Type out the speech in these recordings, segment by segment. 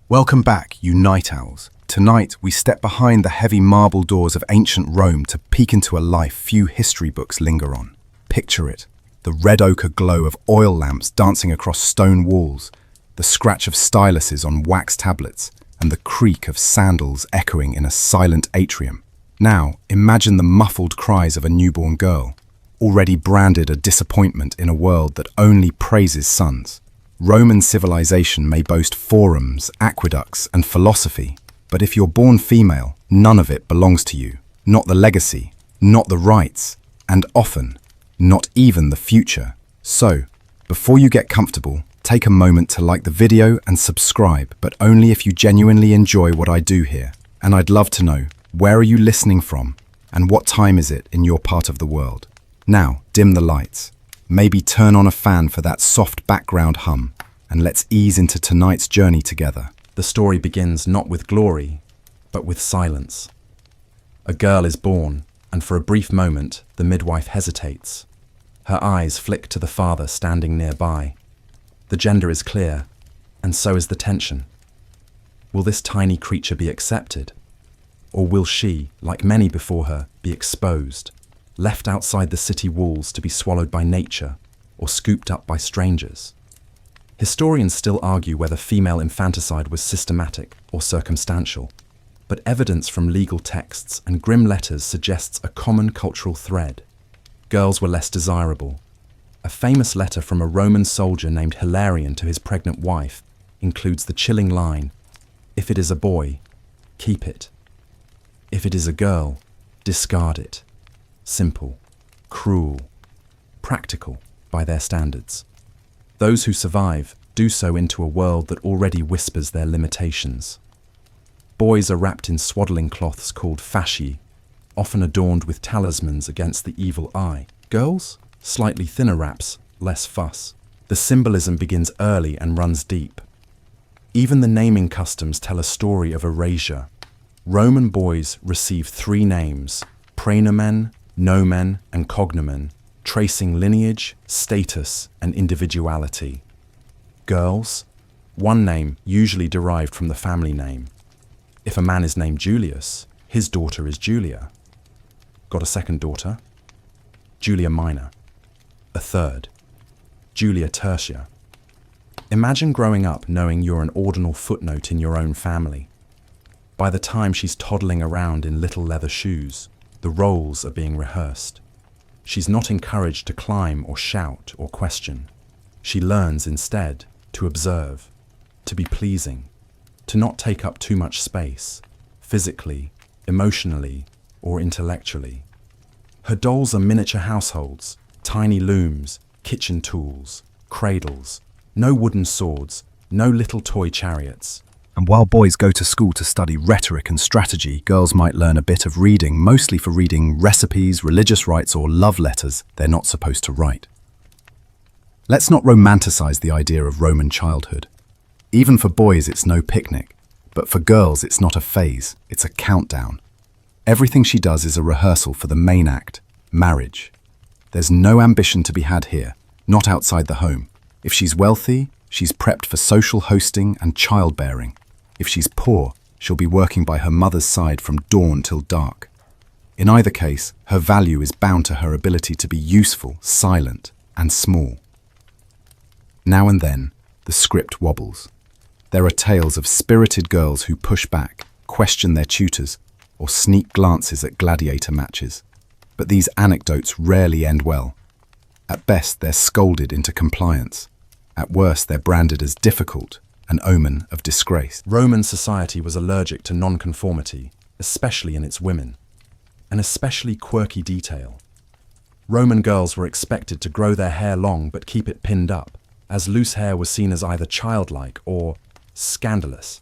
Welcome back, you night owls. Tonight, we step behind the heavy marble doors of ancient Rome to peek into a life few history books linger on. Picture it, the red ochre glow of oil lamps dancing across stone walls, the scratch of styluses on wax tablets, and the creak of sandals echoing in a silent atrium. Now, imagine the muffled cries of a newborn girl, already branded a disappointment in a world that only praises sons. Roman civilization may boast forums, aqueducts, and philosophy, but if you're born female, none of it belongs to you. Not the legacy, not the rights, and often, not even the future. So, before you get comfortable, take a moment to like the video and subscribe, but only if you genuinely enjoy what I do here. And I'd love to know, where are you listening from, and what time is it in your part of the world? Now, dim the lights. Maybe turn on a fan for that soft background hum, and let's ease into tonight's journey together. The story begins not with glory, but with silence. A girl is born, and for a brief moment, the midwife hesitates. Her eyes flick to the father standing nearby. The gender is clear, and so is the tension. Will this tiny creature be accepted? Or will she, like many before her, be exposed, left outside the city walls to be swallowed by nature or scooped up by strangers? Historians still argue whether female infanticide was systematic or circumstantial, but evidence from legal texts and grim letters suggests a common cultural thread. Girls were less desirable. A famous letter from a Roman soldier named Hilarion to his pregnant wife includes the chilling line, "If it is a boy, keep it. If it is a girl, discard it." Simple, cruel, practical by their standards. Those who survive do so into a world that already whispers their limitations. Boys are wrapped in swaddling cloths called fasci, often adorned with talismans against the evil eye. Girls? Slightly thinner wraps, less fuss. The symbolism begins early and runs deep. Even the naming customs tell a story of erasure. Roman boys receive 3 names: praenomen, nomen, and cognomen, tracing lineage, status, and individuality. Girls? 1 name, usually derived from the family name. If a man is named Julius, his daughter is Julia. Got a second daughter? Julia Minor. A third, Julia Tertia. Imagine growing up knowing you're an ordinal footnote in your own family. By the time she's toddling around in little leather shoes, the roles are being rehearsed. She's not encouraged to climb or shout or question. She learns instead to observe, to be pleasing, to not take up too much space, physically, emotionally, or intellectually. Her dolls are miniature households, tiny looms, kitchen tools, cradles, no wooden swords, no little toy chariots. And while boys go to school to study rhetoric and strategy, girls might learn a bit of reading, mostly for reading recipes, religious rites, or love letters they're not supposed to write. Let's not romanticize the idea of Roman childhood. Even for boys, it's no picnic. But for girls, it's not a phase, it's a countdown. Everything she does is a rehearsal for the main act, marriage. There's no ambition to be had here, not outside the home. If she's wealthy, she's prepped for social hosting and childbearing. If she's poor, she'll be working by her mother's side from dawn till dark. In either case, her value is bound to her ability to be useful, silent, and small. Now and then, the script wobbles. There are tales of spirited girls who push back, question their tutors, or sneak glances at gladiator matches. But these anecdotes rarely end well. At best, they're scolded into compliance. At worst, they're branded as difficult, an omen of disgrace. Roman society was allergic to nonconformity, especially in its women. An especially quirky detail. Roman girls were expected to grow their hair long but keep it pinned up, as loose hair was seen as either childlike or scandalous.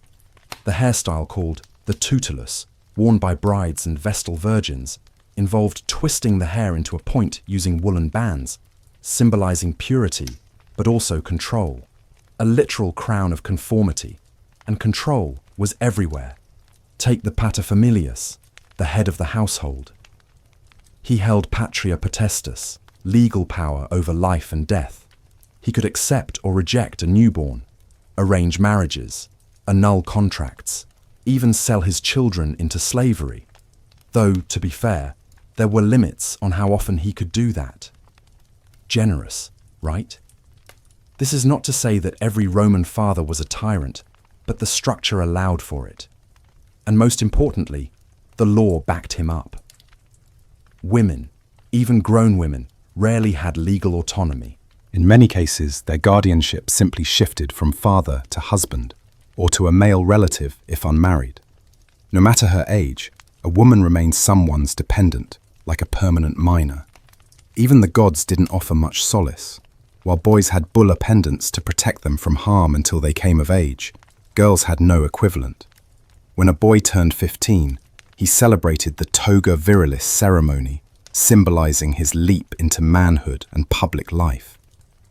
The hairstyle called the tutulus, worn by brides and vestal virgins, involved twisting the hair into a point using woolen bands, symbolizing purity, but also control. A literal crown of conformity, and control was everywhere. Take the paterfamilias, the head of the household. He held patria potestas, legal power over life and death. He could accept or reject a newborn, arrange marriages, annul contracts, even sell his children into slavery. Though, to be fair, there were limits on how often he could do that. Generous, right? This is not to say that every Roman father was a tyrant, but the structure allowed for it. And most importantly, the law backed him up. Women, even grown women, rarely had legal autonomy. In many cases, their guardianship simply shifted from father to husband, or to a male relative if unmarried. No matter her age, a woman remained someone's dependent, like a permanent minor. Even the gods didn't offer much solace. While boys had bulla pendants to protect them from harm until they came of age, girls had no equivalent. When a boy turned 15, he celebrated the toga virilis ceremony, symbolizing his leap into manhood and public life.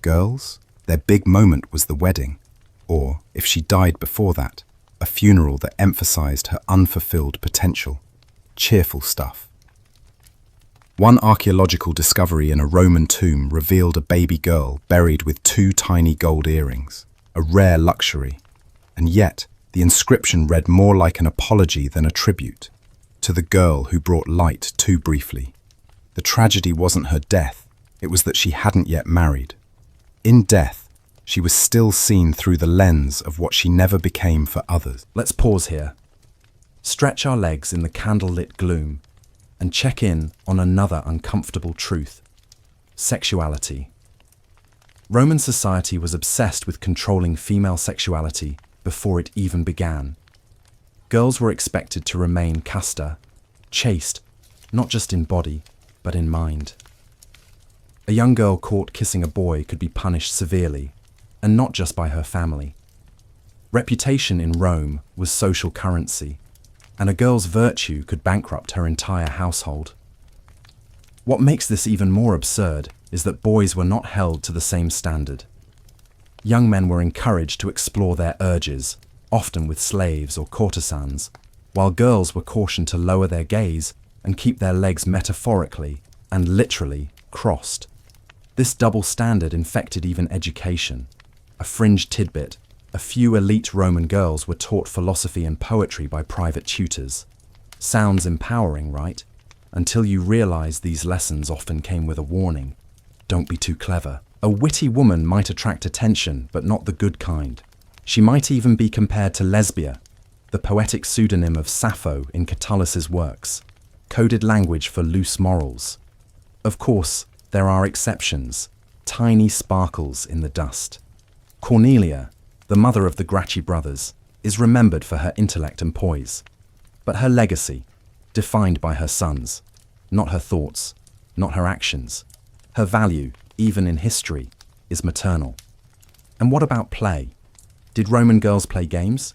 Girls, their big moment was the wedding, or, if she died before that, a funeral that emphasized her unfulfilled potential. Cheerful stuff. One archaeological discovery in a Roman tomb revealed a baby girl buried with 2 tiny gold earrings, a rare luxury. And yet, the inscription read more like an apology than a tribute to the girl who brought light too briefly. The tragedy wasn't her death, it was that she hadn't yet married. In death, she was still seen through the lens of what she never became for others. Let's pause here, stretch our legs in the candlelit gloom, and check in on another uncomfortable truth: sexuality. Roman society was obsessed with controlling female sexuality before it even began. Girls were expected to remain casta, chaste, not just in body, but in mind. A young girl caught kissing a boy could be punished severely, and not just by her family. Reputation in Rome was social currency, and a girl's virtue could bankrupt her entire household. What makes this even more absurd is that boys were not held to the same standard. Young men were encouraged to explore their urges, often with slaves or courtesans, while girls were cautioned to lower their gaze and keep their legs metaphorically and literally crossed. This double standard infected even education. A fringe tidbit: a few elite Roman girls were taught philosophy and poetry by private tutors. Sounds empowering, right? Until you realize these lessons often came with a warning: don't be too clever. A witty woman might attract attention, but not the good kind. She might even be compared to Lesbia, the poetic pseudonym of Sappho in Catullus's works, coded language for loose morals. Of course, there are exceptions, tiny sparkles in the dust. Cornelia, the mother of the Gracchi brothers, is remembered for her intellect and poise, but her legacy, defined by her sons, not her thoughts, not her actions. Her value, even in history, is maternal. And what about play? Did Roman girls play games?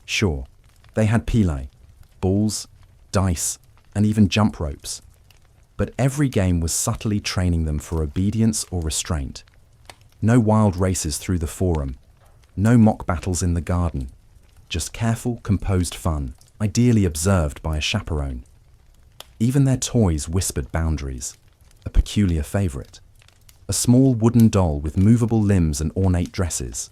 Sure, they had pile, balls, dice, and even jump ropes. But every game was subtly training them for obedience or restraint. No wild races through the forum, no mock battles in the garden, just careful, composed fun, ideally observed by a chaperone. Even their toys whispered boundaries, a peculiar favorite. A small wooden doll with movable limbs and ornate dresses.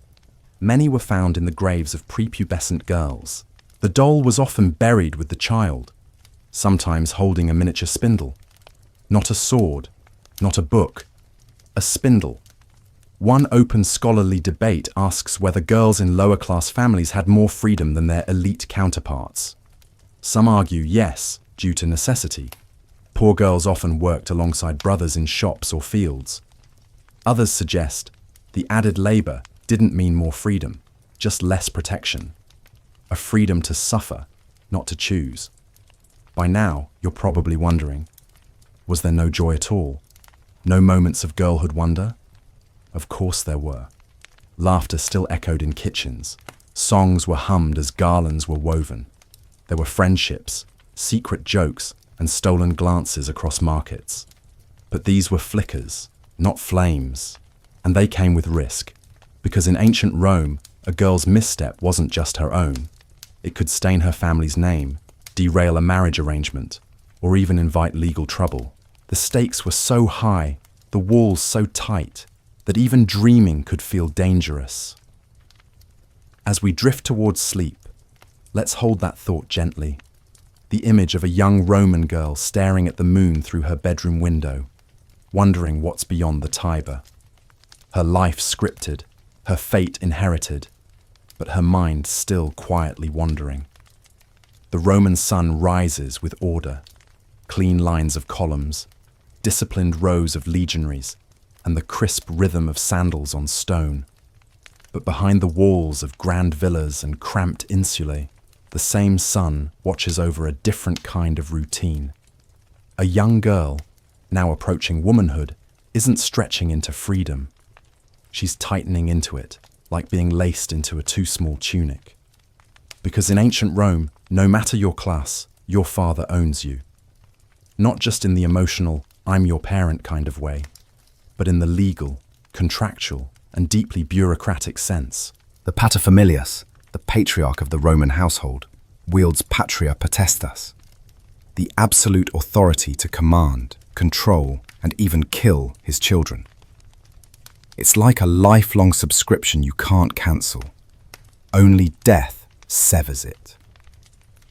Many were found in the graves of prepubescent girls. The doll was often buried with the child, sometimes holding a miniature spindle. Not a sword, not a book, a spindle. One open scholarly debate asks whether girls in lower-class families had more freedom than their elite counterparts. Some argue yes, due to necessity. Poor girls often worked alongside brothers in shops or fields. Others suggest the added labor didn't mean more freedom, just less protection. A freedom to suffer, not to choose. By now, you're probably wondering, was there no joy at all? No moments of girlhood wonder? Of course there were. Laughter still echoed in kitchens. Songs were hummed as garlands were woven. There were friendships, secret jokes, and stolen glances across markets. But these were flickers, not flames. And they came with risk, because in ancient Rome, a girl's misstep wasn't just her own. It could stain her family's name, derail a marriage arrangement, or even invite legal trouble. The stakes were so high, the walls so tight, that even dreaming could feel dangerous. As we drift towards sleep, let's hold that thought gently. The image of a young Roman girl staring at the moon through her bedroom window, wondering what's beyond the Tiber. Her life scripted, her fate inherited, but her mind still quietly wandering. The Roman sun rises with order, clean lines of columns, disciplined rows of legionaries, and the crisp rhythm of sandals on stone. But behind the walls of grand villas and cramped insulae, the same sun watches over a different kind of routine. A young girl, now approaching womanhood, isn't stretching into freedom. She's tightening into it, like being laced into a too small tunic. Because in ancient Rome, no matter your class, your father owns you. Not just in the emotional, I'm your parent kind of way, but in the legal, contractual, and deeply bureaucratic sense. The paterfamilias, the patriarch of the Roman household, wields patria potestas, the absolute authority to command, control, and even kill his children. It's like a lifelong subscription you can't cancel. Only death severs it.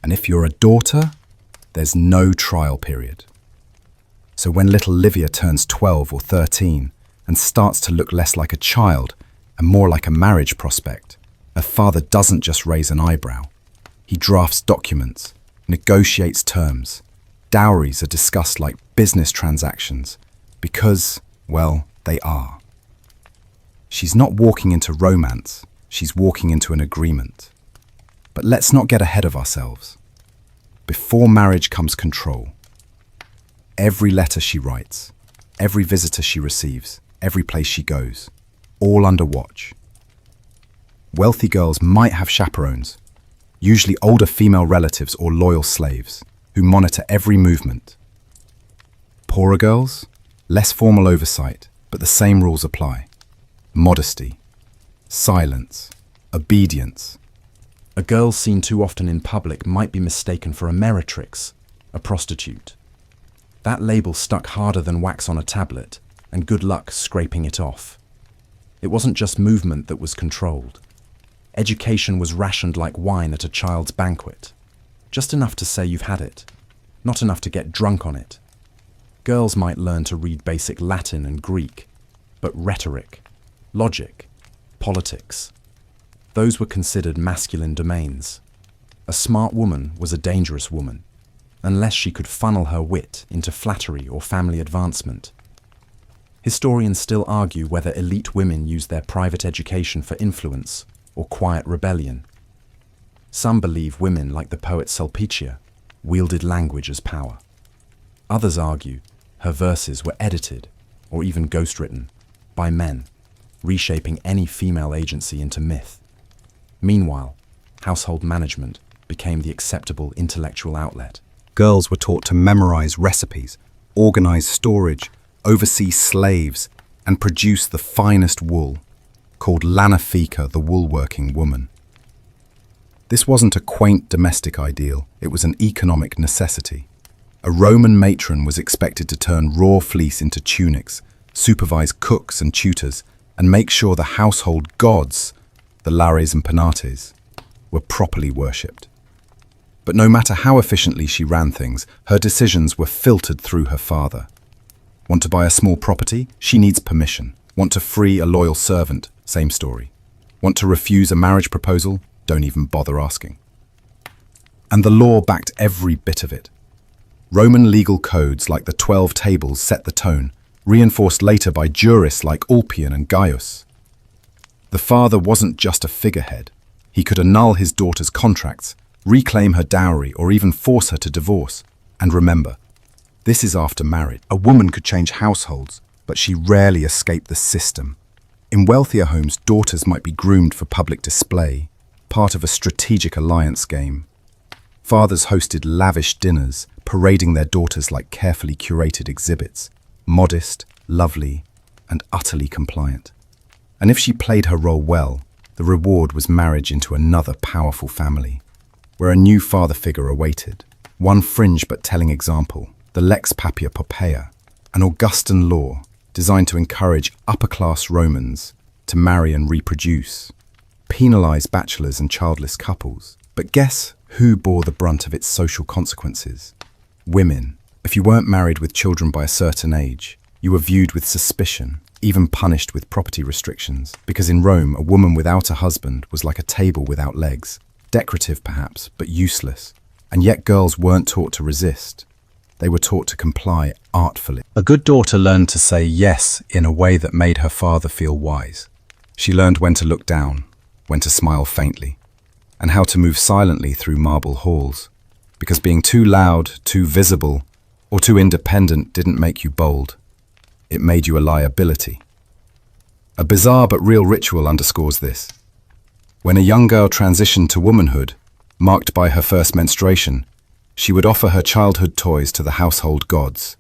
And if you're a daughter, there's no trial period. So when little Livia turns 12 or 13 and starts to look less like a child and more like a marriage prospect, her father doesn't just raise an eyebrow. He drafts documents, negotiates terms. Dowries are discussed like business transactions because, well, they are. She's not walking into romance, she's walking into an agreement. But let's not get ahead of ourselves. Before marriage comes control. Every letter she writes, every visitor she receives, every place she goes, all under watch. Wealthy girls might have chaperones, usually older female relatives or loyal slaves, who monitor every movement. Poorer girls, less formal oversight, but the same rules apply. Modesty, silence, obedience. A girl seen too often in public might be mistaken for a meretrix, a prostitute. That label stuck harder than wax on a tablet, and good luck scraping it off. It wasn't just movement that was controlled. Education was rationed like wine at a child's banquet. Just enough to say you've had it, not enough to get drunk on it. Girls might learn to read basic Latin and Greek, but rhetoric, logic, politics, those were considered masculine domains. A smart woman was a dangerous woman, unless she could funnel her wit into flattery or family advancement. Historians still argue whether elite women use their private education for influence or quiet rebellion. Some believe women, like the poet Sulpicia, wielded language as power. Others argue her verses were edited, or even ghostwritten, by men, reshaping any female agency into myth. Meanwhile, household management became the acceptable intellectual outlet. Girls were taught to memorize recipes, organize storage, oversee slaves, and produce the finest wool, called lana fica, the wool-working woman. This wasn't a quaint domestic ideal, it was an economic necessity. A Roman matron was expected to turn raw fleece into tunics, supervise cooks and tutors, and make sure the household gods, the lares and penates, were properly worshipped. But no matter how efficiently she ran things, her decisions were filtered through her father. Want to buy a small property? She needs permission. Want to free a loyal servant? Same story. Want to refuse a marriage proposal? Don't even bother asking. And the law backed every bit of it. Roman legal codes like the 12 Tables set the tone, reinforced later by jurists like Ulpian and Gaius. The father wasn't just a figurehead. He could annul his daughter's contracts, reclaim her dowry, or even force her to divorce. And remember, this is after marriage. A woman could change households, but she rarely escaped the system. In wealthier homes, daughters might be groomed for public display, part of a strategic alliance game. Fathers hosted lavish dinners, parading their daughters like carefully curated exhibits, modest, lovely, and utterly compliant. And if she played her role well, the reward was marriage into another powerful family, where a new father figure awaited. One fringe but telling example, the Lex Papia Poppaea, an Augustan law designed to encourage upper-class Romans to marry and reproduce. penalise bachelors and childless couples. But guess who bore the brunt of its social consequences? Women. If you weren't married with children by a certain age, you were viewed with suspicion, even punished with property restrictions, because in Rome, a woman without a husband was like a table without legs, decorative perhaps, but useless. And yet girls weren't taught to resist. They were taught to comply artfully. A good daughter learned to say yes in a way that made her father feel wise. She learned when to look down, when to smile faintly, and how to move silently through marble halls, because being too loud, too visible, or too independent didn't make you bold. It made you a liability. A bizarre but real ritual underscores this. When a young girl transitioned to womanhood, marked by her first menstruation, she would offer her childhood toys to the household gods.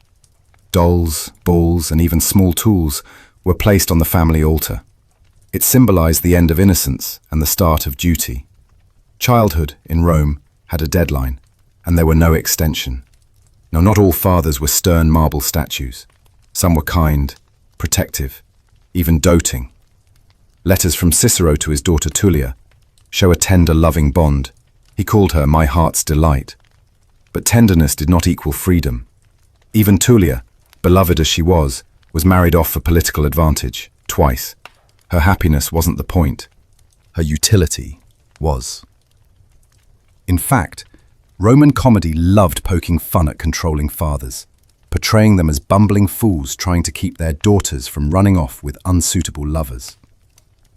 Dolls, balls, and even small tools were placed on the family altar. It symbolized the end of innocence and the start of duty. Childhood, in Rome, had a deadline, and there were no extension. Now, not all fathers were stern marble statues. Some were kind, protective, even doting. Letters from Cicero to his daughter Tullia show a tender, loving bond. He called her my heart's delight. But tenderness did not equal freedom. Even Tullia, beloved as she was married off for political advantage, twice. Her happiness wasn't the point. Her utility was. In fact, Roman comedy loved poking fun at controlling fathers, portraying them as bumbling fools trying to keep their daughters from running off with unsuitable lovers.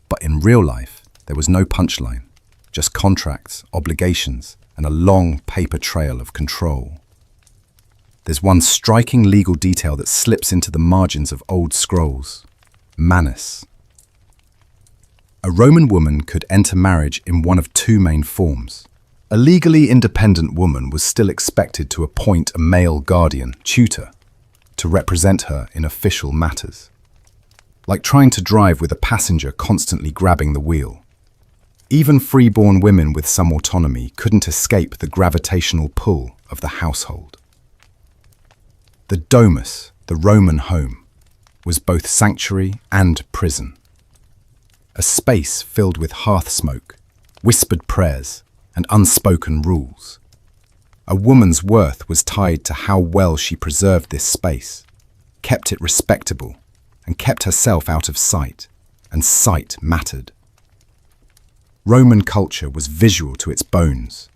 But in real life, there was no punchline, just contracts, obligations, and a long paper trail of control. There's one striking legal detail that slips into the margins of old scrolls: manus. A Roman woman could enter marriage in one of two main forms. A legally independent woman was still expected to appoint a male guardian, tutor, to represent her in official matters. Like trying to drive with a passenger constantly grabbing the wheel. Even freeborn women with some autonomy couldn't escape the gravitational pull of the household. The domus, the Roman home, was both sanctuary and prison. A space filled with hearth smoke, whispered prayers, and unspoken rules. A woman's worth was tied to how well she preserved this space, kept it respectable, and kept herself out of sight, and sight mattered. Roman culture was visual to its bones.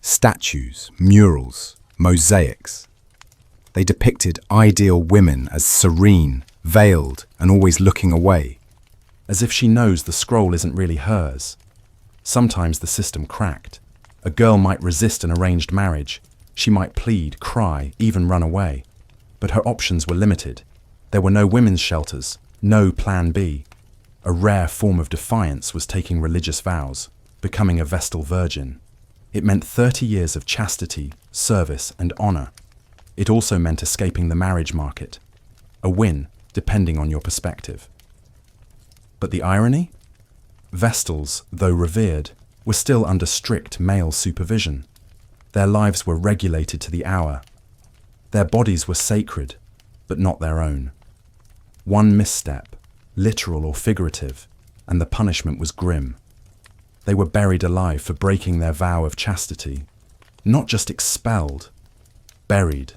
Statues, murals, mosaics. They depicted ideal women as serene, veiled, and always looking away. As if she knows the scroll isn't really hers. Sometimes the system cracked. A girl might resist an arranged marriage. She might plead, cry, even run away. But her options were limited. There were no women's shelters, no plan B. A rare form of defiance was taking religious vows, becoming a Vestal virgin. It meant 30 years of chastity, service, and honor. It also meant escaping the marriage market. A win, depending on your perspective. But the irony? Vestals, though revered, were still under strict male supervision. Their lives were regulated to the hour. Their bodies were sacred, but not their own. One misstep, literal or figurative, and the punishment was grim. They were buried alive for breaking their vow of chastity. Not just expelled, buried.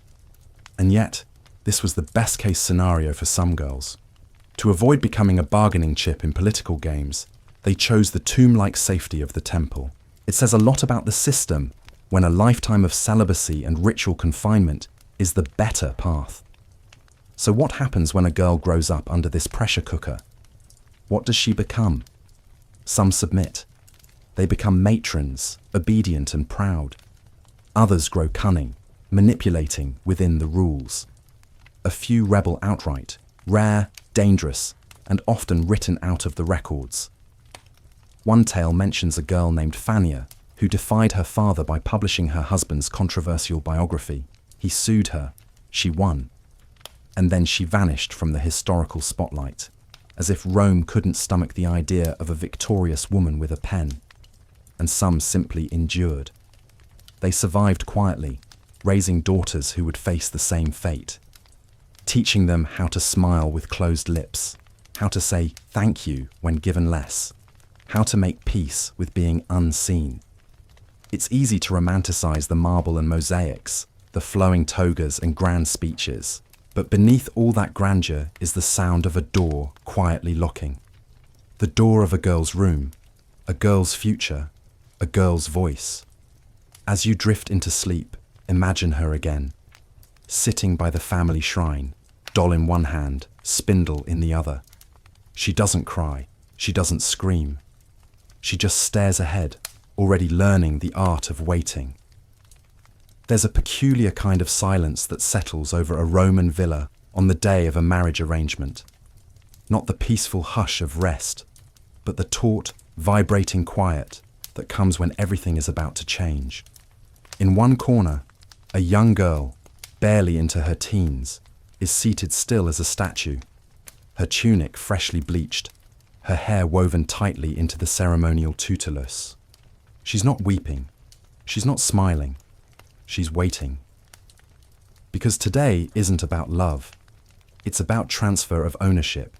And yet, this was the best-case scenario for some girls. To avoid becoming a bargaining chip in political games, they chose the tomb-like safety of the temple. It says a lot about the system when a lifetime of celibacy and ritual confinement is the better path. So what happens when a girl grows up under this pressure cooker? What does she become? Some submit. They become matrons, obedient and proud. Others grow cunning, manipulating within the rules. A few rebel outright, rare, dangerous, and often written out of the records. One tale mentions a girl named Fania who defied her father by publishing her husband's controversial biography. He sued her. She won. And then she vanished from the historical spotlight, as if Rome couldn't stomach the idea of a victorious woman with a pen. And some simply endured. They survived quietly, raising daughters who would face the same fate, teaching them how to smile with closed lips, how to say thank you when given less, how to make peace with being unseen. It's easy to romanticize the marble and mosaics, the flowing togas and grand speeches, but beneath all that grandeur is the sound of a door quietly locking. The door of a girl's room, a girl's future, a girl's voice. As you drift into sleep, imagine her again, sitting by the family shrine, doll in one hand, spindle in the other. She doesn't cry, she doesn't scream. She just stares ahead, already learning the art of waiting. There's a peculiar kind of silence that settles over a Roman villa on the day of a marriage arrangement. Not the peaceful hush of rest, but the taut, vibrating quiet that comes when everything is about to change. In one corner, a young girl, barely into her teens, is seated still as a statue, her tunic freshly bleached, her hair woven tightly into the ceremonial tutelus. She's not weeping, she's not smiling, she's waiting. Because today isn't about love, it's about transfer of ownership.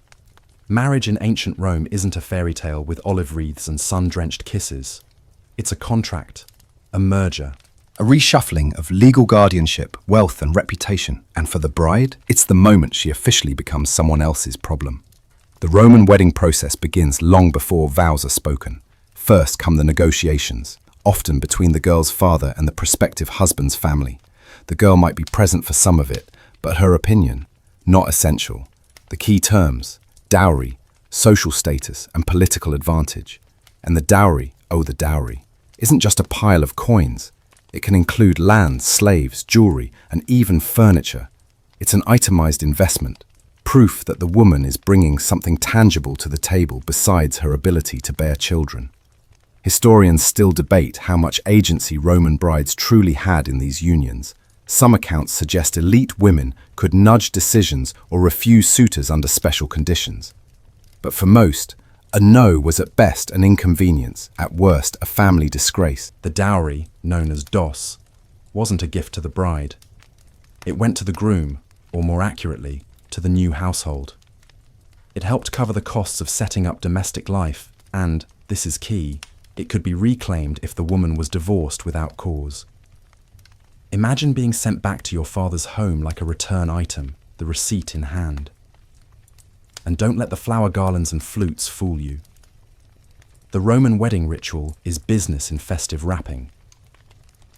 Marriage in ancient Rome isn't a fairy tale with olive wreaths and sun-drenched kisses. It's a contract, a merger. A reshuffling of legal guardianship, wealth and reputation, and for the bride, it's the moment she officially becomes someone else's problem. The Roman wedding process begins long before vows are spoken. First come the negotiations, often between the girl's father and the prospective husband's family. The girl might be present for some of it, but her opinion, not essential. The key terms, dowry, social status and political advantage. And the dowry, isn't just a pile of coins. It can include land, slaves, jewelry, and even furniture. It's an itemized investment, proof that the woman is bringing something tangible to the table besides her ability to bear children. Historians still debate how much agency Roman brides truly had in these unions. Some accounts suggest elite women could nudge decisions or refuse suitors under special conditions. But for most, a no was at best an inconvenience, at worst a family disgrace. The dowry, known as dos, wasn't a gift to the bride. It went to the groom, or more accurately, to the new household. It helped cover the costs of setting up domestic life, and, this is key, it could be reclaimed if the woman was divorced without cause. Imagine being sent back to your father's home like a return item, the receipt in hand. And don't let the flower garlands and flutes fool you. The Roman wedding ritual is business in festive wrapping.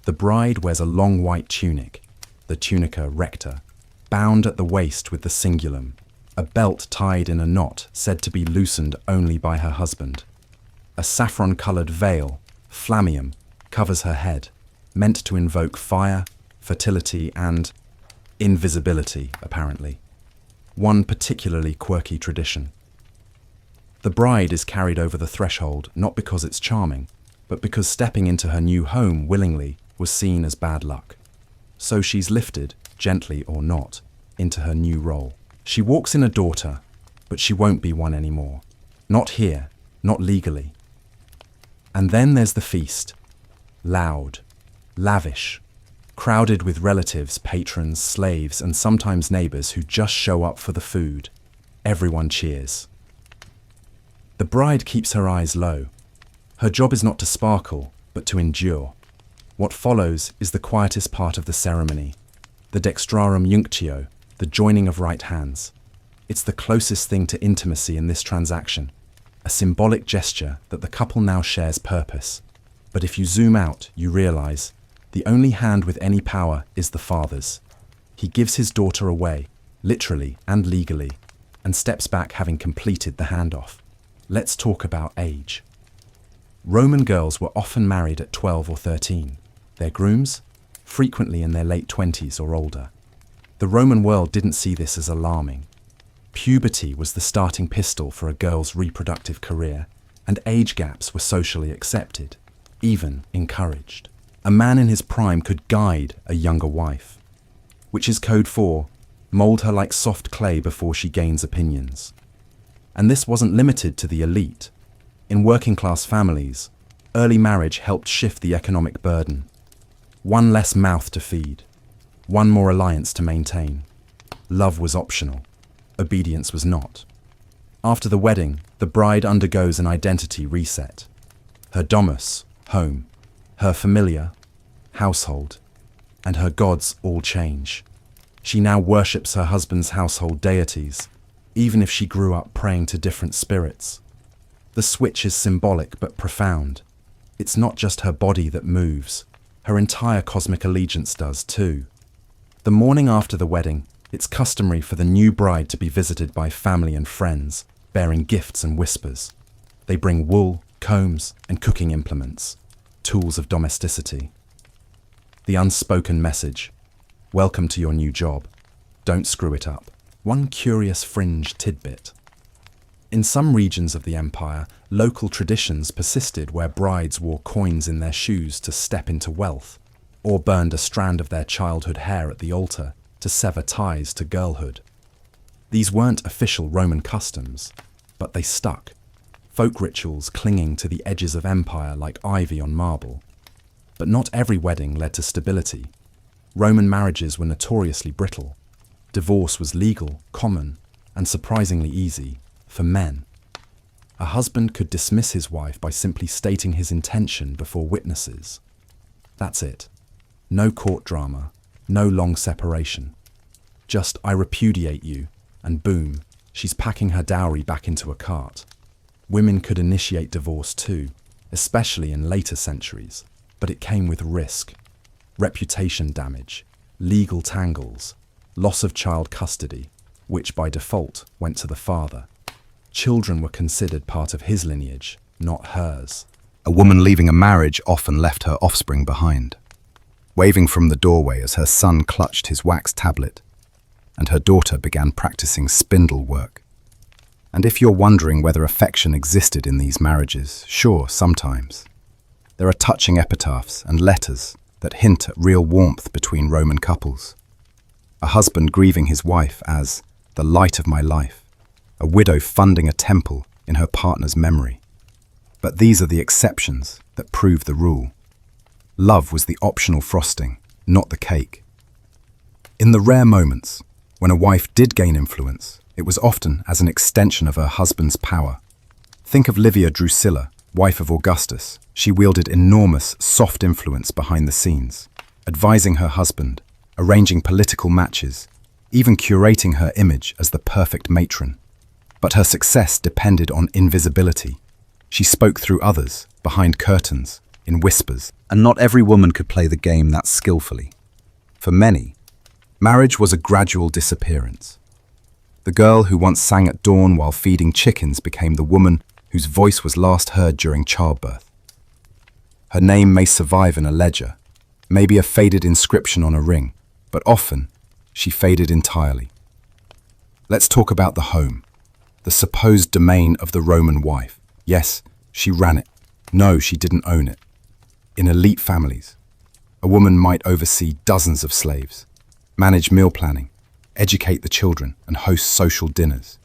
The bride wears a long white tunic, the tunica recta, bound at the waist with the cingulum, a belt tied in a knot said to be loosened only by her husband. A saffron-coloured veil, flammeum, covers her head, meant to invoke fire, fertility and invisibility, apparently. One particularly quirky tradition. The bride is carried over the threshold not because it's charming, but because stepping into her new home willingly was seen as bad luck. So she's lifted, gently or not, into her new role. She walks in a daughter, but she won't be one anymore. Not here, not legally. And then there's the feast. Loud, lavish, crowded with relatives, patrons, slaves, and sometimes neighbors who just show up for the food. Everyone cheers. The bride keeps her eyes low. Her job is not to sparkle, but to endure. What follows is the quietest part of the ceremony, the dextrarum junctio, the joining of right hands. It's the closest thing to intimacy in this transaction, a symbolic gesture that the couple now shares purpose. But if you zoom out, you realize the only hand with any power is the father's. He gives his daughter away, literally and legally, and steps back having completed the handoff. Let's talk about age. Roman girls were often married at 12 or 13. Their grooms? Frequently in their late 20s or older. The Roman world didn't see this as alarming. Puberty was the starting pistol for a girl's reproductive career, and age gaps were socially accepted, even encouraged. A man in his prime could guide a younger wife, which is code for mold her like soft clay before she gains opinions. And this wasn't limited to the elite. In working-class families, early marriage helped shift the economic burden. One less mouth to feed, one more alliance to maintain. Love was optional, obedience was not. After the wedding, the bride undergoes an identity reset. Her domus, home, her familia, household, and her gods all change. She now worships her husband's household deities, even if she grew up praying to different spirits. The switch is symbolic but profound. It's not just her body that moves, her entire cosmic allegiance does too. The morning after the wedding, it's customary for the new bride to be visited by family and friends, bearing gifts and whispers. They bring wool, combs, and cooking implements, tools of domesticity. The unspoken message: welcome to your new job. Don't screw it up. One curious fringe tidbit. In some regions of the empire, local traditions persisted where brides wore coins in their shoes to step into wealth, or burned a strand of their childhood hair at the altar to sever ties to girlhood. These weren't official Roman customs, but they stuck, folk rituals clinging to the edges of empire like ivy on marble. But not every wedding led to stability. Roman marriages were notoriously brittle. Divorce was legal, common, and surprisingly easy for men. A husband could dismiss his wife by simply stating his intention before witnesses. That's it. No court drama, no long separation. Just, I repudiate you, and boom, she's packing her dowry back into a cart. Women could initiate divorce too, especially in later centuries, but it came with risk. Reputation damage, legal tangles, loss of child custody, which by default went to the father. Children were considered part of his lineage, not hers. A woman leaving a marriage often left her offspring behind, waving from the doorway as her son clutched his wax tablet, and her daughter began practicing spindle work. And if you're wondering whether affection existed in these marriages, sure, sometimes. There are touching epitaphs and letters that hint at real warmth between Roman couples. A husband grieving his wife as the light of my life, a widow funding a temple in her partner's memory. But these are the exceptions that prove the rule. Love was the optional frosting, not the cake. In the rare moments when a wife did gain influence, it was often as an extension of her husband's power. Think of Livia Drusilla, wife of Augustus. She wielded enormous, soft influence behind the scenes, advising her husband, arranging political matches, even curating her image as the perfect matron. But her success depended on invisibility. She spoke through others, behind curtains, in whispers. And not every woman could play the game that skillfully. For many, marriage was a gradual disappearance. The girl who once sang at dawn while feeding chickens became the woman whose voice was last heard during childbirth. Her name may survive in a ledger, maybe a faded inscription on a ring, but often she faded entirely. Let's talk about the home, the supposed domain of the Roman wife. Yes, she ran it. No, she didn't own it. In elite families, a woman might oversee dozens of slaves, manage meal planning, educate the children, and host social dinners.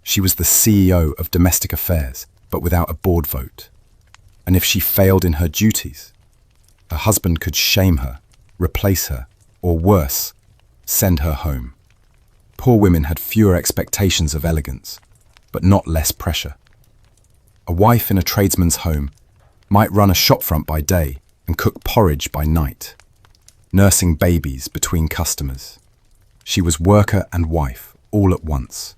She was the CEO of domestic affairs, but without a board vote. And if she failed in her duties, her husband could shame her, replace her, or worse, send her home. Poor women had fewer expectations of elegance, but not less pressure. A wife in a tradesman's home might run a shopfront by day and cook porridge by night, nursing babies between customers. She was worker and wife all at once,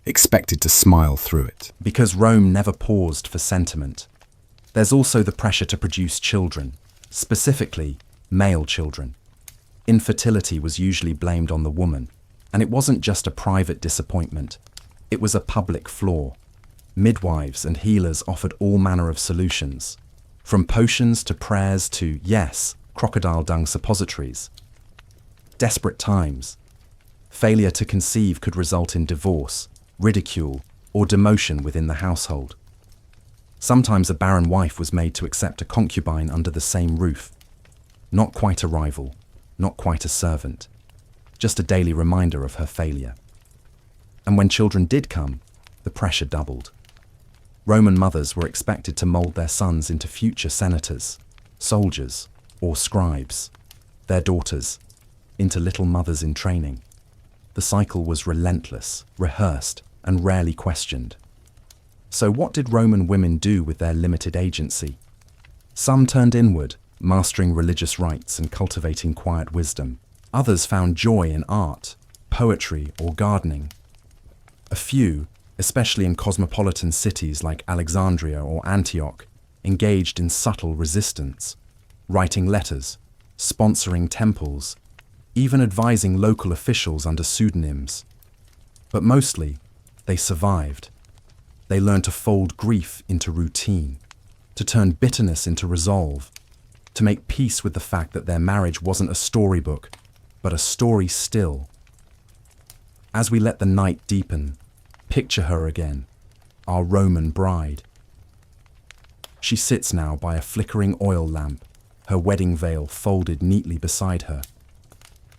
expected to smile through it. Because Rome never paused for sentiment, there's also the pressure to produce children, specifically male children. Infertility was usually blamed on the woman, and it wasn't just a private disappointment, it was a public flaw. Midwives and healers offered all manner of solutions, from potions to prayers to, yes, crocodile dung suppositories. Desperate times. Failure to conceive could result in divorce, ridicule, or demotion within the household. Sometimes a barren wife was made to accept a concubine under the same roof. Not quite a rival, not quite a servant, just a daily reminder of her failure. And when children did come, the pressure doubled. Roman mothers were expected to mold their sons into future senators, soldiers, or scribes, their daughters into little mothers in training. The cycle was relentless, rehearsed, and rarely questioned. So what did Roman women do with their limited agency? Some turned inward, mastering religious rites and cultivating quiet wisdom. Others found joy in art, poetry, or gardening. A few, especially in cosmopolitan cities like Alexandria or Antioch, engaged in subtle resistance, writing letters, sponsoring temples, even advising local officials under pseudonyms. But mostly, they survived. They learned to fold grief into routine, to turn bitterness into resolve, to make peace with the fact that their marriage wasn't a storybook, but a story still. As we let the night deepen, picture her again, our Roman bride. She sits now by a flickering oil lamp, her wedding veil folded neatly beside her.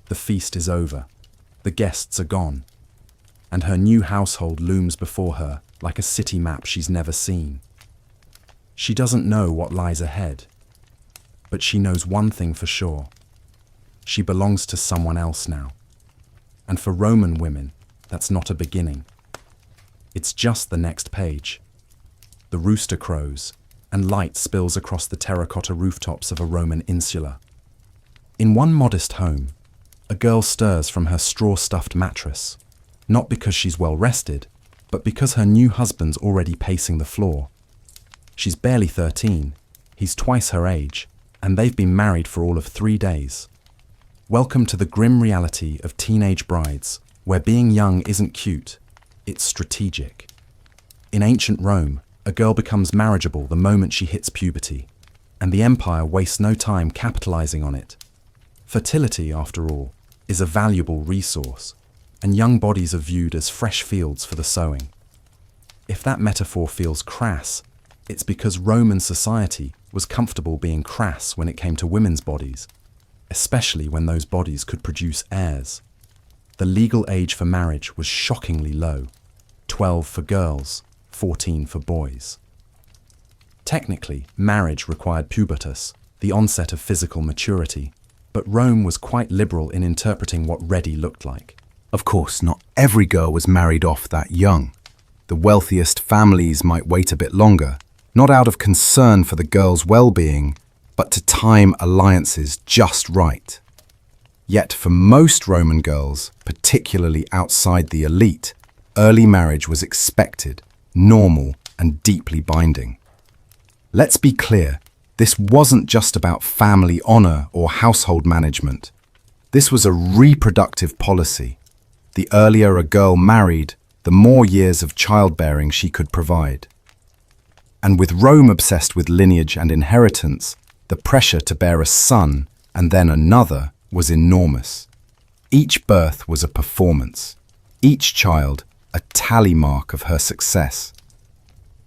The feast is over, the guests are gone, and her new household looms before her like a city map she's never seen. She doesn't know what lies ahead, but she knows one thing for sure. She belongs to someone else now. And for Roman women, that's not a beginning. It's just the next page. The rooster crows, and light spills across the terracotta rooftops of a Roman insula. In one modest home, a girl stirs from her straw-stuffed mattress, not because she's well rested, but because her new husband's already pacing the floor. She's barely 13, he's twice her age, and they've been married for all of 3 days. Welcome to the grim reality of teenage brides, where being young isn't cute, it's strategic. In ancient Rome, a girl becomes marriageable the moment she hits puberty, and the empire wastes no time capitalizing on it. Fertility, after all, is a valuable resource, and young bodies are viewed as fresh fields for the sowing. If that metaphor feels crass, it's because Roman society was comfortable being crass when it came to women's bodies, especially when those bodies could produce heirs. The legal age for marriage was shockingly low, 12 for girls, 14 for boys. Technically, marriage required pubertas, the onset of physical maturity, but Rome was quite liberal in interpreting what ready looked like. Of course, not every girl was married off that young. The wealthiest families might wait a bit longer, not out of concern for the girl's well-being, but to time alliances just right. Yet for most Roman girls, particularly outside the elite, early marriage was expected, normal, and deeply binding. Let's be clear, this wasn't just about family honor or household management. This was a reproductive policy. The earlier a girl married, the more years of childbearing she could provide. And with Rome obsessed with lineage and inheritance, the pressure to bear a son and then another was enormous. Each birth was a performance, each child a tally mark of her success.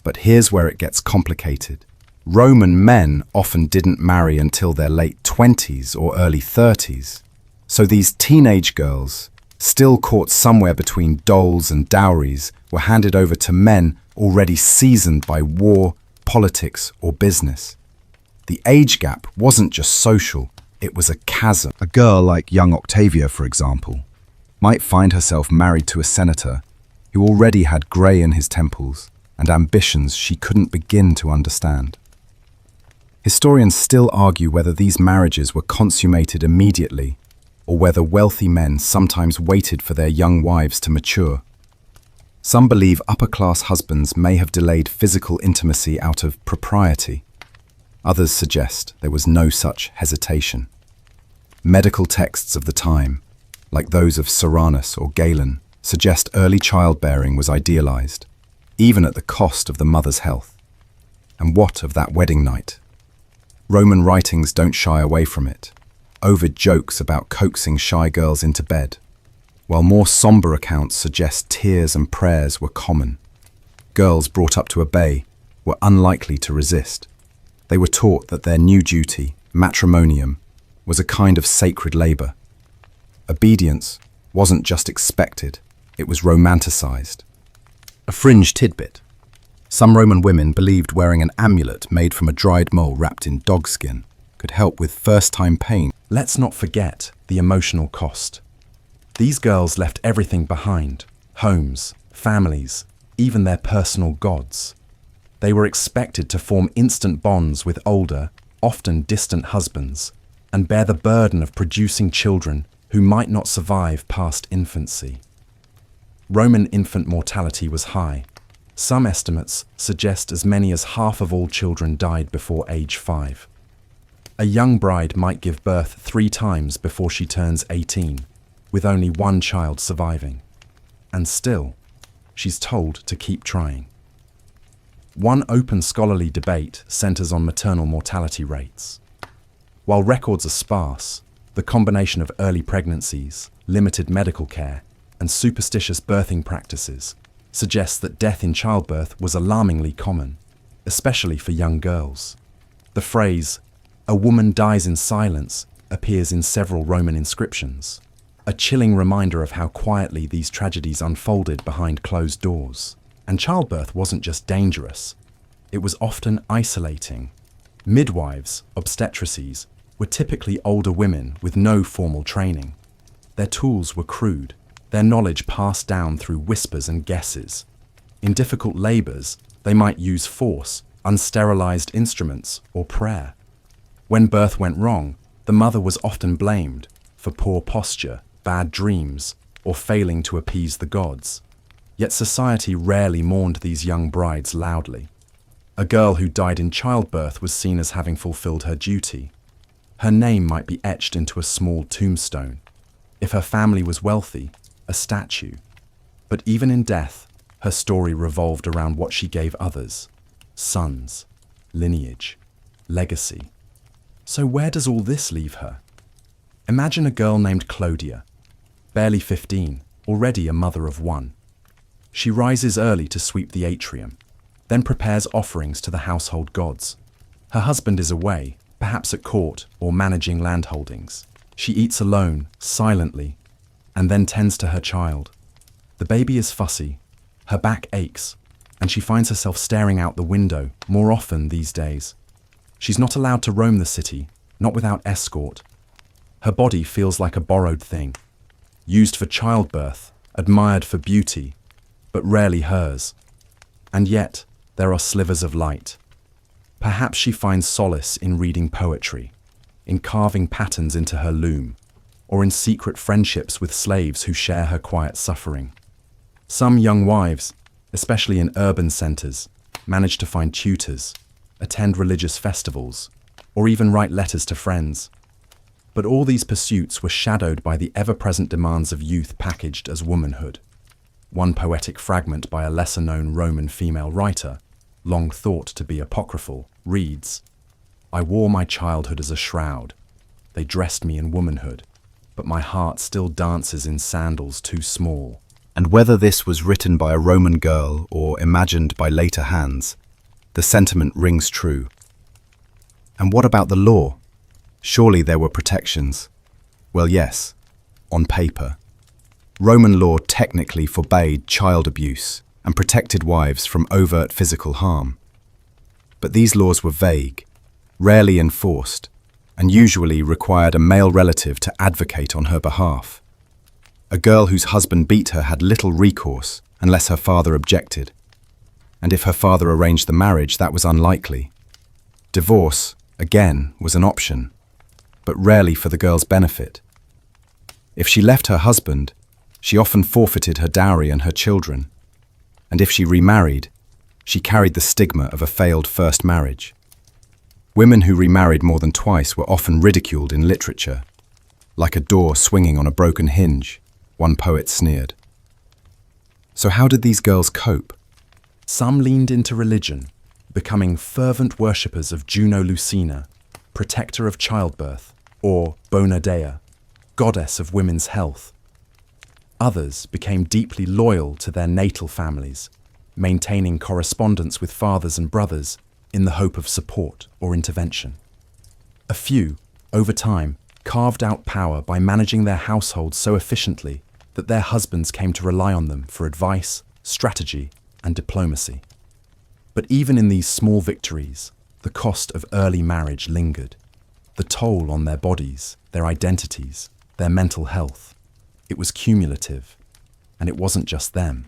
But here's where it gets complicated. Roman men often didn't marry until their late 20s or early 30s. So these teenage girls, still caught somewhere between doles and dowries, were handed over to men already seasoned by war, politics, or business. The age gap wasn't just social, it was a chasm. A girl like young Octavia, for example, might find herself married to a senator who already had grey in his temples and ambitions she couldn't begin to understand. Historians still argue whether these marriages were consummated immediately or whether wealthy men sometimes waited for their young wives to mature. Some believe upper-class husbands may have delayed physical intimacy out of propriety. Others suggest there was no such hesitation. Medical texts of the time, like those of Soranus or Galen, suggest early childbearing was idealized, even at the cost of the mother's health. And what of that wedding night? Roman writings don't shy away from it. Ovid jokes about coaxing shy girls into bed, while more somber accounts suggest tears and prayers were common. Girls brought up to obey were unlikely to resist. They were taught that their new duty, matrimonium, was a kind of sacred labor. Obedience wasn't just expected, it was romanticized. A fringe tidbit. Some Roman women believed wearing an amulet made from a dried mole wrapped in dog skin could help with first-time pain. Let's not forget the emotional cost. These girls left everything behind: homes, families, even their personal gods. They were expected to form instant bonds with older, often distant husbands, and bear the burden of producing children who might not survive past infancy. Roman infant mortality was high. Some estimates suggest as many as half of all children died before age 5. A young bride might give birth 3 times before she turns 18, with only 1 child surviving. And still, she's told to keep trying. One open scholarly debate centers on maternal mortality rates. While records are sparse, the combination of early pregnancies, limited medical care, and superstitious birthing practices suggests that death in childbirth was alarmingly common, especially for young girls. The phrase, "a woman dies in silence," appears in several Roman inscriptions, a chilling reminder of how quietly these tragedies unfolded behind closed doors. And childbirth wasn't just dangerous, it was often isolating. Midwives, obstetrices, were typically older women with no formal training. Their tools were crude, their knowledge passed down through whispers and guesses. In difficult labours, they might use force, unsterilized instruments, or prayer. When birth went wrong, the mother was often blamed for poor posture, bad dreams, or failing to appease the gods. Yet society rarely mourned these young brides loudly. A girl who died in childbirth was seen as having fulfilled her duty. Her name might be etched into a small tombstone. If her family was wealthy, a statue. But even in death, her story revolved around what she gave others: sons, lineage, legacy. So where does all this leave her? Imagine a girl named Clodia, barely 15, already a mother of 1. She rises early to sweep the atrium, then prepares offerings to the household gods. Her husband is away, perhaps at court or managing landholdings. She eats alone, silently, and then tends to her child. The baby is fussy, her back aches, and she finds herself staring out the window more often these days. She's not allowed to roam the city, not without escort. Her body feels like a borrowed thing, used for childbirth, admired for beauty, but rarely hers. And yet, there are slivers of light. Perhaps she finds solace in reading poetry, in carving patterns into her loom, or in secret friendships with slaves who share her quiet suffering. Some young wives, especially in urban centers, manage to find tutors, attend religious festivals, or even write letters to friends. But all these pursuits were shadowed by the ever-present demands of youth packaged as womanhood. One poetic fragment by a lesser-known Roman female writer, long thought to be apocryphal, reads, "I wore my childhood as a shroud. They dressed me in womanhood, but my heart still dances in sandals too small." And whether this was written by a Roman girl or imagined by later hands, the sentiment rings true. And what about the law? Surely there were protections. Well, yes, on paper. Roman law technically forbade child abuse and protected wives from overt physical harm. But these laws were vague, rarely enforced, and usually required a male relative to advocate on her behalf. A girl whose husband beat her had little recourse unless her father objected. And if her father arranged the marriage, that was unlikely. Divorce, again, was an option, but rarely for the girl's benefit. If she left her husband, she often forfeited her dowry and her children. And if she remarried, she carried the stigma of a failed first marriage. Women who remarried more than twice were often ridiculed in literature, like a door swinging on a broken hinge, one poet sneered. So how did these girls cope? Some leaned into religion, becoming fervent worshippers of Juno Lucina, protector of childbirth, or Bona Dea, goddess of women's health. Others became deeply loyal to their natal families, maintaining correspondence with fathers and brothers in the hope of support or intervention. A few, over time, carved out power by managing their households so efficiently that their husbands came to rely on them for advice, strategy, and diplomacy. But even in these small victories, the cost of early marriage lingered. The toll on their bodies, their identities, their mental health. It was cumulative, and it wasn't just them.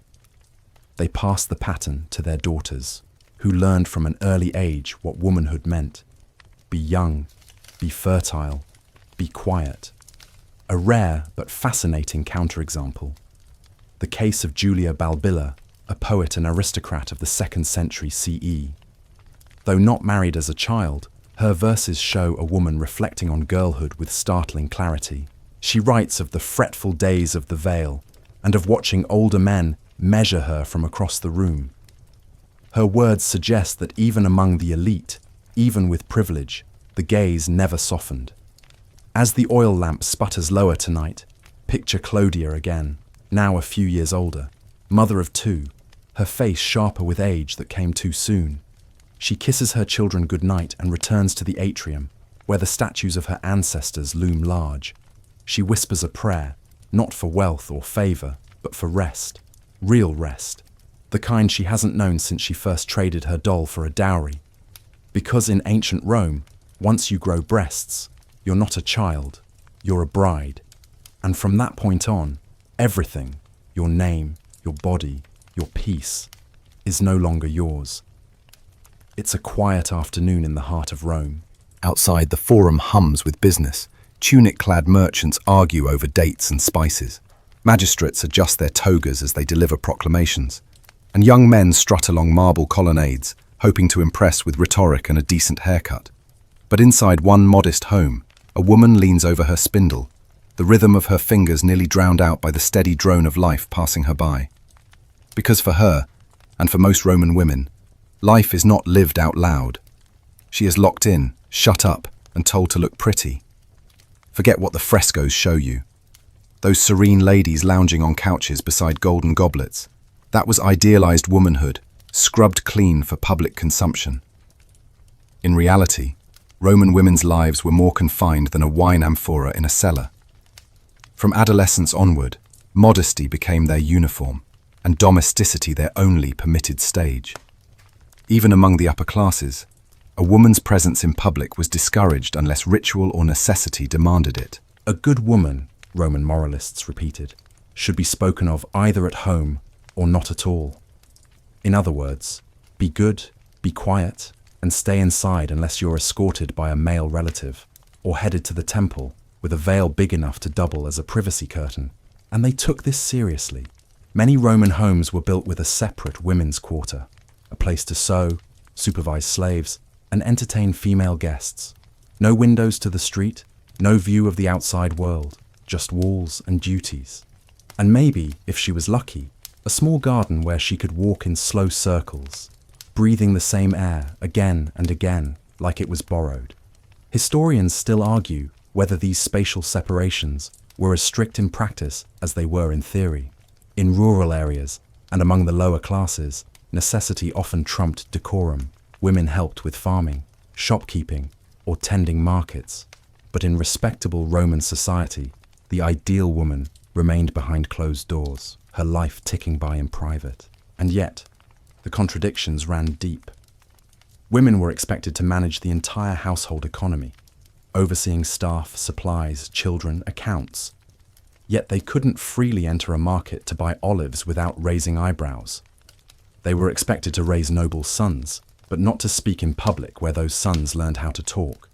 They passed the pattern to their daughters, who learned from an early age what womanhood meant. Be young, be fertile, be quiet. A rare but fascinating counterexample. The case of Julia Balbilla, a poet and aristocrat of the 2nd century CE. Though not married as a child, her verses show a woman reflecting on girlhood with startling clarity. She writes of the fretful days of the veil and of watching older men measure her from across the room. Her words suggest that even among the elite, even with privilege, the gaze never softened. As the oil lamp sputters lower tonight, picture Clodia again, now a few years older, mother of 2, her face sharper with age that came too soon. She kisses her children goodnight and returns to the atrium, where the statues of her ancestors loom large. She whispers a prayer, not for wealth or favor, but for rest, real rest, the kind she hasn't known since she first traded her doll for a dowry. Because in ancient Rome, once you grow breasts, you're not a child, you're a bride. And from that point on, everything, your name, your body, your peace, is no longer yours. It's a quiet afternoon in the heart of Rome. Outside, the forum hums with business. Tunic-clad merchants argue over dates and spices. Magistrates adjust their togas as they deliver proclamations. And young men strut along marble colonnades, hoping to impress with rhetoric and a decent haircut. But inside one modest home, a woman leans over her spindle, the rhythm of her fingers nearly drowned out by the steady drone of life passing her by. Because for her, and for most Roman women, life is not lived out loud. She is locked in, shut up, and told to look pretty. Forget what the frescoes show you. Those serene ladies lounging on couches beside golden goblets. That was idealized womanhood, scrubbed clean for public consumption. In reality, Roman women's lives were more confined than a wine amphora in a cellar. From adolescence onward, modesty became their uniform, and domesticity their only permitted stage. Even among the upper classes, a woman's presence in public was discouraged unless ritual or necessity demanded it. A good woman, Roman moralists repeated, should be spoken of either at home or not at all. In other words, be good, be quiet, and stay inside unless you're escorted by a male relative, or headed to the temple with a veil big enough to double as a privacy curtain. And they took this seriously. Many Roman homes were built with a separate women's quarter, a place to sew, supervise slaves, and entertain female guests. No windows to the street, no view of the outside world, just walls and duties. And maybe, if she was lucky, a small garden where she could walk in slow circles, breathing the same air again and again, like it was borrowed. Historians still argue whether these spatial separations were as strict in practice as they were in theory. In rural areas, and among the lower classes, necessity often trumped decorum. Women helped with farming, shopkeeping, or tending markets. But in respectable Roman society, the ideal woman remained behind closed doors, her life ticking by in private. And yet, the contradictions ran deep. Women were expected to manage the entire household economy, overseeing staff, supplies, children, accounts. Yet they couldn't freely enter a market to buy olives without raising eyebrows. They were expected to raise noble sons, but not to speak in public where those sons learned how to talk.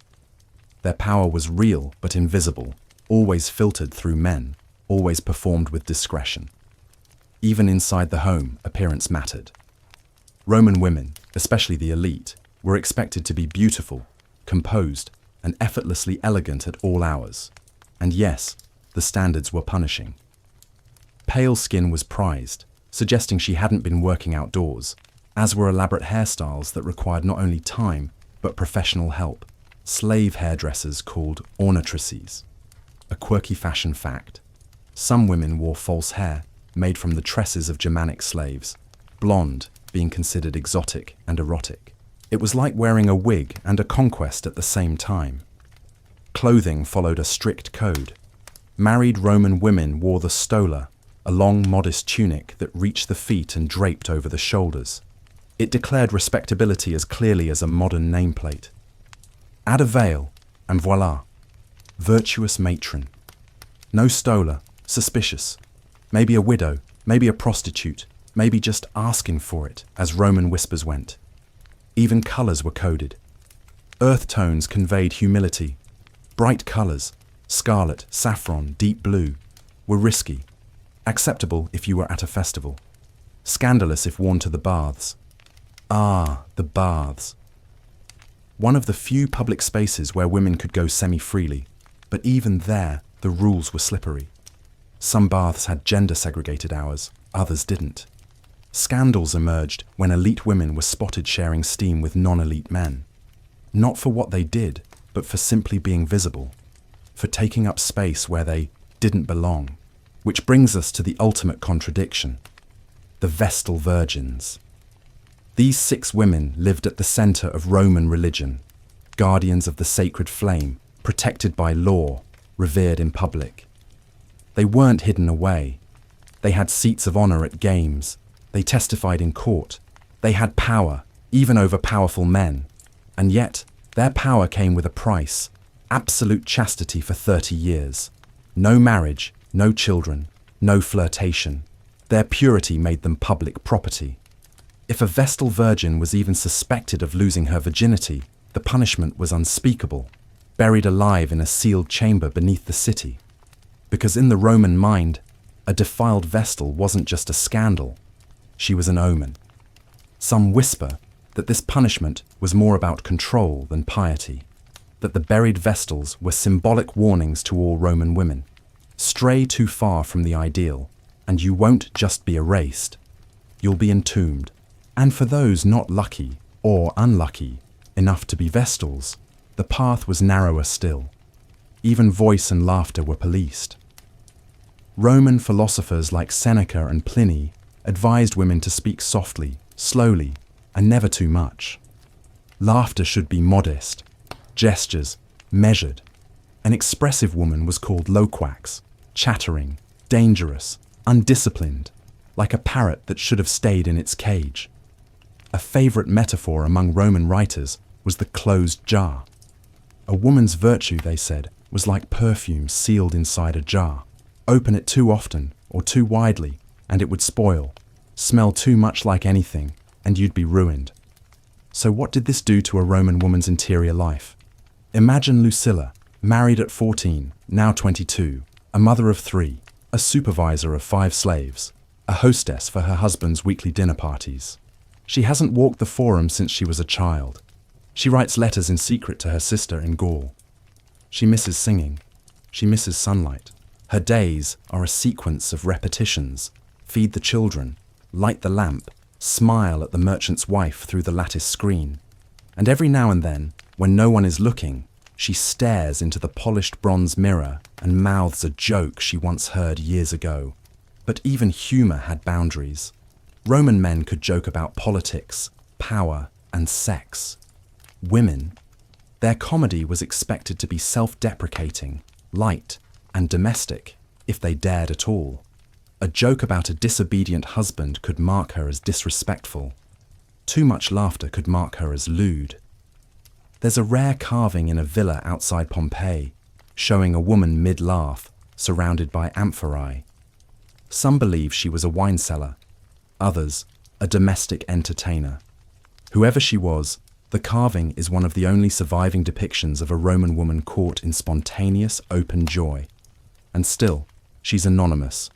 Their power was real but invisible, always filtered through men, always performed with discretion. Even inside the home, appearance mattered. Roman women, especially the elite, were expected to be beautiful, composed, and effortlessly elegant at all hours. And yes, the standards were punishing. Pale skin was prized, suggesting she hadn't been working outdoors, as were elaborate hairstyles that required not only time, but professional help. Slave hairdressers called ornatrices. A quirky fashion fact. Some women wore false hair, made from the tresses of Germanic slaves, blonde being considered exotic and erotic. It was like wearing a wig and a conquest at the same time. Clothing followed a strict code. Married Roman women wore the stola, a long, modest tunic that reached the feet and draped over the shoulders. It declared respectability as clearly as a modern nameplate. Add a veil, and voila, virtuous matron. No stola, suspicious. Maybe a widow, maybe a prostitute, maybe just asking for it, as Roman whispers went. Even colours were coded. Earth tones conveyed humility. Bright colours, scarlet, saffron, deep blue, were risky, acceptable if you were at a festival, scandalous if worn to the baths. Ah, the baths. One of the few public spaces where women could go semi-freely, but even there, the rules were slippery. Some baths had gender-segregated hours, others didn't. Scandals emerged when elite women were spotted sharing steam with non-elite men. Not for what they did, but for simply being visible, for taking up space where they didn't belong. Which brings us to the ultimate contradiction: the Vestal Virgins. These 6 women lived at the center of Roman religion, guardians of the sacred flame, protected by law, revered in public. They weren't hidden away. They had seats of honor at games. They testified in court. They had power, even over powerful men. And yet, their power came with a price: absolute chastity for 30 years. No marriage, no children, no flirtation. Their purity made them public property. If a Vestal Virgin was even suspected of losing her virginity, the punishment was unspeakable, buried alive in a sealed chamber beneath the city. Because in the Roman mind, a defiled Vestal wasn't just a scandal, she was an omen. Some whisper that this punishment was more about control than piety, that the buried Vestals were symbolic warnings to all Roman women. Stray too far from the ideal, and you won't just be erased, you'll be entombed. And for those not lucky, or unlucky, enough to be Vestals, the path was narrower still. Even voice and laughter were policed. Roman philosophers like Seneca and Pliny advised women to speak softly, slowly, and never too much. Laughter should be modest, gestures measured. An expressive woman was called loquax, chattering, dangerous, undisciplined, like a parrot that should have stayed in its cage. A favorite metaphor among Roman writers was the closed jar. A woman's virtue, they said, was like perfume sealed inside a jar. Open it too often or too widely, and it would spoil, smell too much like anything, and you'd be ruined. So what did this do to a Roman woman's interior life? Imagine Lucilla, married at 14, now 22, a mother of 3, a supervisor of 5 slaves, a hostess for her husband's weekly dinner parties. She hasn't walked the forum since she was a child. She writes letters in secret to her sister in Gaul. She misses singing. She misses sunlight. Her days are a sequence of repetitions: feed the children, light the lamp, smile at the merchant's wife through the lattice screen. And every now and then, when no one is looking, she stares into the polished bronze mirror and mouths a joke she once heard years ago. But even humor had boundaries. Roman men could joke about politics, power, and sex. Women, their comedy was expected to be self-deprecating, light, and domestic, if they dared at all. A joke about a disobedient husband could mark her as disrespectful. Too much laughter could mark her as lewd. There's a rare carving in a villa outside Pompeii, showing a woman mid-laugh, surrounded by amphorae. Some believe she was a wine seller, others a domestic entertainer. Whoever she was, the carving is one of the only surviving depictions of a Roman woman caught in spontaneous, open joy. And still, she's anonymous.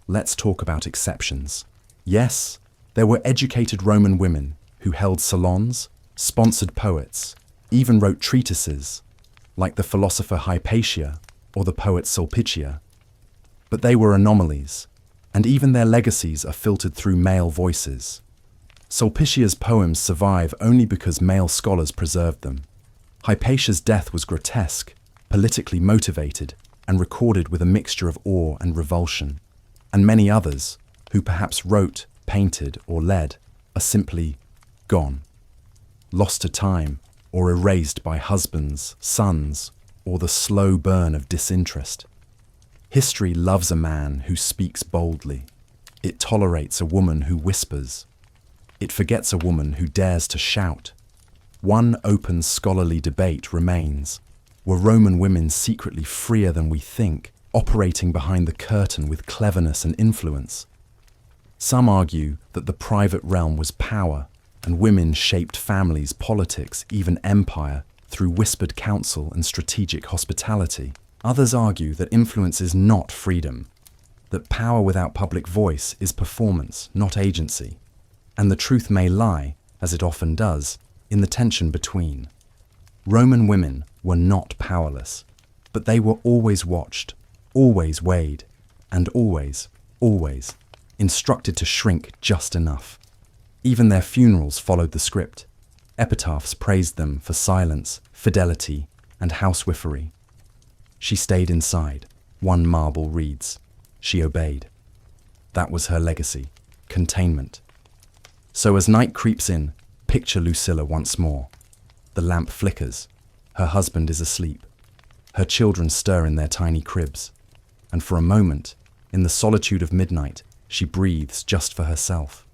Let's talk about exceptions. Yes, there were educated Roman women who held salons, sponsored poets, even wrote treatises, like the philosopher Hypatia or the poet Sulpicia. But they were anomalies, and even their legacies are filtered through male voices. Sulpicia's poems survive only because male scholars preserved them. Hypatia's death was grotesque, politically motivated, and recorded with a mixture of awe and revulsion. And many others, who perhaps wrote, painted, or led, are simply gone, lost to time, or erased by husbands, sons, or the slow burn of disinterest. History loves a man who speaks boldly. It tolerates a woman who whispers. It forgets a woman who dares to shout. One open scholarly debate remains. Were Roman women secretly freer than we think, operating behind the curtain with cleverness and influence? Some argue that the private realm was power, and women shaped families, politics, even empire through whispered counsel and strategic hospitality. Others argue that influence is not freedom, that power without public voice is performance, not agency, and the truth may lie, as it often does, in the tension between. Roman women were not powerless, but they were always watched, always weighed, and always instructed to shrink just enough. Even their funerals followed the script. Epitaphs praised them for silence, fidelity, and housewifery. She stayed inside, one marble reads. She obeyed. That was her legacy, containment. So as night creeps in, picture Lucilla once more. The lamp flickers. Her husband is asleep. Her children stir in their tiny cribs. And for a moment, in the solitude of midnight, she breathes just for herself.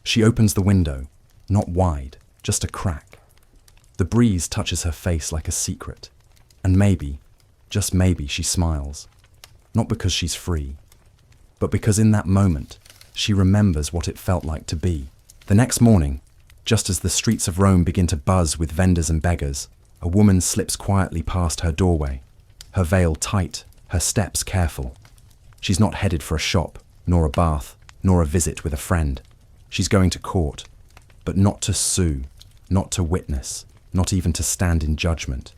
She opens the window, not wide, just a crack. The breeze touches her face like a secret. And maybe, just maybe, she smiles. Not because she's free, but because in that moment, she remembers what it felt like to be. The next morning, just as the streets of Rome begin to buzz with vendors and beggars, a woman slips quietly past her doorway, her veil tight, her steps careful. She's not headed for a shop, nor a bath, nor a visit with a friend. She's going to court, but not to sue, not to witness, not even to stand in judgment.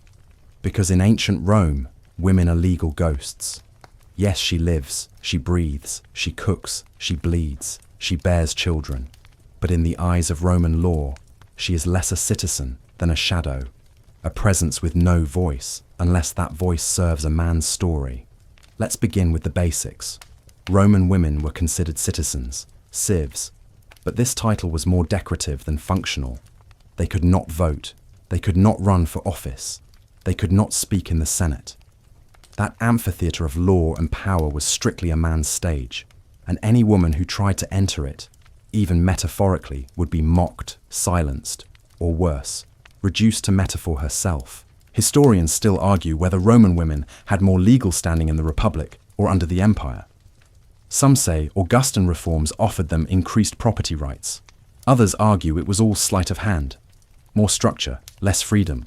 Because in ancient Rome, women are legal ghosts. Yes, she lives, she breathes, she cooks, she bleeds, she bears children. But in the eyes of Roman law, she is less a citizen than a shadow, a presence with no voice, unless that voice serves a man's story. Let's begin with the basics. Roman women were considered citizens, civs, but this title was more decorative than functional. They could not vote, they could not run for office, they could not speak in the Senate. That amphitheatre of law and power was strictly a man's stage, and any woman who tried to enter it, even metaphorically, would be mocked, silenced, or worse, reduced to metaphor herself. Historians still argue whether Roman women had more legal standing in the Republic or under the Empire. Some say Augustan reforms offered them increased property rights. Others argue it was all sleight of hand. More structure, less freedom.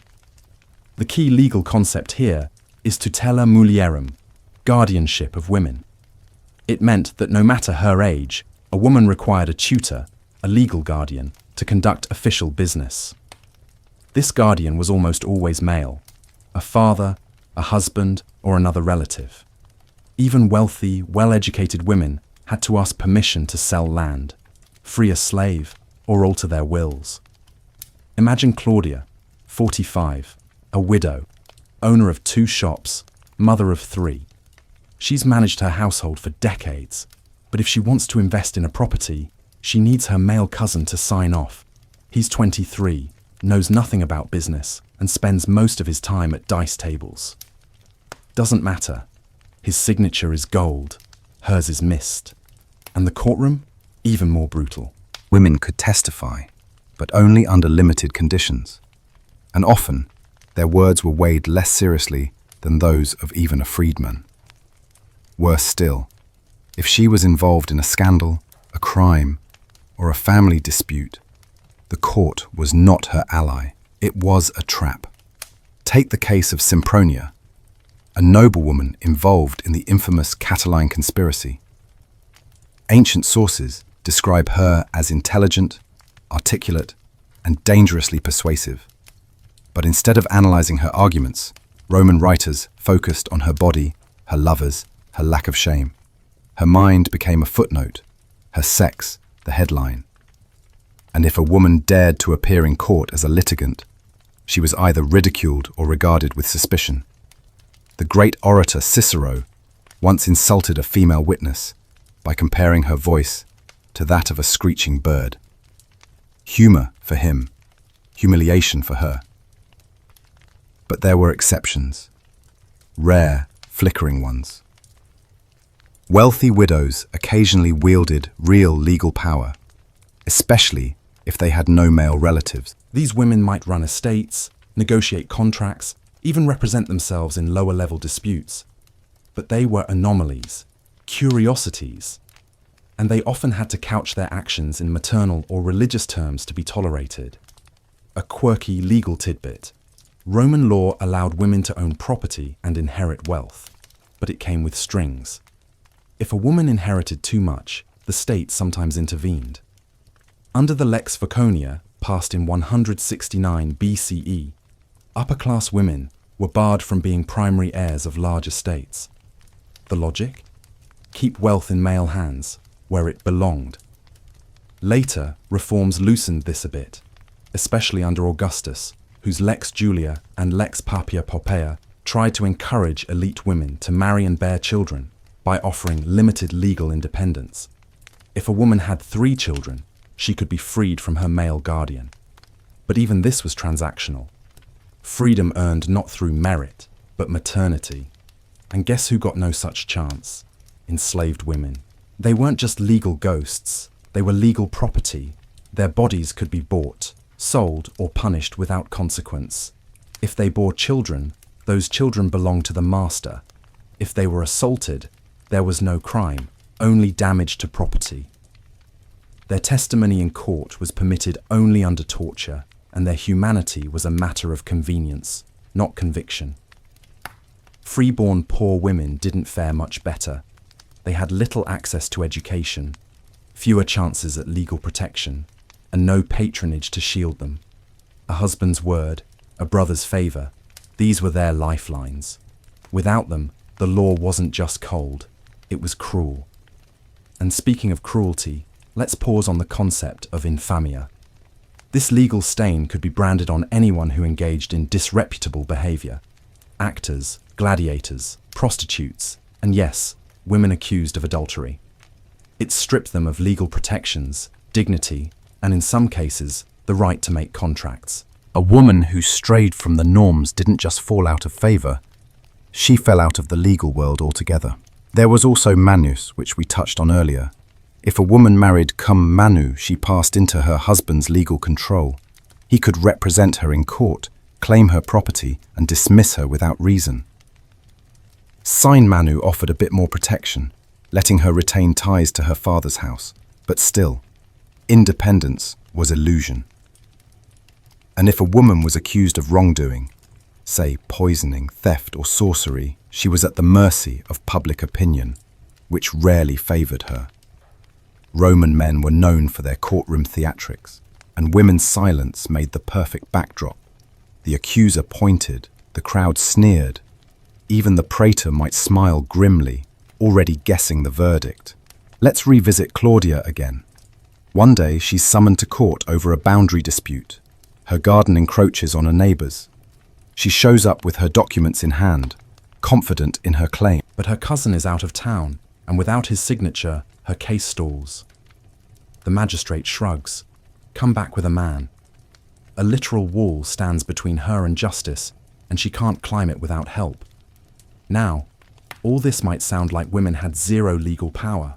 The key legal concept here is tutela mulierum, guardianship of women. It meant that no matter her age, a woman required a tutor, a legal guardian, to conduct official business. This guardian was almost always male, a father, a husband, or another relative. Even wealthy, well-educated women had to ask permission to sell land, free a slave, or alter their wills. Imagine Claudia, 45, a widow, owner of 2 shops, mother of 3. She's managed her household for decades, but if she wants to invest in a property, she needs her male cousin to sign off. He's 23, knows nothing about business, and spends most of his time at dice tables. Doesn't matter. His signature is gold, hers is mist. And the courtroom? Even more brutal. Women could testify, but only under limited conditions. And often, their words were weighed less seriously than those of even a freedman. Worse still, if she was involved in a scandal, a crime, or a family dispute, the court was not her ally. It was a trap. Take the case of Sempronia, a noblewoman involved in the infamous Catiline conspiracy. Ancient sources describe her as intelligent, articulate, and dangerously persuasive. But instead of analyzing her arguments, Roman writers focused on her body, her lovers, her lack of shame. Her mind became a footnote, her sex the headline. And if a woman dared to appear in court as a litigant, she was either ridiculed or regarded with suspicion. The great orator Cicero once insulted a female witness by comparing her voice to that of a screeching bird. Humor for him, humiliation for her. But there were exceptions, rare, flickering ones. Wealthy widows occasionally wielded real legal power, especially if they had no male relatives. These women might run estates, negotiate contracts, even represent themselves in lower-level disputes. But they were anomalies, curiosities. and they often had to couch their actions in maternal or religious terms to be tolerated. A quirky legal tidbit. Roman law allowed women to own property and inherit wealth, but it came with strings. If a woman inherited too much, the state sometimes intervened. Under the Lex Vaconia, passed in 169 BCE, upper-class women were barred from being primary heirs of large estates. The logic? Keep wealth in male hands, where it belonged. Later, reforms loosened this a bit, especially under Augustus, whose Lex Julia and Lex Papia Poppaea tried to encourage elite women to marry and bear children by offering limited legal independence. If a woman had 3 children, she could be freed from her male guardian. But even this was transactional. Freedom earned not through merit, but maternity. And guess who got no such chance? Enslaved women. They weren't just legal ghosts, they were legal property. Their bodies could be bought, sold, or punished without consequence. If they bore children, those children belonged to the master. If they were assaulted, there was no crime, only damage to property. Their testimony in court was permitted only under torture, and their humanity was a matter of convenience, not conviction. Freeborn poor women didn't fare much better. They had little access to education, fewer chances at legal protection, and no patronage to shield them. A husband's word, a brother's favour, these were their lifelines. Without them, the law wasn't just cold, it was cruel. And speaking of cruelty, let's pause on the concept of infamia. This legal stain could be branded on anyone who engaged in disreputable behaviour. Actors, gladiators, prostitutes, and yes, women accused of adultery. It stripped them of legal protections, dignity, and in some cases, the right to make contracts. A woman who strayed from the norms didn't just fall out of favour, she fell out of the legal world altogether. There was also manus, which we touched on earlier. If a woman married cum manu, she passed into her husband's legal control. He could represent her in court, claim her property, and dismiss her without reason. Sine manu offered a bit more protection, letting her retain ties to her father's house, but still, independence was illusion. And if a woman was accused of wrongdoing, say poisoning, theft, or sorcery, she was at the mercy of public opinion, which rarely favoured her. Roman men were known for their courtroom theatrics, and women's silence made the perfect backdrop. The accuser pointed, the crowd sneered. Even the praetor might smile grimly, already guessing the verdict. Let's revisit Claudia again. One day, she's summoned to court over a boundary dispute. Her garden encroaches on a neighbour's. She shows up with her documents in hand, confident in her claim. But her cousin is out of town, and without his signature, her case stalls. The magistrate shrugs. Come back with a man. A literal wall stands between her and justice, and she can't climb it without help. Now, all this might sound like women had zero legal power,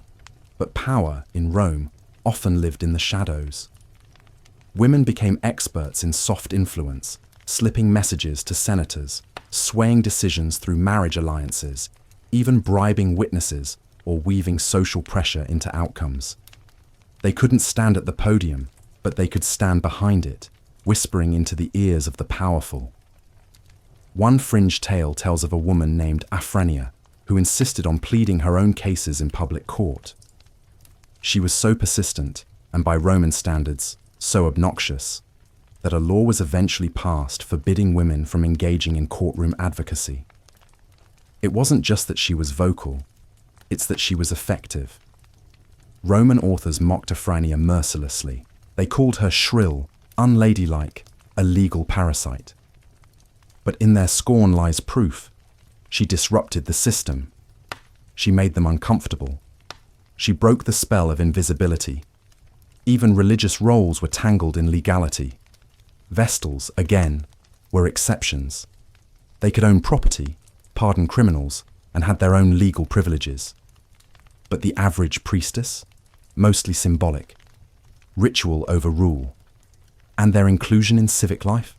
but power, in Rome, often lived in the shadows. Women became experts in soft influence, slipping messages to senators, swaying decisions through marriage alliances, even bribing witnesses or weaving social pressure into outcomes. They couldn't stand at the podium, but they could stand behind it, whispering into the ears of the powerful. One fringe tale tells of a woman named Afrania, who insisted on pleading her own cases in public court. She was so persistent, and by Roman standards, so obnoxious, that a law was eventually passed forbidding women from engaging in courtroom advocacy. It wasn't just that she was vocal, it's that she was effective. Roman authors mocked Afrania mercilessly. They called her shrill, unladylike, a legal parasite. But in their scorn lies proof. She disrupted the system. She made them uncomfortable. She broke the spell of invisibility. Even religious roles were tangled in legality. Vestals, again, were exceptions. They could own property, pardon criminals, and had their own legal privileges. But the average priestess? Mostly symbolic. Ritual over rule. And their inclusion in civic life?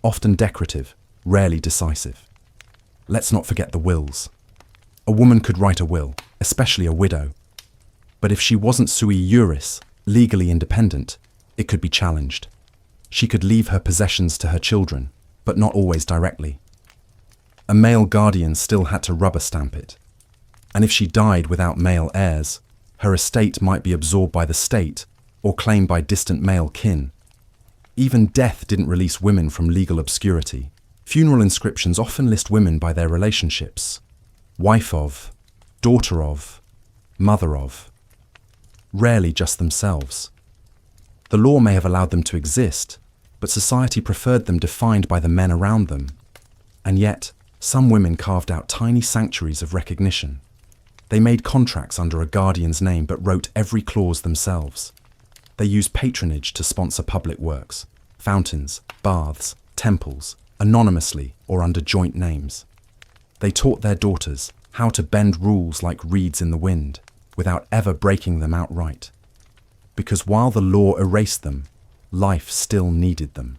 Often decorative, rarely decisive. Let's not forget the wills. A woman could write a will, especially a widow. But if she wasn't sui juris, legally independent, it could be challenged. She could leave her possessions to her children, but not always directly. A male guardian still had to rubber stamp it. And if she died without male heirs, her estate might be absorbed by the state or claimed by distant male kin. Even death didn't release women from legal obscurity. Funeral inscriptions often list women by their relationships: wife of, daughter of, mother of. Rarely just themselves. The law may have allowed them to exist, but society preferred them defined by the men around them. And yet, some women carved out tiny sanctuaries of recognition. They made contracts under a guardian's name but wrote every clause themselves. They used patronage to sponsor public works, fountains, baths, temples, anonymously or under joint names. They taught their daughters how to bend rules like reeds in the wind, without ever breaking them outright. Because while the law erased them, life still needed them.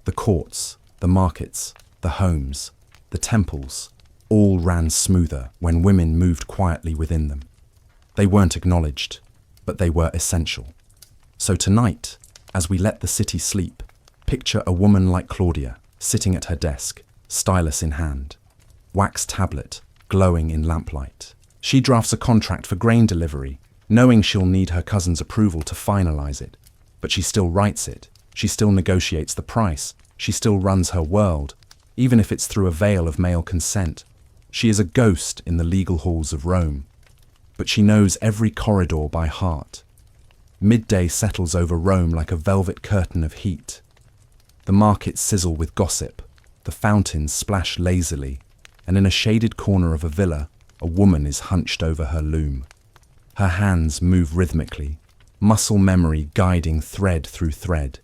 The courts, the markets, the homes, the temples, all ran smoother when women moved quietly within them. They weren't acknowledged, but they were essential. So tonight, as we let the city sleep, picture a woman like Claudia, sitting at her desk, stylus in hand, wax tablet glowing in lamplight. She drafts a contract for grain delivery, knowing she'll need her cousin's approval to finalize it. But she still writes it, she still negotiates the price, she still runs her world, even if it's through a veil of male consent. She is a ghost in the legal halls of Rome, but she knows every corridor by heart. Midday settles over Rome like a velvet curtain of heat. The markets sizzle with gossip, the fountains splash lazily, and in a shaded corner of a villa, a woman is hunched over her loom. Her hands move rhythmically, muscle memory guiding thread through thread,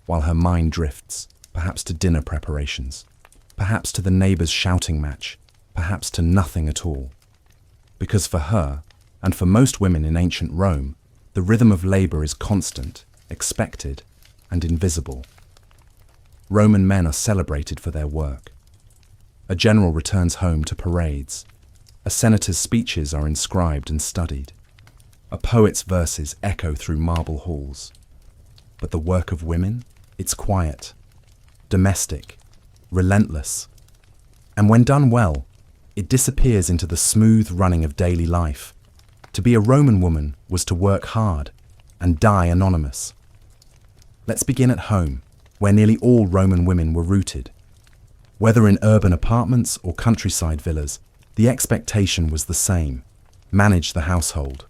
while her mind drifts, perhaps to dinner preparations, perhaps to the neighbor's shouting match, perhaps to nothing at all. Because for her, and for most women in ancient Rome, the rhythm of labor is constant, expected, and invisible. Roman men are celebrated for their work. A general returns home to parades. A senator's speeches are inscribed and studied. A poet's verses echo through marble halls. But the work of women? It's quiet, domestic, relentless. And when done well, it disappears into the smooth running of daily life. To be a Roman woman was to work hard and die anonymous. Let's begin at home, where nearly all Roman women were rooted. Whether in urban apartments or countryside villas, the expectation was the same: manage the household.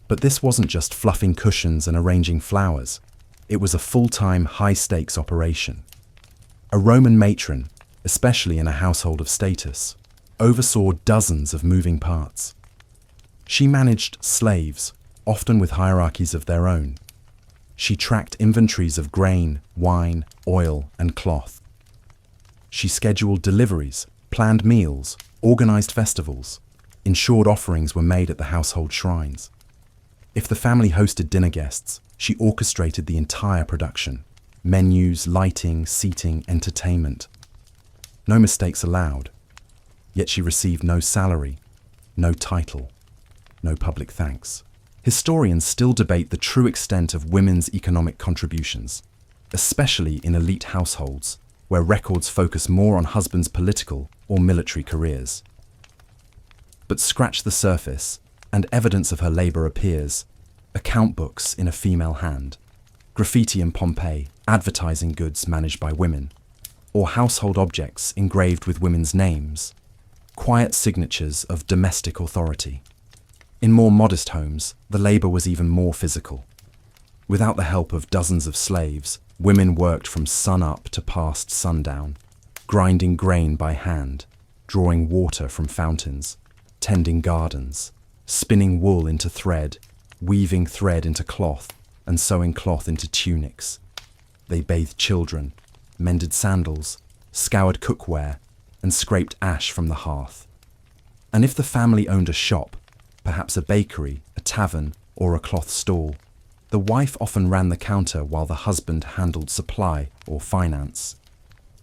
But this wasn't just fluffing cushions and arranging flowers. It was a full-time, high-stakes operation. A Roman matron, especially in a household of status, oversaw dozens of moving parts. She managed slaves, often with hierarchies of their own. She tracked inventories of grain, wine, oil, and cloth. She scheduled deliveries, planned meals, organized festivals, ensured offerings were made at the household shrines. If the family hosted dinner guests, she orchestrated the entire production: menus, lighting, seating, entertainment. No mistakes allowed. Yet she received no salary, no title, no public thanks. Historians still debate the true extent of women's economic contributions, especially in elite households, where records focus more on husbands' political or military careers. But scratch the surface, and evidence of her labor appears: account books in a female hand, graffiti in Pompeii, advertising goods managed by women, or household objects engraved with women's names, quiet signatures of domestic authority. In more modest homes, the labor was even more physical. Without the help of dozens of slaves, women worked from sun up to past sundown, grinding grain by hand, drawing water from fountains, tending gardens, spinning wool into thread, weaving thread into cloth, and sewing cloth into tunics. They bathed children, mended sandals, scoured cookware, and scraped ash from the hearth. And if the family owned a shop, perhaps a bakery, a tavern, or a cloth stall, the wife often ran the counter while the husband handled supply or finance.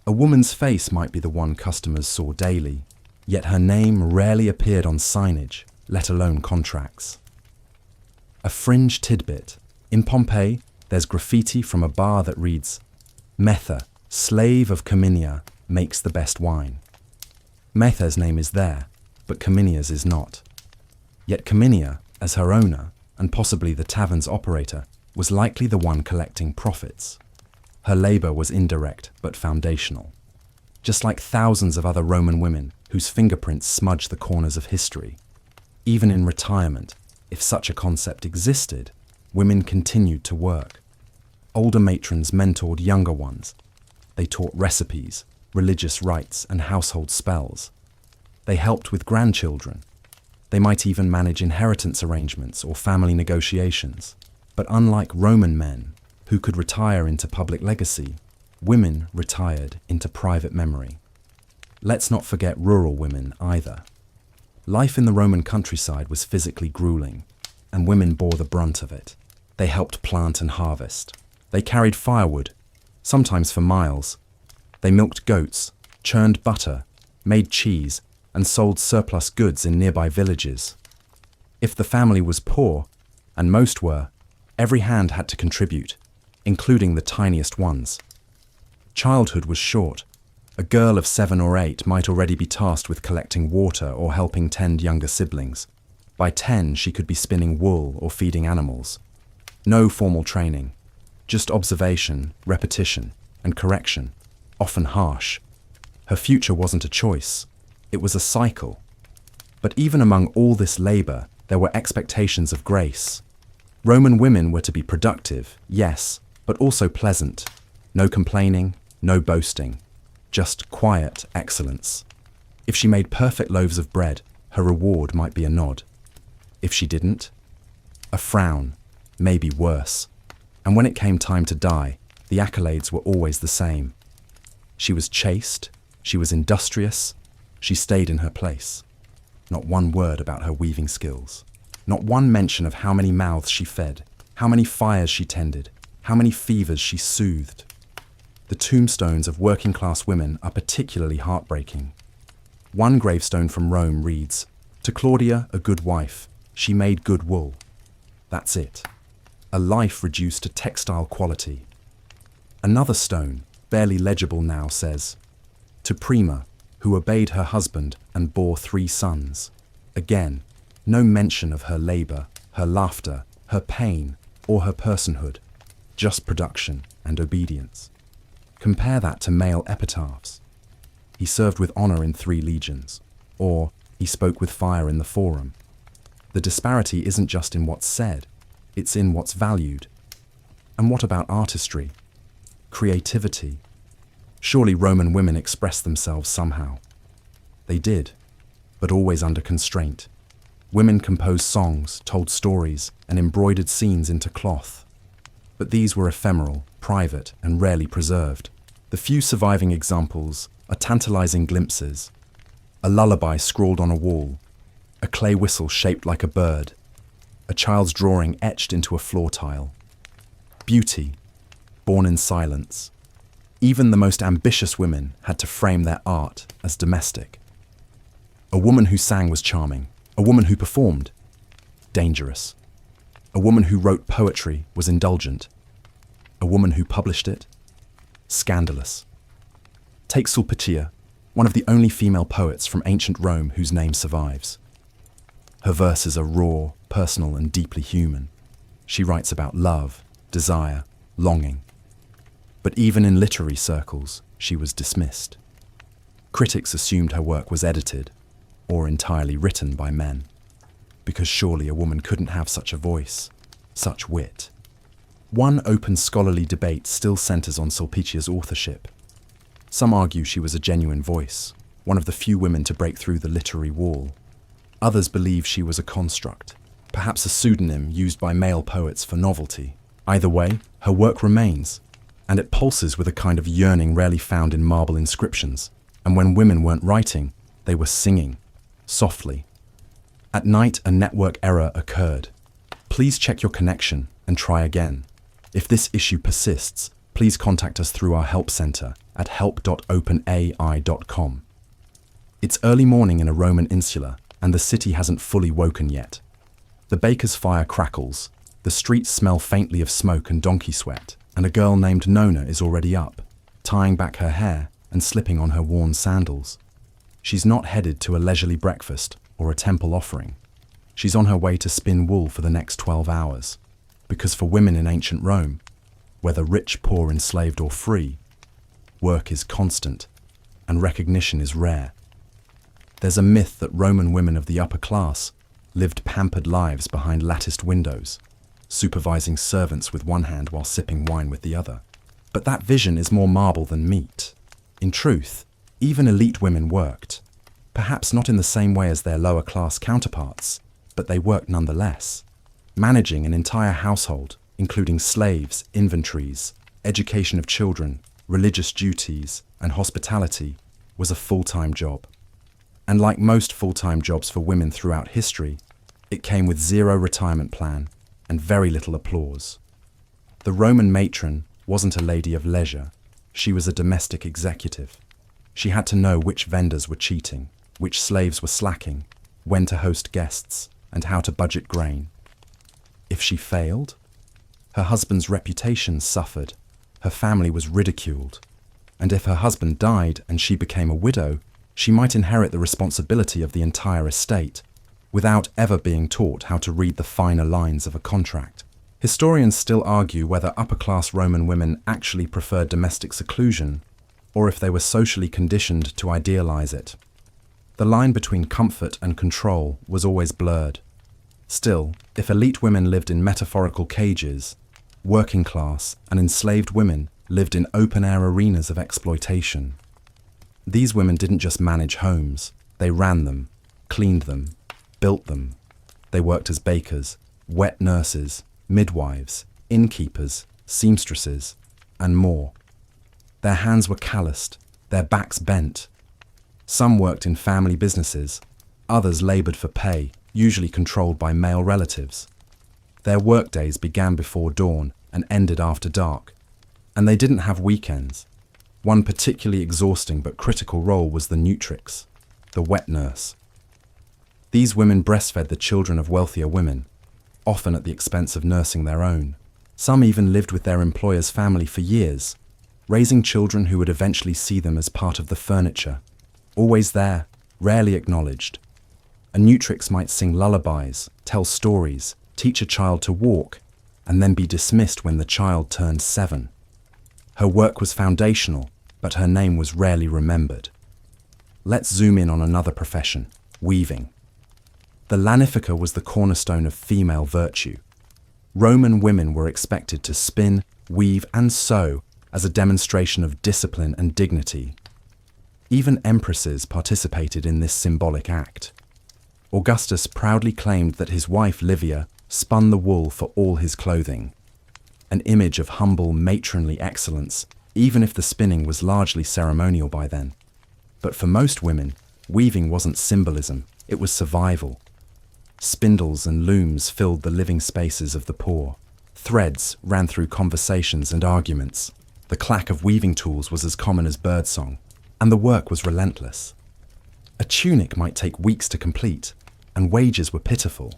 A woman's face might be the one customers saw daily, yet her name rarely appeared on signage, let alone contracts. A fringe tidbit. In Pompeii, there's graffiti from a bar that reads, "Metha, slave of Carminia, makes the best wine." Metha's name is there, but Carminia's is not. Yet Carminia, as her owner, and possibly the tavern's operator, was likely the one collecting profits. Her labour was indirect but foundational. Just like thousands of other Roman women whose fingerprints smudge the corners of history. Even in retirement, if such a concept existed, women continued to work. Older matrons mentored younger ones. They taught recipes, religious rites, and household spells. They helped with grandchildren. They might even manage inheritance arrangements or family negotiations. But unlike Roman men, who could retire into public legacy, women retired into private memory. Let's not forget rural women either. Life in the Roman countryside was physically grueling, and women bore the brunt of it. They helped plant and harvest. They carried firewood, sometimes for miles. They milked goats, churned butter, made cheese, and sold surplus goods in nearby villages. If the family was poor, and most were, every hand had to contribute, including the tiniest ones. Childhood was short. A girl of 7 or 8 might already be tasked with collecting water or helping tend younger siblings. By 10, she could be spinning wool or feeding animals. No formal training, just observation, repetition, and correction, often harsh. Her future wasn't a choice, it was a cycle. But even among all this labour, there were expectations of grace. Roman women were to be productive, yes, but also pleasant. No complaining, no boasting, just quiet excellence. If she made perfect loaves of bread, her reward might be a nod. If she didn't, a frown, maybe worse. And when it came time to die, the accolades were always the same. She was chaste, she was industrious, she stayed in her place. Not one word about her weaving skills. Not one mention of how many mouths she fed, how many fires she tended, how many fevers she soothed. The tombstones of working-class women are particularly heartbreaking. One gravestone from Rome reads, "To Claudia, a good wife, she made good wool." That's it. A life reduced to textile quality. Another stone, barely legible now, says, "To Prima, who obeyed her husband and bore 3 sons." Again, no mention of her labour, her laughter, her pain, or her personhood. Just production and obedience. Compare that to male epitaphs. He served with honour in 3 legions, or he spoke with fire in the forum. The disparity isn't just in what's said, it's in what's valued. And what about artistry? Creativity? Surely Roman women expressed themselves somehow. They did, but always under constraint. Women composed songs, told stories, and embroidered scenes into cloth. But these were ephemeral, private, and rarely preserved. The few surviving examples are tantalizing glimpses. A lullaby scrawled on a wall, a clay whistle shaped like a bird, a child's drawing etched into a floor tile. Beauty, born in silence. Even the most ambitious women had to frame their art as domestic. A woman who sang was charming. A woman who performed, dangerous. A woman who wrote poetry was indulgent. A woman who published it, scandalous. Take Sulpicia, one of the only female poets from ancient Rome whose name survives. Her verses are raw, personal, and deeply human. She writes about love, desire, longing. But even in literary circles, she was dismissed. Critics assumed her work was edited, or entirely written by men, because surely a woman couldn't have such a voice, such wit. One open scholarly debate still centres on Sulpicia's authorship. Some argue she was a genuine voice, one of the few women to break through the literary wall. Others believe she was a construct, perhaps a pseudonym used by male poets for novelty. Either way, her work remains, and it pulses with a kind of yearning rarely found in marble inscriptions. And when women weren't writing, they were singing. Softly. At night, a network error occurred. Please check your connection and try again. If this issue persists, please contact us through our help center at help.openai.com. It's early morning in a Roman insula, and the city hasn't fully woken yet. The baker's fire crackles, The streets smell faintly of smoke and donkey sweat, and a girl named Nona is already up, tying back her hair and slipping on her worn sandals. She's not headed to a leisurely breakfast or a temple offering. She's on her way to spin wool for the next 12 hours. Because for women in ancient Rome, whether rich, poor, enslaved or free, work is constant and recognition is rare. There's a myth that Roman women of the upper class lived pampered lives behind latticed windows, supervising servants with one hand while sipping wine with the other. But that vision is more marble than meat. In truth, even elite women worked, perhaps not in the same way as their lower class counterparts, but they worked nonetheless. Managing an entire household, including slaves, inventories, education of children, religious duties, and hospitality, was a full-time job. And like most full-time jobs for women throughout history, it came with zero retirement plan and very little applause. The Roman matron wasn't a lady of leisure. She was a domestic executive. She had to know which vendors were cheating, which slaves were slacking, when to host guests, and how to budget grain. If she failed, her husband's reputation suffered, her family was ridiculed, and if her husband died and she became a widow, she might inherit the responsibility of the entire estate, without ever being taught how to read the finer lines of a contract. Historians still argue whether upper-class Roman women actually preferred domestic seclusion, or if they were socially conditioned to idealize it. The line between comfort and control was always blurred. Still, if elite women lived in metaphorical cages, working class and enslaved women lived in open-air arenas of exploitation. These women didn't just manage homes, they ran them, cleaned them, built them. They worked as bakers, wet nurses, midwives, innkeepers, seamstresses, and more. Their hands were calloused, their backs bent. Some worked in family businesses, others laboured for pay, usually controlled by male relatives. Their workdays began before dawn and ended after dark, and they didn't have weekends. One particularly exhausting but critical role was the nutrix, the wet nurse. These women breastfed the children of wealthier women, often at the expense of nursing their own. Some even lived with their employer's family for years, raising children who would eventually see them as part of the furniture, always there, rarely acknowledged. A nutrix might sing lullabies, tell stories, teach a child to walk, and then be dismissed when the child turned 7. Her work was foundational, but her name was rarely remembered. Let's zoom in on another profession, weaving. The lanifica was the cornerstone of female virtue. Roman women were expected to spin, weave, and sew as a demonstration of discipline and dignity. Even empresses participated in this symbolic act. Augustus proudly claimed that his wife Livia spun the wool for all his clothing, an image of humble, matronly excellence, even if the spinning was largely ceremonial by then. But for most women, weaving wasn't symbolism, it was survival. Spindles and looms filled the living spaces of the poor. Threads ran through conversations and arguments. The clack of weaving tools was as common as birdsong, and the work was relentless. A tunic might take weeks to complete, and wages were pitiful.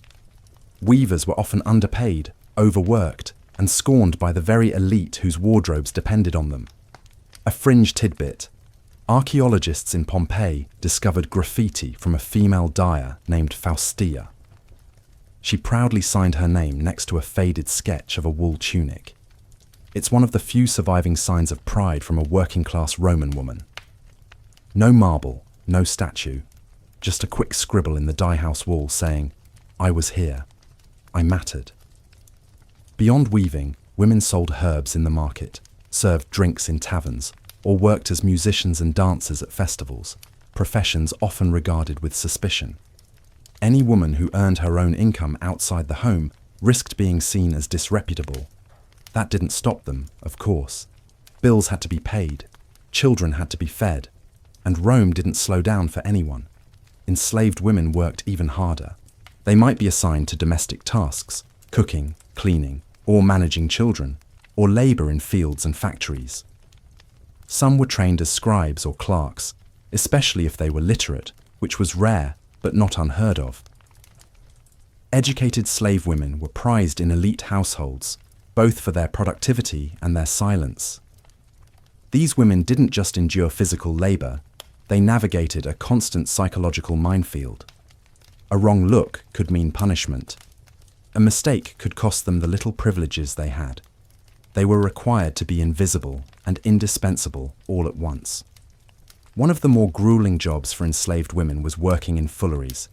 Weavers were often underpaid, overworked, and scorned by the very elite whose wardrobes depended on them. A fringe tidbit: archaeologists in Pompeii discovered graffiti from a female dyer named Faustia. She proudly signed her name next to a faded sketch of a wool tunic. It's one of the few surviving signs of pride from a working-class Roman woman. No marble, no statue, just a quick scribble in the dye house wall saying, "I was here. I mattered." Beyond weaving, women sold herbs in the market, served drinks in taverns, or worked as musicians and dancers at festivals, professions often regarded with suspicion. Any woman who earned her own income outside the home risked being seen as disreputable. That didn't stop them, of course. Bills had to be paid, children had to be fed, and Rome didn't slow down for anyone. Enslaved women worked even harder. They might be assigned to domestic tasks, cooking, cleaning, or managing children, or labour in fields and factories. Some were trained as scribes or clerks, especially if they were literate, which was rare but not unheard of. Educated slave women were prized in elite households, both for their productivity and their silence. These women didn't just endure physical labor, they navigated a constant psychological minefield. A wrong look could mean punishment. A mistake could cost them the little privileges they had. They were required to be invisible and indispensable all at once. One of the more grueling jobs for enslaved women was working in fulleries,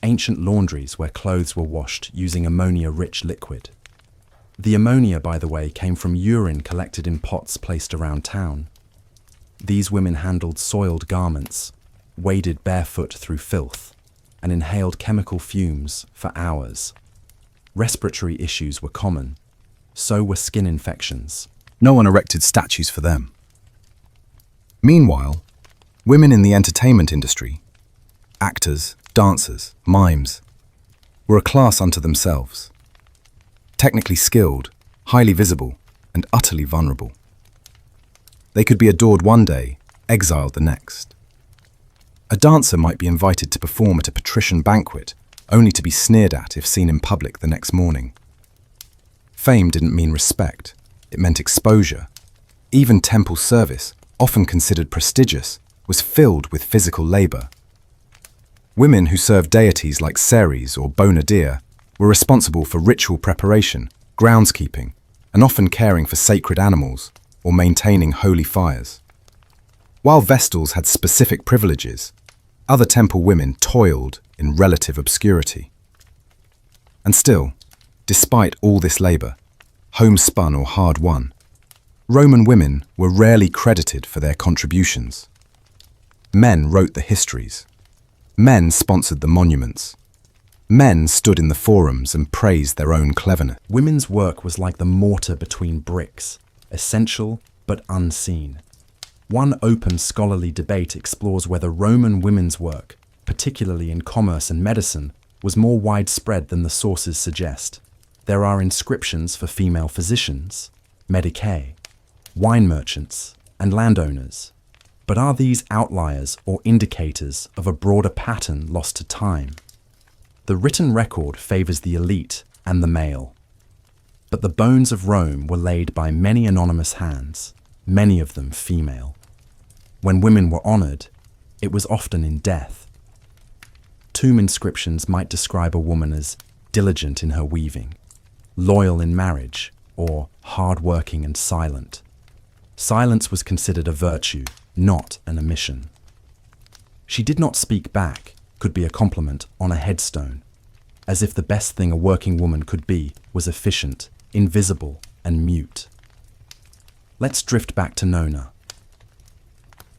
ancient laundries where clothes were washed using ammonia-rich liquid. The ammonia, by the way, came from urine collected in pots placed around town. These women handled soiled garments, waded barefoot through filth, and inhaled chemical fumes for hours. Respiratory issues were common. So were skin infections. No one erected statues for them. Meanwhile, women in the entertainment industry, actors, dancers, mimes, were a class unto themselves. Technically skilled, highly visible, and utterly vulnerable. They could be adored one day, exiled the next. A dancer might be invited to perform at a patrician banquet, only to be sneered at if seen in public the next morning. Fame didn't mean respect, it meant exposure. Even temple service, often considered prestigious, was filled with physical labor. Women who served deities like Ceres or Bonadir were responsible for ritual preparation, groundskeeping, and often caring for sacred animals or maintaining holy fires. While Vestals had specific privileges, other temple women toiled in relative obscurity. And still, despite all this labor, homespun or hard-won, Roman women were rarely credited for their contributions. Men wrote the histories. Men sponsored the monuments. Men stood in the forums and praised their own cleverness. Women's work was like the mortar between bricks, essential but unseen. One open scholarly debate explores whether Roman women's work, particularly in commerce and medicine, was more widespread than the sources suggest. There are inscriptions for female physicians, medicae, wine merchants, and landowners. But are these outliers or indicators of a broader pattern lost to time? The written record favors the elite and the male. But the bones of Rome were laid by many anonymous hands, many of them female. When women were honored, it was often in death. Tomb inscriptions might describe a woman as diligent in her weaving, loyal in marriage, or hard-working and silent. Silence was considered a virtue, not an omission. She did not speak back could be a compliment on a headstone, as if the best thing a working woman could be was efficient, invisible, and mute. Let's drift back to Nona.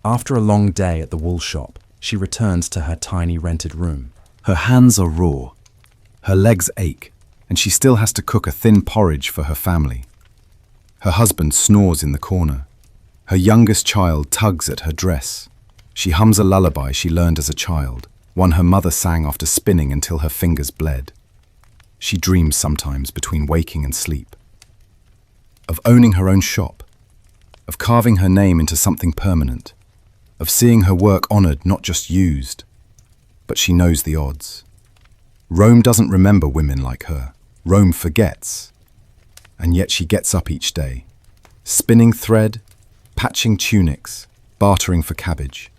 After a long day at the wool shop, she returns to her tiny rented room. Her hands are raw, her legs ache, and she still has to cook a thin porridge for her family. Her husband snores in the corner. Her youngest child tugs at her dress. She hums a lullaby she learned as a child, one her mother sang after spinning until her fingers bled. She dreams sometimes between waking and sleep. Of owning her own shop, of carving her name into something permanent, of seeing her work honored, not just used. But she knows the odds. Rome doesn't remember women like her. Rome forgets. And yet she gets up each day, spinning thread, patching tunics, bartering for cabbage.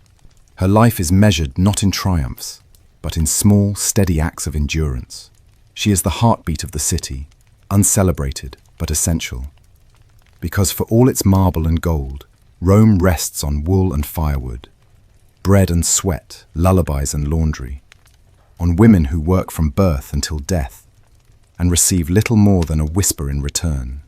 Her life is measured not in triumphs, but in small, steady acts of endurance. She is the heartbeat of the city, uncelebrated but essential. Because for all its marble and gold, Rome rests on wool and firewood, bread and sweat, lullabies and laundry, on women who work from birth until death and receive little more than a whisper in return.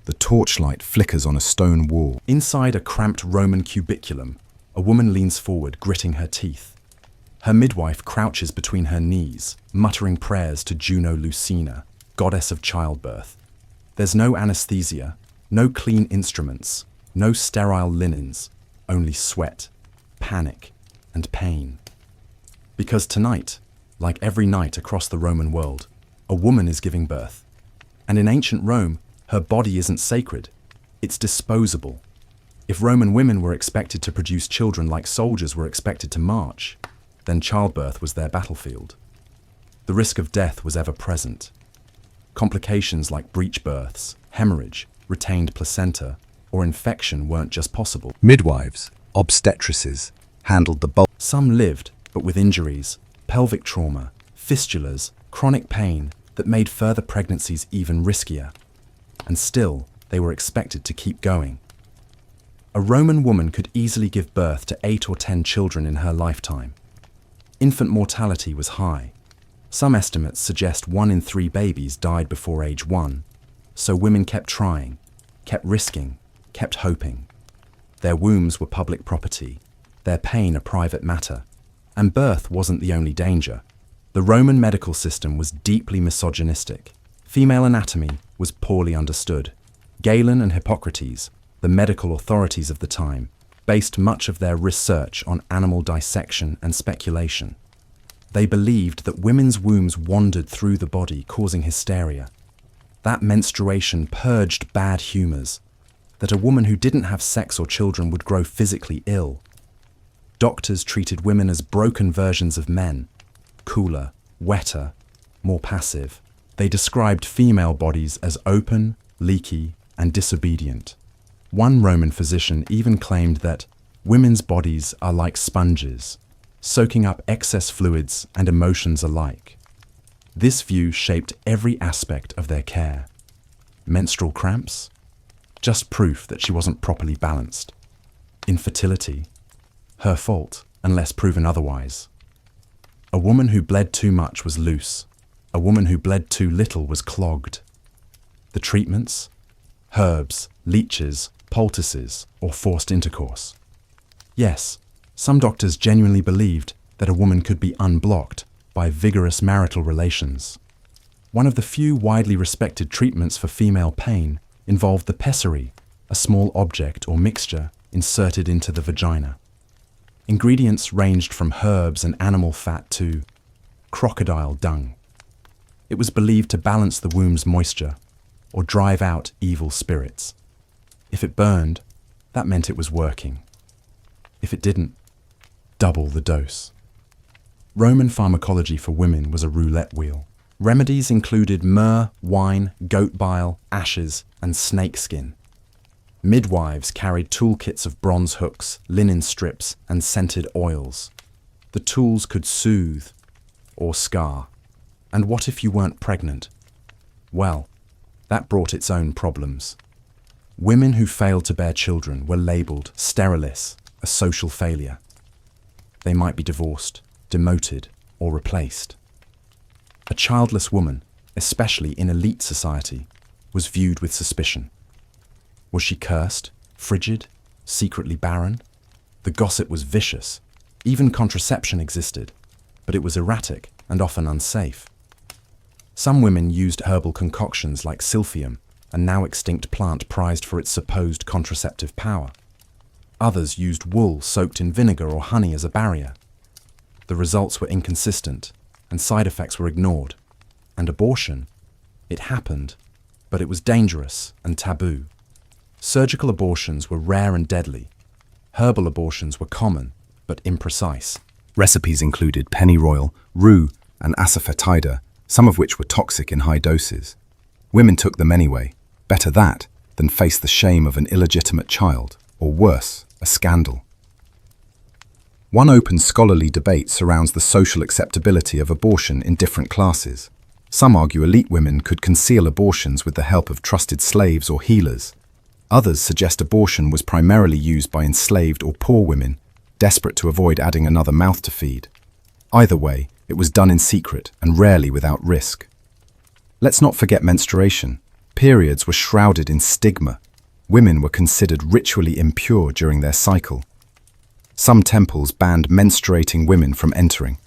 The torchlight flickers on a stone wall. Inside a cramped Roman cubiculum, a woman leans forward, gritting her teeth. Her midwife crouches between her knees, muttering prayers to Juno Lucina, goddess of childbirth. There's no anesthesia, no clean instruments, no sterile linens, only sweat, panic, and pain. Because tonight, like every night across the Roman world, a woman is giving birth. And in ancient Rome, her body isn't sacred, it's disposable. If Roman women were expected to produce children like soldiers were expected to march, then childbirth was their battlefield. The risk of death was ever present. Complications like breech births, hemorrhage, retained placenta, or infection weren't just possible. Midwives, obstetrices, handled the bulk. Some lived, but with injuries, pelvic trauma, fistulas, chronic pain that made further pregnancies even riskier. And still, they were expected to keep going. A Roman woman could easily give birth to 8 or 10 children in her lifetime. Infant mortality was high. Some estimates suggest 1 in 3 babies died before age 1, so women kept trying, kept risking, kept hoping. Their wombs were public property, their pain a private matter, and birth wasn't the only danger. The Roman medical system was deeply misogynistic. Female anatomy was poorly understood. Galen and Hippocrates, the medical authorities of the time, based much of their research on animal dissection and speculation. They believed that women's wombs wandered through the body, causing hysteria. That menstruation purged bad humors, that a woman who didn't have sex or children would grow physically ill. Doctors treated women as broken versions of men, cooler, wetter, more passive. They described female bodies as open, leaky, and disobedient. One Roman physician even claimed that women's bodies are like sponges, soaking up excess fluids and emotions alike. This view shaped every aspect of their care. Menstrual cramps? Just proof that she wasn't properly balanced. Infertility? Her fault, unless proven otherwise. A woman who bled too much was loose. A woman who bled too little was clogged. The treatments? Herbs, leeches, poultices, or forced intercourse. Yes, some doctors genuinely believed that a woman could be unblocked by vigorous marital relations. One of the few widely respected treatments for female pain involved the pessary, a small object or mixture inserted into the vagina. Ingredients ranged from herbs and animal fat to crocodile dung. It was believed to balance the womb's moisture or drive out evil spirits. If it burned, that meant it was working. If it didn't, double the dose. Roman pharmacology for women was a roulette wheel. Remedies included myrrh, wine, goat bile, ashes, and snakeskin. Midwives carried toolkits of bronze hooks, linen strips, and scented oils. The tools could soothe or scar. And what if you weren't pregnant? Well, that brought its own problems. Women who failed to bear children were labelled sterilis, a social failure. They might be divorced, demoted, or replaced. A childless woman, especially in elite society, was viewed with suspicion. Was she cursed, frigid, secretly barren? The gossip was vicious. Even contraception existed, but it was erratic and often unsafe. Some women used herbal concoctions like silphium, a now extinct plant prized for its supposed contraceptive power. Others used wool soaked in vinegar or honey as a barrier. The results were inconsistent, and side effects were ignored. And abortion? It happened, but it was dangerous and taboo. Surgical abortions were rare and deadly. Herbal abortions were common, but imprecise. Recipes included pennyroyal, rue, and asafoetida, some of which were toxic in high doses. Women took them anyway. Better that than face the shame of an illegitimate child, or worse, a scandal. One open scholarly debate surrounds the social acceptability of abortion in different classes. Some argue elite women could conceal abortions with the help of trusted slaves or healers. Others suggest abortion was primarily used by enslaved or poor women, desperate to avoid adding another mouth to feed. Either way, it was done in secret and rarely without risk. Let's not forget menstruation. Periods were shrouded in stigma. Women were considered ritually impure during their cycle. Some temples banned menstruating women from entering.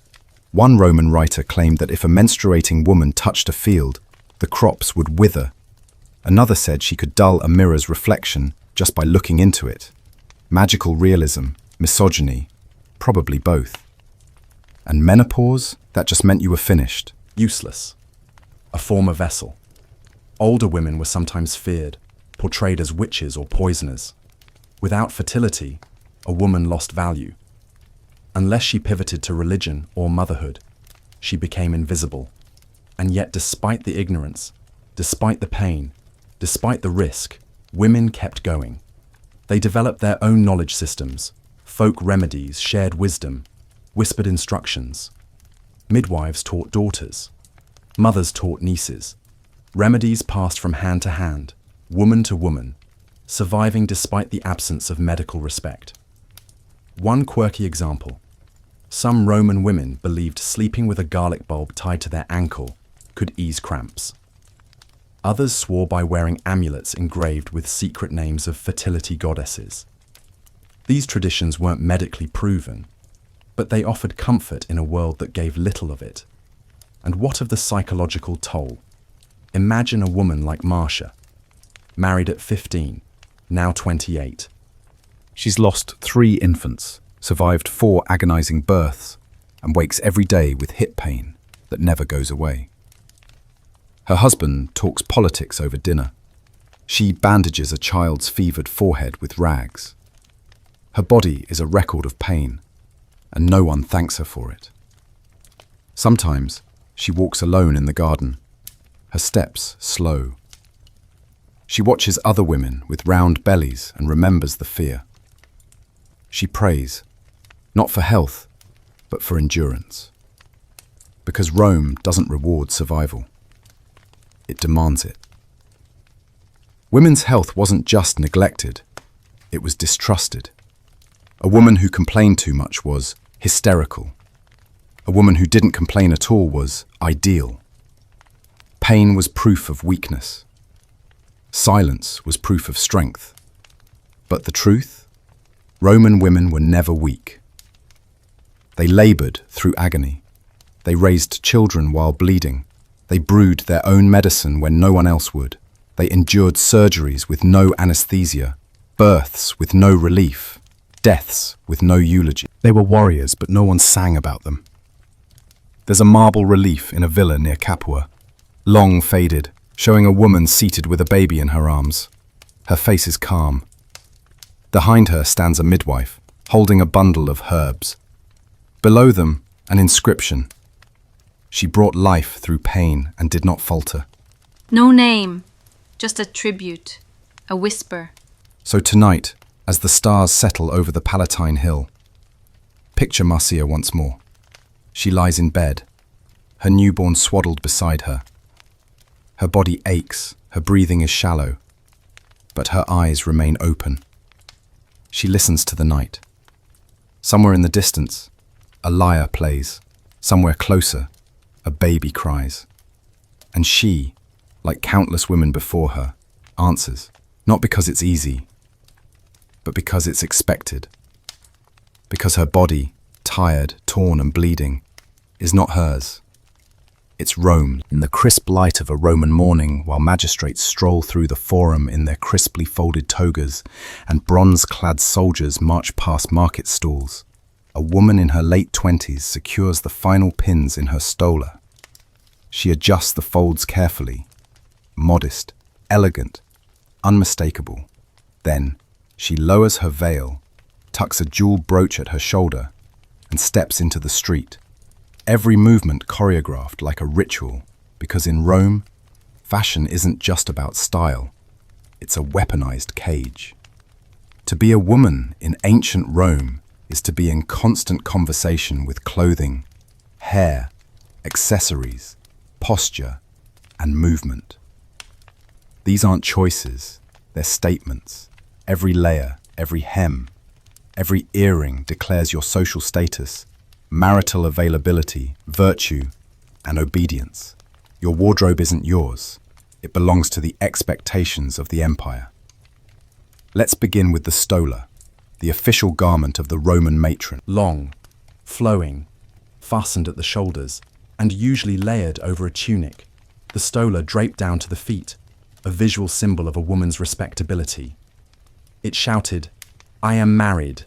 One Roman writer claimed that if a menstruating woman touched a field, the crops would wither. Another said she could dull a mirror's reflection just by looking into it. Magical realism, misogyny, probably both. And menopause? That just meant you were finished. Useless. A former vessel. Older women were sometimes feared, portrayed as witches or poisoners. Without fertility, a woman lost value. Unless she pivoted to religion or motherhood, she became invisible. And yet, despite the ignorance, despite the pain, despite the risk, women kept going. They developed their own knowledge systems, folk remedies, shared wisdom, whispered instructions. Midwives taught daughters. Mothers taught nieces. Remedies passed from hand to hand, woman to woman, surviving despite the absence of medical respect. One quirky example. Some Roman women believed sleeping with a garlic bulb tied to their ankle could ease cramps. Others swore by wearing amulets engraved with secret names of fertility goddesses. These traditions weren't medically proven, but they offered comfort in a world that gave little of it. And what of the psychological toll? Imagine a woman like Marcia, married at 15, now 28. She's lost 3 infants, survived 4 agonizing births, and wakes every day with hip pain that never goes away. Her husband talks politics over dinner. She bandages a child's fevered forehead with rags. Her body is a record of pain, and no one thanks her for it. Sometimes she walks alone in the garden, her steps slow. She watches other women with round bellies and remembers the fear. She prays, not for health, but for endurance. Because Rome doesn't reward survival. It demands it. Women's health wasn't just neglected, it was distrusted. A woman who complained too much was hysterical. A woman who didn't complain at all was ideal. Pain was proof of weakness. Silence was proof of strength. But the truth? Roman women were never weak. They labored through agony. They raised children while bleeding. They brewed their own medicine when no one else would. They endured surgeries with no anesthesia, births with no relief, deaths with no eulogy. They were warriors, but no one sang about them. There's a marble relief in a villa near Capua, long faded, showing a woman seated with a baby in her arms. Her face is calm. Behind her stands a midwife, holding a bundle of herbs. Below them, an inscription. She brought life through pain and did not falter. No name, just a tribute, a whisper. So tonight, as the stars settle over the Palatine Hill, picture Marcia once more. She lies in bed, her newborn swaddled beside her. Her body aches, her breathing is shallow, but her eyes remain open. She listens to the night. Somewhere in the distance, a lyre plays. Somewhere closer, a baby cries. And she, like countless women before her, answers, not because it's easy, but because it's expected. Because her body, tired, torn and bleeding, is not hers. It's Rome. In the crisp light of a Roman morning, while magistrates stroll through the forum in their crisply folded togas and bronze-clad soldiers march past market stalls, a woman in her late 20s secures the final pins in her stola. She adjusts the folds carefully, modest, elegant, unmistakable. Then she lowers her veil, tucks a jewel brooch at her shoulder, and steps into the street. Every movement choreographed like a ritual, because in Rome, fashion isn't just about style, it's a weaponized cage. To be a woman in ancient Rome is to be in constant conversation with clothing, hair, accessories, posture, and movement. These aren't choices, they're statements. Every layer, every hem, every earring declares your social status, marital availability, virtue, and obedience. Your wardrobe isn't yours. It belongs to the expectations of the empire. Let's begin with the stola, the official garment of the Roman matron. Long, flowing, fastened at the shoulders, and usually layered over a tunic, the stola draped down to the feet, a visual symbol of a woman's respectability. It shouted, "I am married.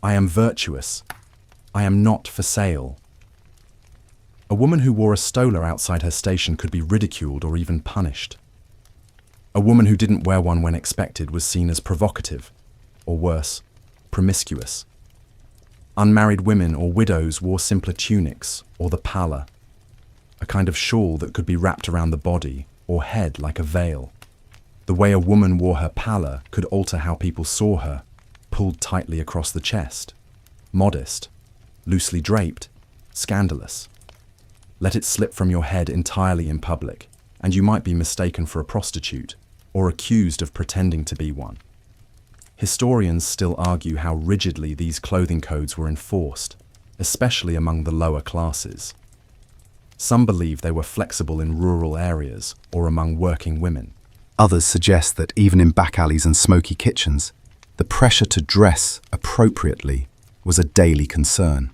I am virtuous. I am not for sale." A woman who wore a stola outside her station could be ridiculed or even punished. A woman who didn't wear one when expected was seen as provocative, or worse, promiscuous. Unmarried women or widows wore simpler tunics or the palla, a kind of shawl that could be wrapped around the body or head like a veil. The way a woman wore her palla could alter how people saw her, pulled tightly across the chest, modest, loosely draped, scandalous. Let it slip from your head entirely in public, and you might be mistaken for a prostitute or accused of pretending to be one. Historians still argue how rigidly these clothing codes were enforced, especially among the lower classes. Some believe they were flexible in rural areas or among working women. Others suggest that even in back alleys and smoky kitchens, the pressure to dress appropriately was a daily concern.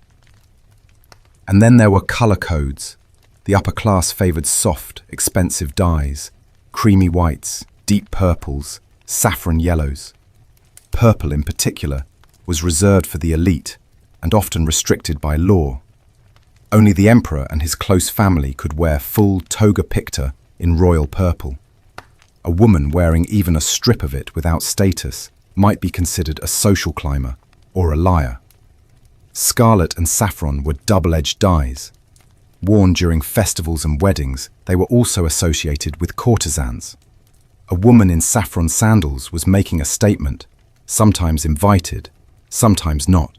And then there were colour codes. The upper class favoured soft, expensive dyes, creamy whites, deep purples, saffron yellows. Purple in particular was reserved for the elite and often restricted by law. Only the emperor and his close family could wear full toga picta in royal purple. A woman wearing even a strip of it without status might be considered a social climber or a liar. Scarlet and saffron were double-edged dyes. Worn during festivals and weddings, they were also associated with courtesans. A woman in saffron sandals was making a statement, sometimes invited, sometimes not.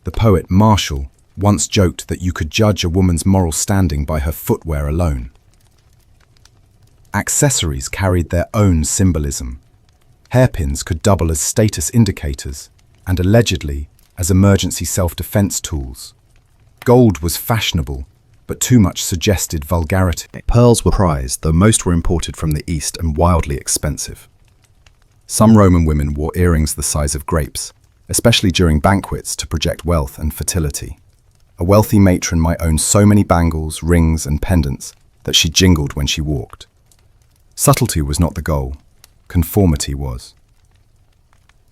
The poet Martial once joked that you could judge a woman's moral standing by her footwear alone. Accessories carried their own symbolism. Hairpins could double as status indicators and allegedly as emergency self-defense tools. Gold was fashionable, but too much suggested vulgarity. Pearls were prized, though most were imported from the East and wildly expensive. Some Roman women wore earrings the size of grapes, especially during banquets to project wealth and fertility. A wealthy matron might own so many bangles, rings, and pendants that she jingled when she walked. Subtlety was not the goal, conformity was.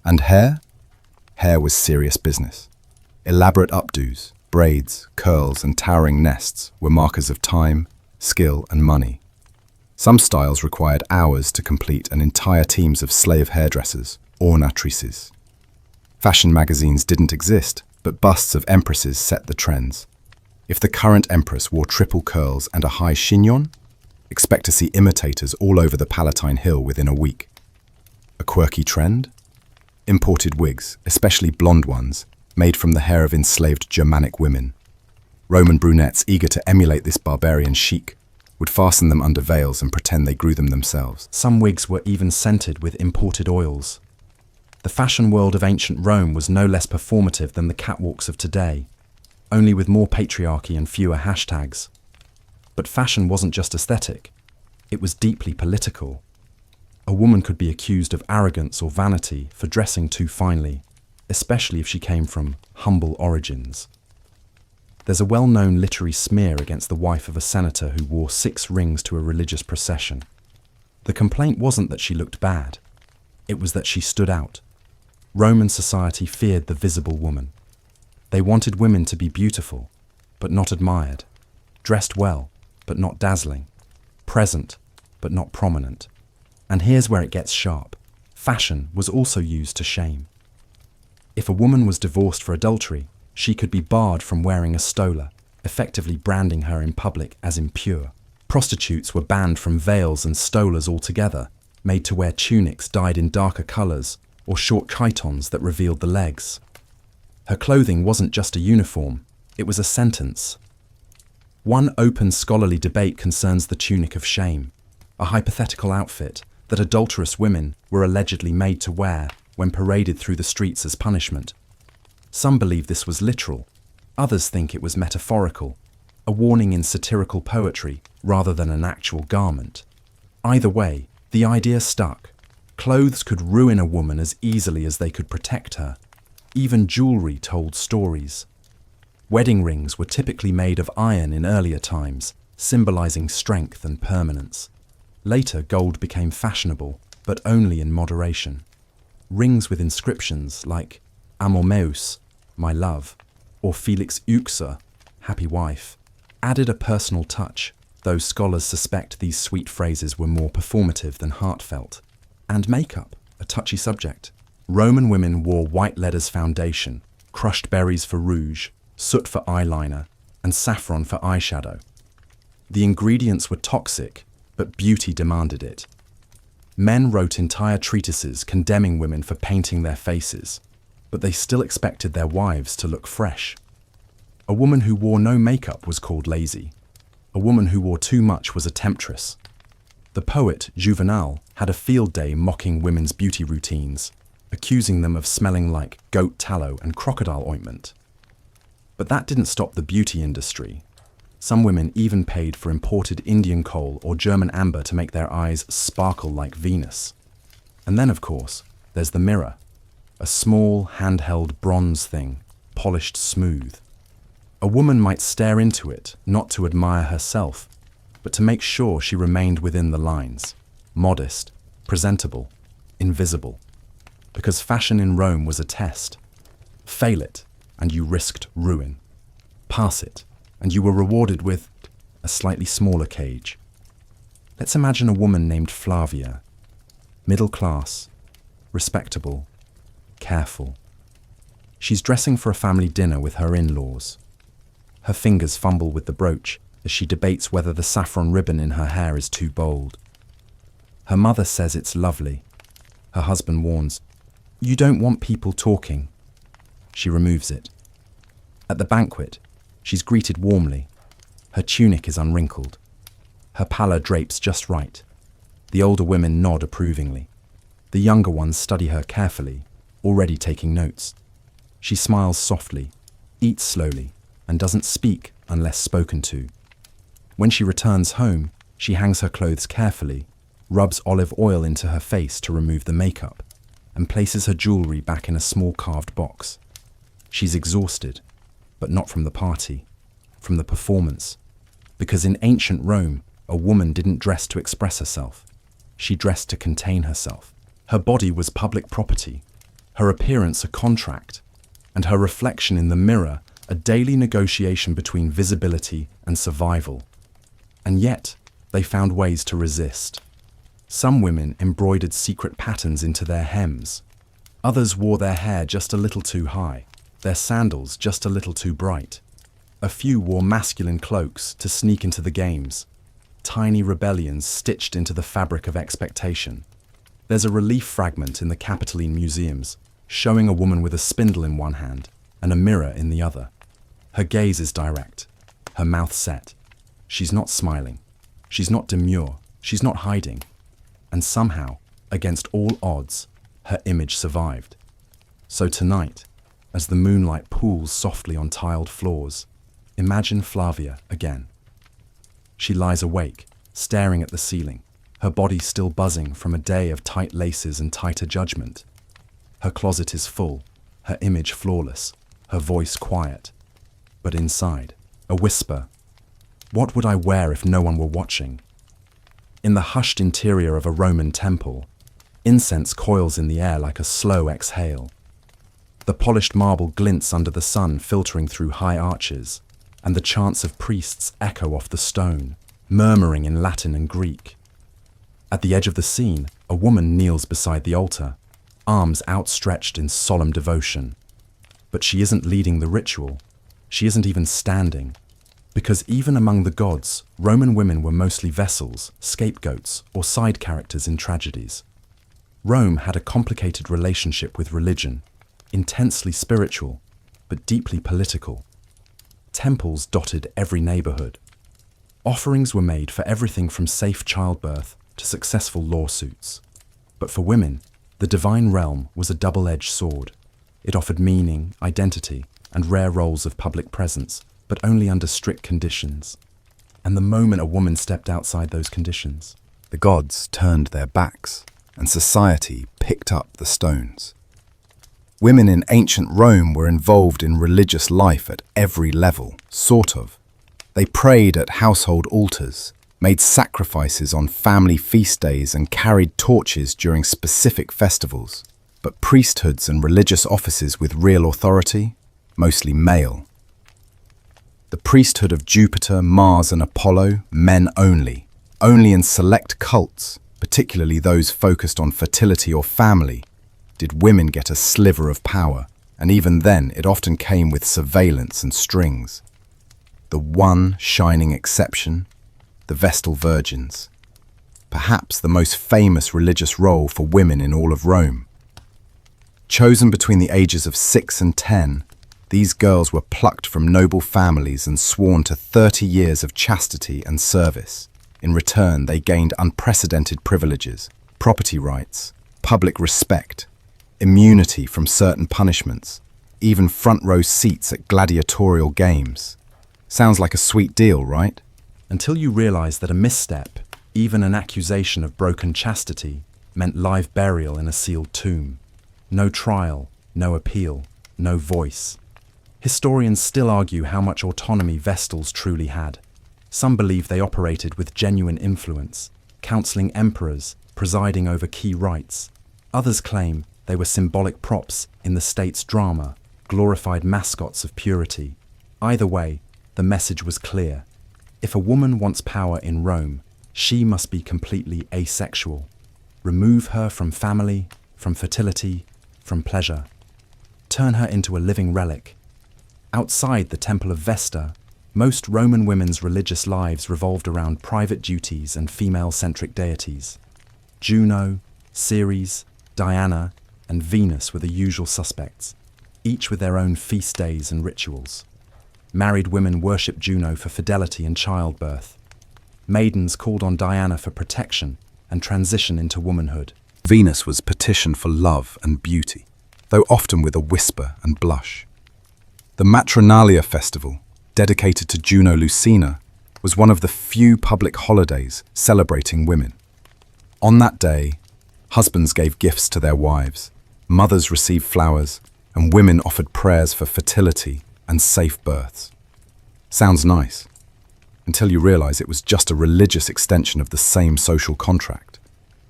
And hair? Hair was serious business. Elaborate updos, braids, curls, and towering nests were markers of time, skill, and money. Some styles required hours to complete and entire teams of slave hairdressers, ornatrices. Fashion magazines didn't exist, but busts of empresses set the trends. If the current empress wore triple curls and a high chignon, expect to see imitators all over the Palatine Hill within a week. A quirky trend? Imported wigs, especially blonde ones, made from the hair of enslaved Germanic women. Roman brunettes eager to emulate this barbarian chic would fasten them under veils and pretend they grew them themselves. Some wigs were even scented with imported oils. The fashion world of ancient Rome was no less performative than the catwalks of today, only with more patriarchy and fewer hashtags. But fashion wasn't just aesthetic, it was deeply political. A woman could be accused of arrogance or vanity for dressing too finely, especially if she came from humble origins. There's a well-known literary smear against the wife of a senator who wore 6 rings to a religious procession. The complaint wasn't that she looked bad, it was that she stood out. Roman society feared the visible woman. They wanted women to be beautiful, but not admired, dressed well, but not dazzling, present, but not prominent. And here's where it gets sharp. Fashion was also used to shame. If a woman was divorced for adultery, she could be barred from wearing a stola, effectively branding her in public as impure. Prostitutes were banned from veils and stolas altogether, made to wear tunics dyed in darker colours or short chitons that revealed the legs. Her clothing wasn't just a uniform, it was a sentence. One open scholarly debate concerns the tunic of shame, a hypothetical outfit that adulterous women were allegedly made to wear when paraded through the streets as punishment. Some believe this was literal, others think it was metaphorical, a warning in satirical poetry rather than an actual garment. Either way, the idea stuck. Clothes could ruin a woman as easily as they could protect her. Even jewelry told stories. Wedding rings were typically made of iron in earlier times, symbolizing strength and permanence. Later, gold became fashionable, but only in moderation. Rings with inscriptions like Amor meus, my love, or Felix Uxa, happy wife, added a personal touch, though scholars suspect these sweet phrases were more performative than heartfelt. And makeup, a touchy subject. Roman women wore white lead as foundation, crushed berries for rouge, soot for eyeliner, and saffron for eyeshadow. The ingredients were toxic, but beauty demanded it. Men wrote entire treatises condemning women for painting their faces, but they still expected their wives to look fresh. A woman who wore no makeup was called lazy. A woman who wore too much was a temptress. The poet Juvenal had a field day mocking women's beauty routines, accusing them of smelling like goat tallow and crocodile ointment. But that didn't stop the beauty industry. Some women even paid for imported Indian coal or German amber to make their eyes sparkle like Venus. And then, of course, there's the mirror, a small, handheld bronze thing, polished smooth. A woman might stare into it, not to admire herself, but to make sure she remained within the lines, modest, presentable, invisible. Because fashion in Rome was a test. Fail it, and you risked ruin. Pass it, and you were rewarded with a slightly smaller cage. Let's imagine a woman named Flavia, middle class, respectable, careful. She's dressing for a family dinner with her in-laws. Her fingers fumble with the brooch as she debates whether the saffron ribbon in her hair is too bold. Her mother says it's lovely. Her husband warns, "You don't want people talking." She removes it. At the banquet, she's greeted warmly. Her tunic is unwrinkled. Her pallor drapes just right. The older women nod approvingly. The younger ones study her carefully, already taking notes. She smiles softly, eats slowly, and doesn't speak unless spoken to. When she returns home, she hangs her clothes carefully, rubs olive oil into her face to remove the makeup, and places her jewelry back in a small carved box. She's exhausted, but not from the party, from the performance. Because in ancient Rome, a woman didn't dress to express herself. She dressed to contain herself. Her body was public property, her appearance a contract, and her reflection in the mirror a daily negotiation between visibility and survival. And yet, they found ways to resist. Some women embroidered secret patterns into their hems. Others wore their hair just a little too high, their sandals just a little too bright. A few wore masculine cloaks to sneak into the games, tiny rebellions stitched into the fabric of expectation. There's a relief fragment in the Capitoline museums, showing a woman with a spindle in one hand and a mirror in the other. Her gaze is direct, her mouth set. She's not smiling. She's not demure. She's not hiding. And somehow, against all odds, her image survived. So tonight, as the moonlight pools softly on tiled floors, imagine Flavia again. She lies awake, staring at the ceiling, her body still buzzing from a day of tight laces and tighter judgment. Her closet is full, her image flawless, her voice quiet. But inside, a whisper. What would I wear if no one were watching? In the hushed interior of a Roman temple, incense coils in the air like a slow exhale. The polished marble glints under the sun filtering through high arches, and the chants of priests echo off the stone, murmuring in Latin and Greek. At the edge of the scene, a woman kneels beside the altar, arms outstretched in solemn devotion. But she isn't leading the ritual. She isn't even standing. Because even among the gods, Roman women were mostly vessels, scapegoats, or side characters in tragedies. Rome had a complicated relationship with religion, intensely spiritual, but deeply political. Temples dotted every neighborhood. Offerings were made for everything from safe childbirth to successful lawsuits. But for women, the divine realm was a double-edged sword. It offered meaning, identity, and rare roles of public presence, but only under strict conditions. And the moment a woman stepped outside those conditions, The gods turned their backs, and society picked up the stones. Women in ancient Rome were involved in religious life at every level, sort of. They prayed at household altars, made sacrifices on family feast days, and carried torches during specific festivals. But priesthoods and religious offices with real authority, mostly male. The priesthood of Jupiter, Mars, and Apollo, men only. Only in select cults, particularly those focused on fertility or family, did women get a sliver of power. and even then it often came with surveillance and strings. The one shining exception, the Vestal Virgins, perhaps the most famous religious role for women in all of Rome. Chosen between the ages of 6 and 10, these girls were plucked from noble families and sworn to 30 years of chastity and service. In return, they gained unprecedented privileges, property rights, public respect, immunity from certain punishments, even front-row seats at gladiatorial games. Sounds like a sweet deal, right? Until you realize that a misstep, even an accusation of broken chastity, meant live burial in a sealed tomb. No trial, no appeal, no voice. Historians still argue how much autonomy Vestals truly had. Some believe they operated with genuine influence, counseling emperors, presiding over key rites. Others claim they were symbolic props in the state's drama, glorified mascots of purity. Either way, the message was clear. If a woman wants power in Rome, she must be completely asexual. Remove her from family, from fertility, from pleasure. Turn her into a living relic. Outside the Temple of Vesta, most Roman women's religious lives revolved around private duties and female-centric deities. Juno, Ceres, Diana, and Venus were the usual suspects, each with their own feast days and rituals. Married women worshipped Juno for fidelity and childbirth. Maidens called on Diana for protection and transition into womanhood. Venus was petitioned for love and beauty, though often with a whisper and blush. The Matronalia festival, dedicated to Juno Lucina, was one of the few public holidays celebrating women. On that day, husbands gave gifts to their wives, mothers received flowers, and women offered prayers for fertility and safe births. Sounds nice, until you realize it was just a religious extension of the same social contract.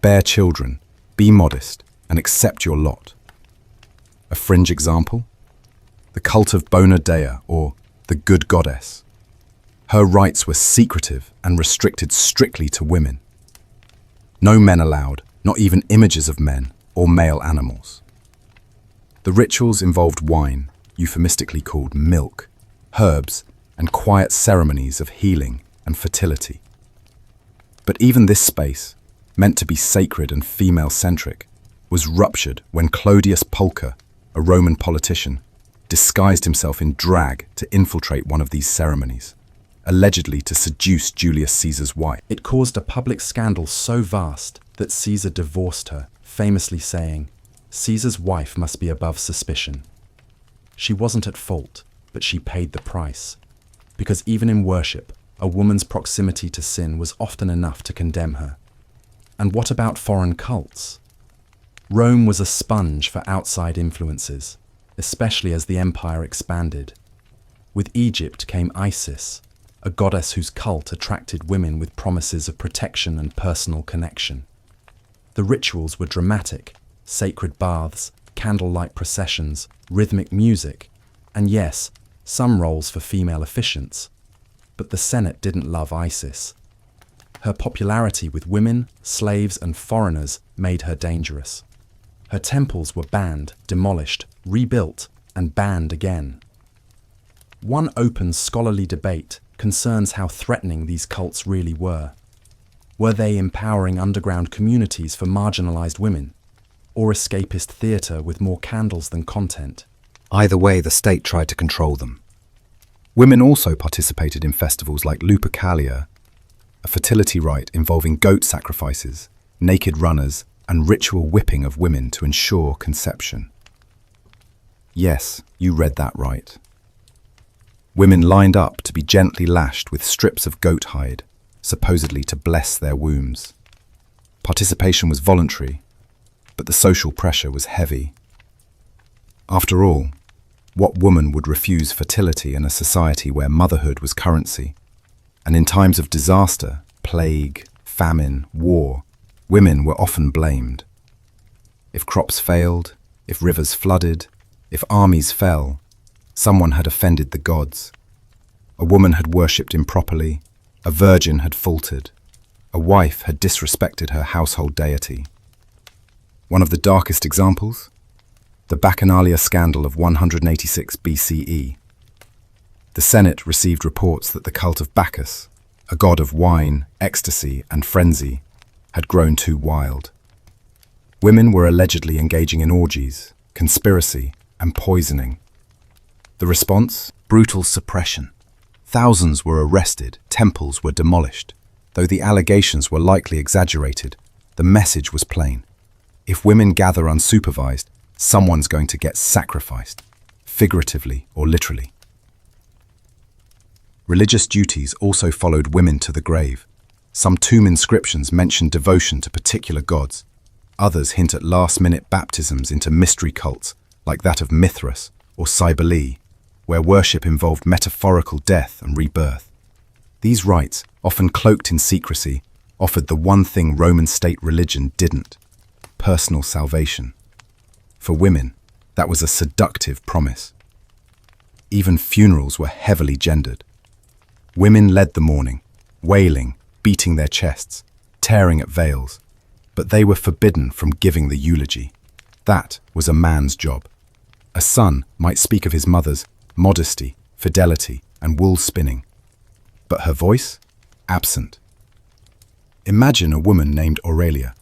Bear children, be modest, and accept your lot. A fringe example? The cult of Bona Dea, or the good goddess. Her rites were secretive and restricted strictly to women. No men allowed, not even images of men or male animals. The rituals involved wine, euphemistically called milk, herbs, and quiet ceremonies of healing and fertility. But even this space, meant to be sacred and female-centric, was ruptured when Clodius Pulcher, a Roman politician, disguised himself in drag to infiltrate one of these ceremonies, allegedly to seduce Julius Caesar's wife. It caused a public scandal so vast that Caesar divorced her, famously saying, "Caesar's wife must be above suspicion." She wasn't at fault, but she paid the price. Because even in worship, a woman's proximity to sin was often enough to condemn her. And what about foreign cults? Rome was a sponge for outside influences, especially as the empire expanded. With Egypt came Isis, a goddess whose cult attracted women with promises of protection and personal connection. The rituals were dramatic: sacred baths, candlelight processions, rhythmic music, and yes, some roles for female officiants. But the Senate didn't love Isis. Her popularity with women, slaves, and foreigners made her dangerous. Her temples were banned, demolished, rebuilt, and banned again. One open scholarly debate concerns how threatening these cults really were. Were they empowering underground communities for marginalized women, or escapist theatre with more candles than content? Either way, the state tried to control them. Women also participated in festivals like Lupercalia, a fertility rite involving goat sacrifices, naked runners, and ritual whipping of women to ensure conception. Yes, you read that right. Women lined up to be gently lashed with strips of goat hide, supposedly to bless their wombs. Participation was voluntary, but the social pressure was heavy. After all, what woman would refuse fertility in a society where motherhood was currency? And in times of disaster, plague, famine, war, women were often blamed. If crops failed, if rivers flooded, if armies fell, someone had offended the gods. A woman had worshipped improperly, a virgin had faltered, a wife had disrespected her household deity. One of the darkest examples? the Bacchanalia scandal of 186 BCE. The Senate received reports that the cult of Bacchus, a god of wine, ecstasy, and frenzy, had grown too wild. Women were allegedly engaging in orgies, conspiracy, and poisoning. The response? Brutal suppression. Thousands were arrested, temples were demolished. Though the allegations were likely exaggerated, the message was plain. If women gather unsupervised, someone's going to get sacrificed, figuratively or literally. Religious duties also followed women to the grave. Some tomb inscriptions mention devotion to particular gods. Others hint at last-minute baptisms into mystery cults, like that of Mithras or Cybele, where worship involved metaphorical death and rebirth. These rites, often cloaked in secrecy, offered the one thing Roman state religion didn't: personal salvation. For women, that was a seductive promise. Even funerals were heavily gendered. Women led the mourning, wailing, beating their chests, tearing at veils, but they were forbidden from giving the eulogy. That was a man's job. A son might speak of his mother's modesty, fidelity, and wool spinning, but her voice? Absent. Imagine a woman named Aurelia,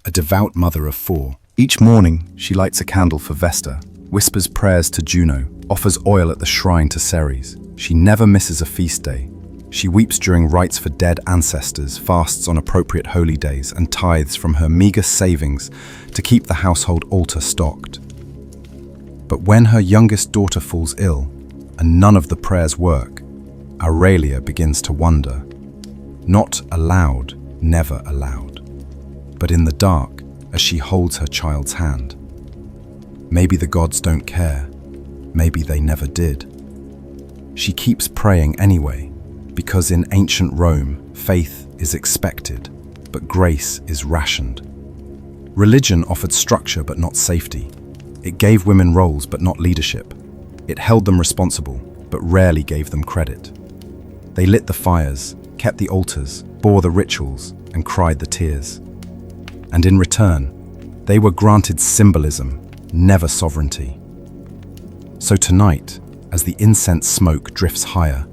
a devout mother of 4. Each morning, she lights a candle for Vesta, whispers prayers to Juno, offers oil at the shrine to Ceres. She never misses a feast day. She weeps during rites for dead ancestors, fasts on appropriate holy days, and tithes from her meager savings to keep the household altar stocked. But when her youngest daughter falls ill, and none of the prayers work, Aurelia begins to wonder. Not aloud, never aloud, but in the dark as she holds her child's hand. Maybe the gods don't care. Maybe they never did. She keeps praying anyway, because in ancient Rome, faith is expected, but grace is rationed. Religion offered structure but not safety. It gave women roles but not leadership. It held them responsible, but rarely gave them credit. They lit the fires, kept the altars, bore the rituals, and cried the tears. And in return, they were granted symbolism, never sovereignty. So tonight, as the incense smoke drifts higher,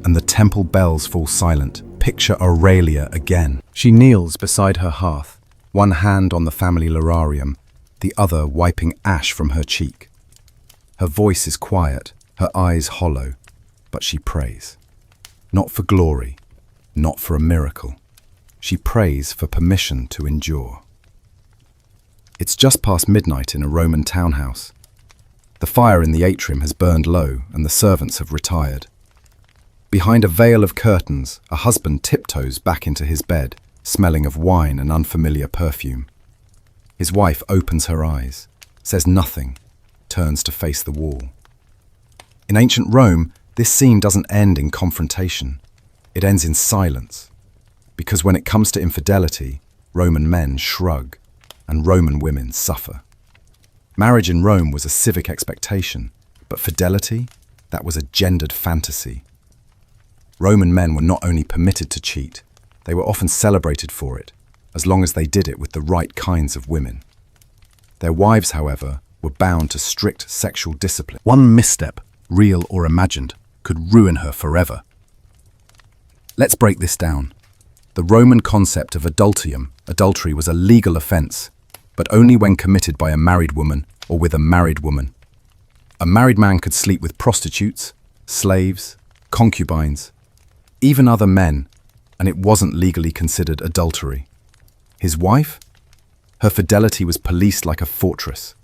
and the temple bells fall silent, picture Aurelia again. She kneels beside her hearth, one hand on the family lararium, the other wiping ash from her cheek. Her voice is quiet, her eyes hollow, but she prays. Not for glory, not for a miracle. She prays for permission to endure. It's just past midnight in a Roman townhouse. The fire in the atrium has burned low and the servants have retired. Behind a veil of curtains, a husband tiptoes back into his bed, smelling of wine and unfamiliar perfume. His wife opens her eyes, says nothing, turns to face the wall. In ancient Rome, this scene doesn't end in confrontation. It ends in silence. Because when it comes to infidelity, Roman men shrug and Roman women suffer. Marriage in Rome was a civic expectation, but fidelity, that was a gendered fantasy. Roman men were not only permitted to cheat, they were often celebrated for it, as long as they did it with the right kinds of women. Their wives, however, were bound to strict sexual discipline. One misstep, real or imagined, could ruin her forever. Let's break this down. The Roman concept of adultery was a legal offense, but only when committed by a married woman or with a married woman. A married man could sleep with prostitutes, slaves, concubines, even other men, and it wasn't legally considered adultery. His wife? Her fidelity was policed like a fortress.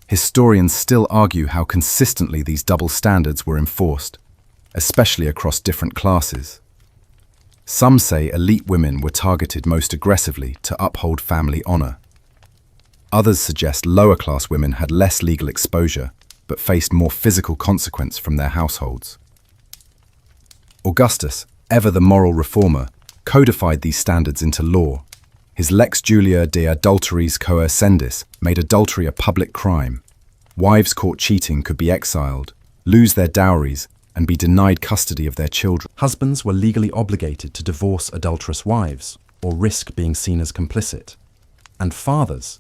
Historians still argue how consistently these double standards were enforced, especially across different classes. Some say elite women were targeted most aggressively to uphold family honor. Others suggest lower-class women had less legal exposure, but faced more physical consequence from their households. Augustus, ever the moral reformer, codified these standards into law. His Lex Julia de Adulteris Coercendis made adultery a public crime. Wives caught cheating could be exiled, lose their dowries, and be denied custody of their children. Husbands were legally obligated to divorce adulterous wives or risk being seen as complicit. And fathers,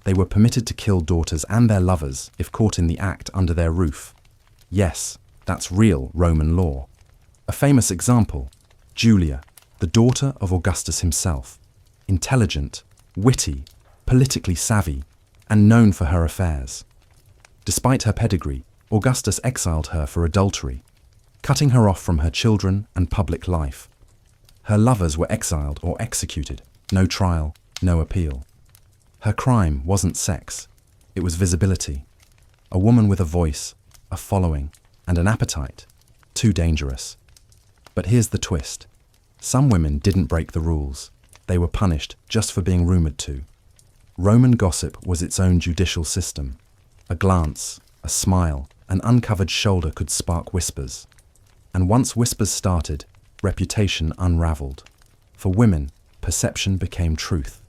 They were permitted to kill daughters and their lovers if caught in the act under their roof. Yes, that's real Roman law. A famous example, Julia, the daughter of Augustus himself, intelligent, witty, politically savvy, and known for her affairs. Despite her pedigree, Augustus exiled her for adultery, cutting her off from her children and public life. Her lovers were exiled or executed, no trial, no appeal. Her crime wasn't sex, it was visibility. A woman with a voice, a following, and an appetite, too dangerous. But here's the twist. Some women didn't break the rules. They were punished just for being rumoured to. Roman gossip was its own judicial system. A glance, a smile, an uncovered shoulder could spark whispers. And once whispers started, reputation unravelled. For women, perception became truth.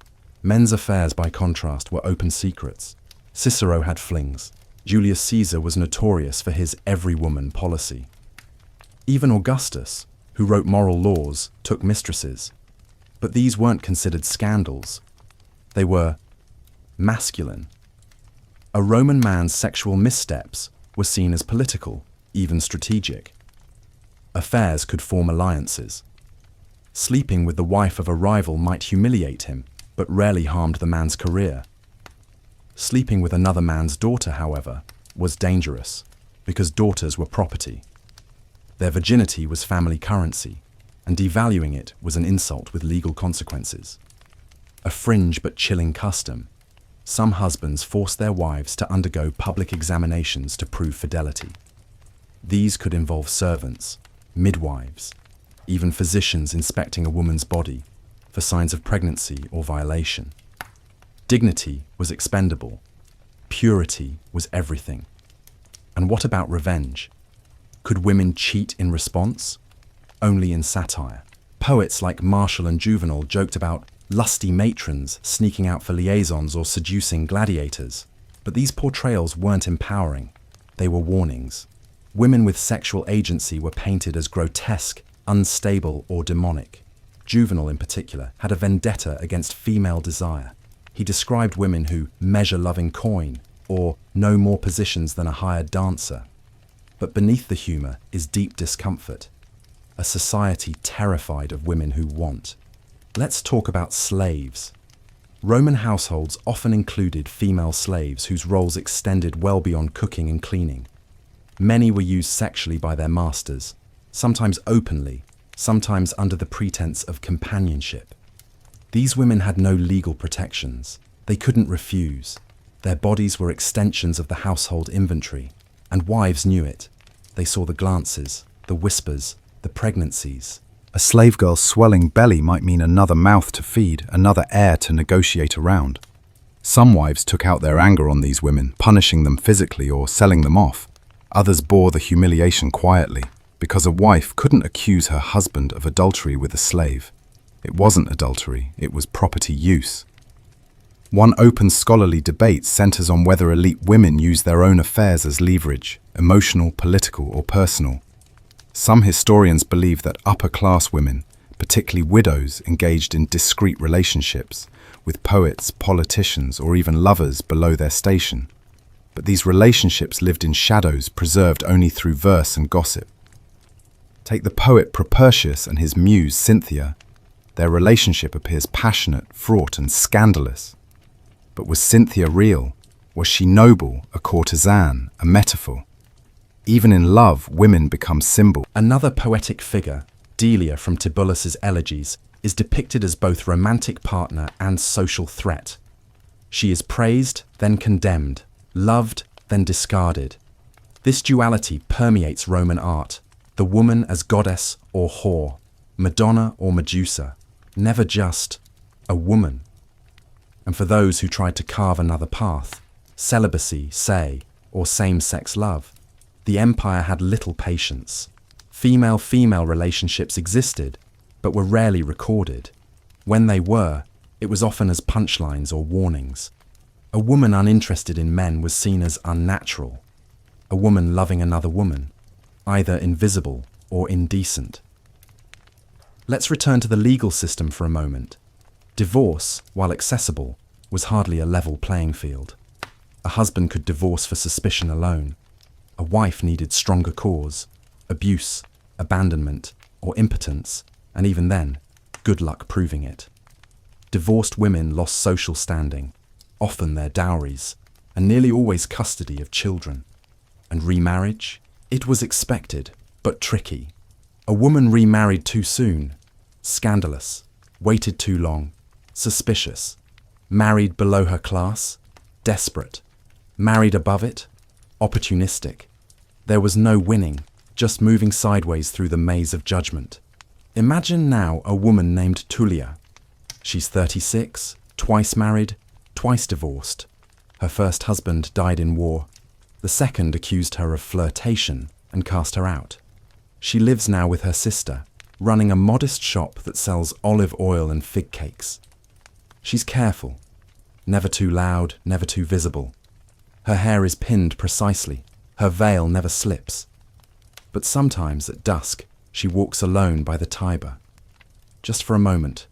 Men's affairs, by contrast, were open secrets. Cicero had flings. Julius Caesar was notorious for his every woman policy. Even Augustus, who wrote moral laws, took mistresses. But these weren't considered scandals. They were masculine. A Roman man's sexual missteps were seen as political, even strategic. Affairs could form alliances. Sleeping with the wife of a rival might humiliate him, but rarely harmed the man's career. Sleeping with another man's daughter, however, was dangerous, because daughters were property. Their virginity was family currency, and devaluing it was an insult with legal consequences. A fringe but chilling custom. Some husbands forced their wives to undergo public examinations to prove fidelity. These could involve servants, midwives, even physicians inspecting a woman's body for signs of pregnancy or violation. Dignity was expendable. Purity was everything. And what about revenge? Could women cheat in response? Only in satire. Poets like Martial and Juvenal joked about lusty matrons sneaking out for liaisons or seducing gladiators. But these portrayals weren't empowering. They were warnings. Women with sexual agency were painted as grotesque, unstable, or demonic. Juvenal, in particular, had a vendetta against female desire. He described women who measure loving coin or know more positions than a hired dancer. But beneath the humour is deep discomfort. A society terrified of women who want. Let's talk about slaves. Roman households often included female slaves whose roles extended well beyond cooking and cleaning. Many were used sexually by their masters, sometimes openly, sometimes under the pretense of companionship. These women had no legal protections. They couldn't refuse. Their bodies were extensions of the household inventory, and wives knew it. They saw the glances, the whispers, the pregnancies. A slave girl's swelling belly might mean another mouth to feed, another heir to negotiate around. Some wives took out their anger on these women, punishing them physically or selling them off. Others bore the humiliation quietly, because a wife couldn't accuse her husband of adultery with a slave. It wasn't adultery, it was property use. One open scholarly debate centers on whether elite women use their own affairs as leverage, emotional, political, or personal. Some historians believe that upper-class women, particularly widows, engaged in discreet relationships with poets, politicians, or even lovers below their station. But these relationships lived in shadows, preserved only through verse and gossip. Take the poet Propertius and his muse Cynthia. Their relationship appears passionate, fraught, and scandalous. But was Cynthia real? Was she noble, a courtesan, a metaphor? Even in love, women become symbol. Another poetic figure, Delia from Tibullus' Elegies, is depicted as both romantic partner and social threat. She is praised, then condemned, loved, then discarded. This duality permeates Roman art, the woman as goddess or whore, Madonna or Medusa, never just a woman. And for those who tried to carve another path, celibacy, say, or same-sex love, the empire had little patience. Female-female relationships existed, but were rarely recorded. When they were, it was often as punchlines or warnings. A woman uninterested in men was seen as unnatural. A woman loving another woman, either invisible or indecent. Let's return to the legal system for a moment. Divorce, while accessible, was hardly a level playing field. A husband could divorce for suspicion alone. A wife needed stronger cause, abuse, abandonment, or impotence, and even then, good luck proving it. Divorced women lost social standing, often their dowries, and nearly always custody of children. And remarriage? It was expected, but tricky. A woman remarried too soon, scandalous, waited too long, suspicious, married below her class, desperate, married above it, opportunistic. There was no winning, just moving sideways through the maze of judgment. Imagine now a woman named Tulia. She's 36, twice married, twice divorced. Her first husband died in war. The second accused her of flirtation and cast her out. She lives now with her sister, running a modest shop that sells olive oil and fig cakes. She's careful, never too loud, never too visible. Her hair is pinned precisely, her veil never slips. But sometimes at dusk, she walks alone by the Tiber, just for a moment,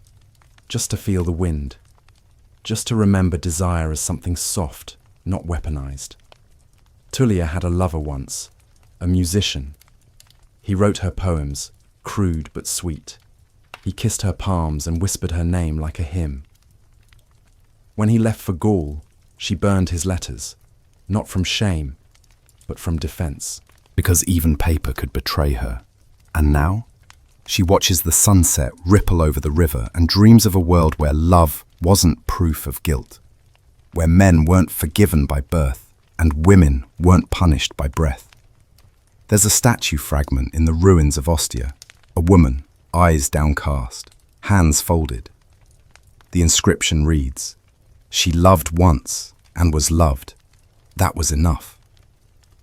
just to feel the wind, just to remember desire as something soft, not weaponized. Tulia had a lover once, a musician. He wrote her poems, crude but sweet. He kissed her palms and whispered her name like a hymn. When he left for Gaul, she burned his letters, not from shame, but from defense. Because even paper could betray her. And now, she watches the sunset ripple over the river and dreams of a world where love wasn't proof of guilt, where men weren't forgiven by birth and women weren't punished by breath. There's a statue fragment in the ruins of Ostia, a woman, eyes downcast, hands folded. The inscription reads, "She loved once and was loved. That was enough."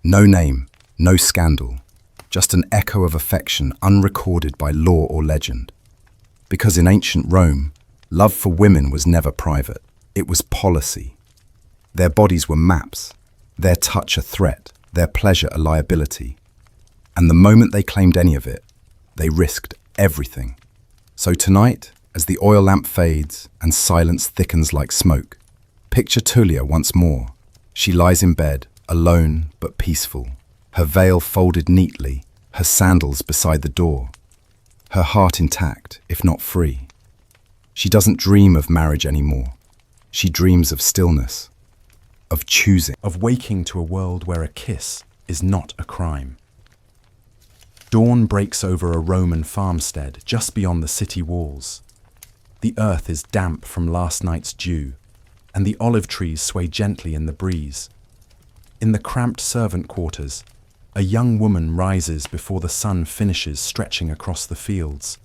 No name, no scandal, just an echo of affection unrecorded by law or legend. Because in ancient Rome, love for women was never private, it was policy. Their bodies were maps, their touch a threat, their pleasure a liability. And the moment they claimed any of it, they risked everything. So tonight, as the oil lamp fades and silence thickens like smoke, picture Tulia once more. She lies in bed, alone but peaceful, her veil folded neatly, her sandals beside the door, her heart intact, if not free. She doesn't dream of marriage anymore. She dreams of stillness, of choosing. Of waking to a world where a kiss is not a crime. Dawn breaks over a Roman farmstead just beyond the city walls. The earth is damp from last night's dew, and the olive trees sway gently in the breeze. In the cramped servant quarters, a young woman rises before the sun finishes stretching across the fields.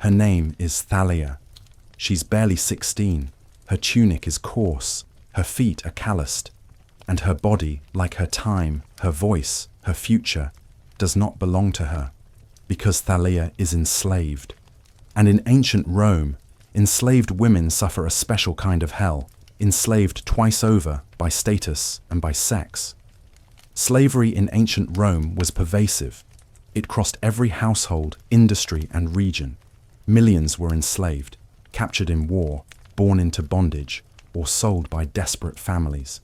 Her name is Thalia. She's barely 16. Her tunic is coarse, her feet are calloused, and her body, like her time, her voice, her future, does not belong to her, because Thalia is enslaved. And in ancient Rome, enslaved women suffer a special kind of hell, enslaved twice over by status and by sex. Slavery in ancient Rome was pervasive. It crossed every household, industry, and region. Millions were enslaved, captured in war, born into bondage, or sold by desperate families.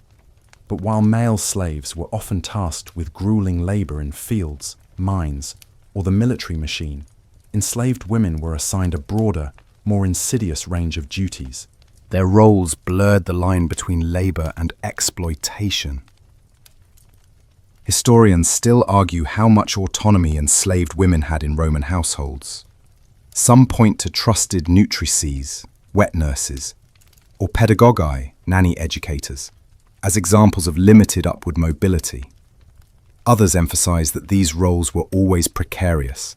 But while male slaves were often tasked with grueling labor in fields, mines, or the military machine, enslaved women were assigned a broader, more insidious range of duties. Their roles blurred the line between labor and exploitation. Historians still argue how much autonomy enslaved women had in Roman households. Some point to trusted nutrices, wet nurses, or pedagogi, nanny educators, as examples of limited upward mobility. Others emphasize that these roles were always precarious.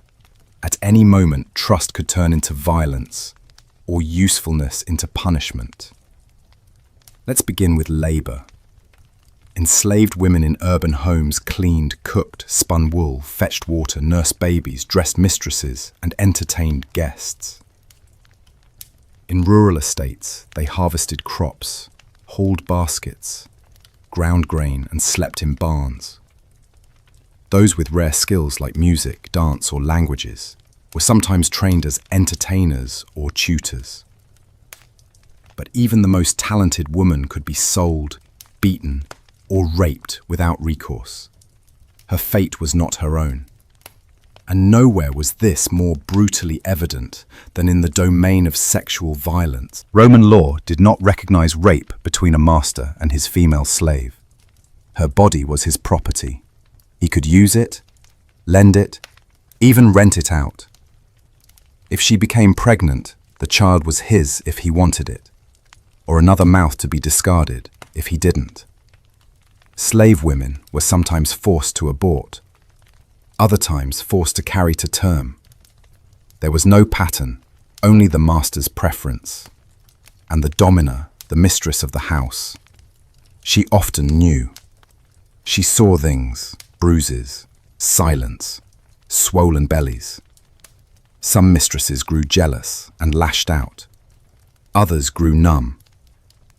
At any moment, trust could turn into violence, or usefulness into punishment. Let's begin with labor. Enslaved women in urban homes cleaned, cooked, spun wool, fetched water, nursed babies, dressed mistresses, and entertained guests. In rural estates, they harvested crops, hauled baskets, ground grain, and slept in barns. Those with rare skills like music, dance, or languages were sometimes trained as entertainers or tutors. But even the most talented woman could be sold, beaten, or raped without recourse. Her fate was not her own. And nowhere was this more brutally evident than in the domain of sexual violence. Roman law did not recognize rape between a master and his female slave. Her body was his property. He could use it, lend it, even rent it out. If she became pregnant, the child was his if he wanted it, or another mouth to be discarded if he didn't. Slave women were sometimes forced to abort, other times forced to carry to term. There was no pattern, only the master's preference. And the domina, the mistress of the house, she often knew. She saw things, bruises, silence, swollen bellies. Some mistresses grew jealous and lashed out. Others grew numb.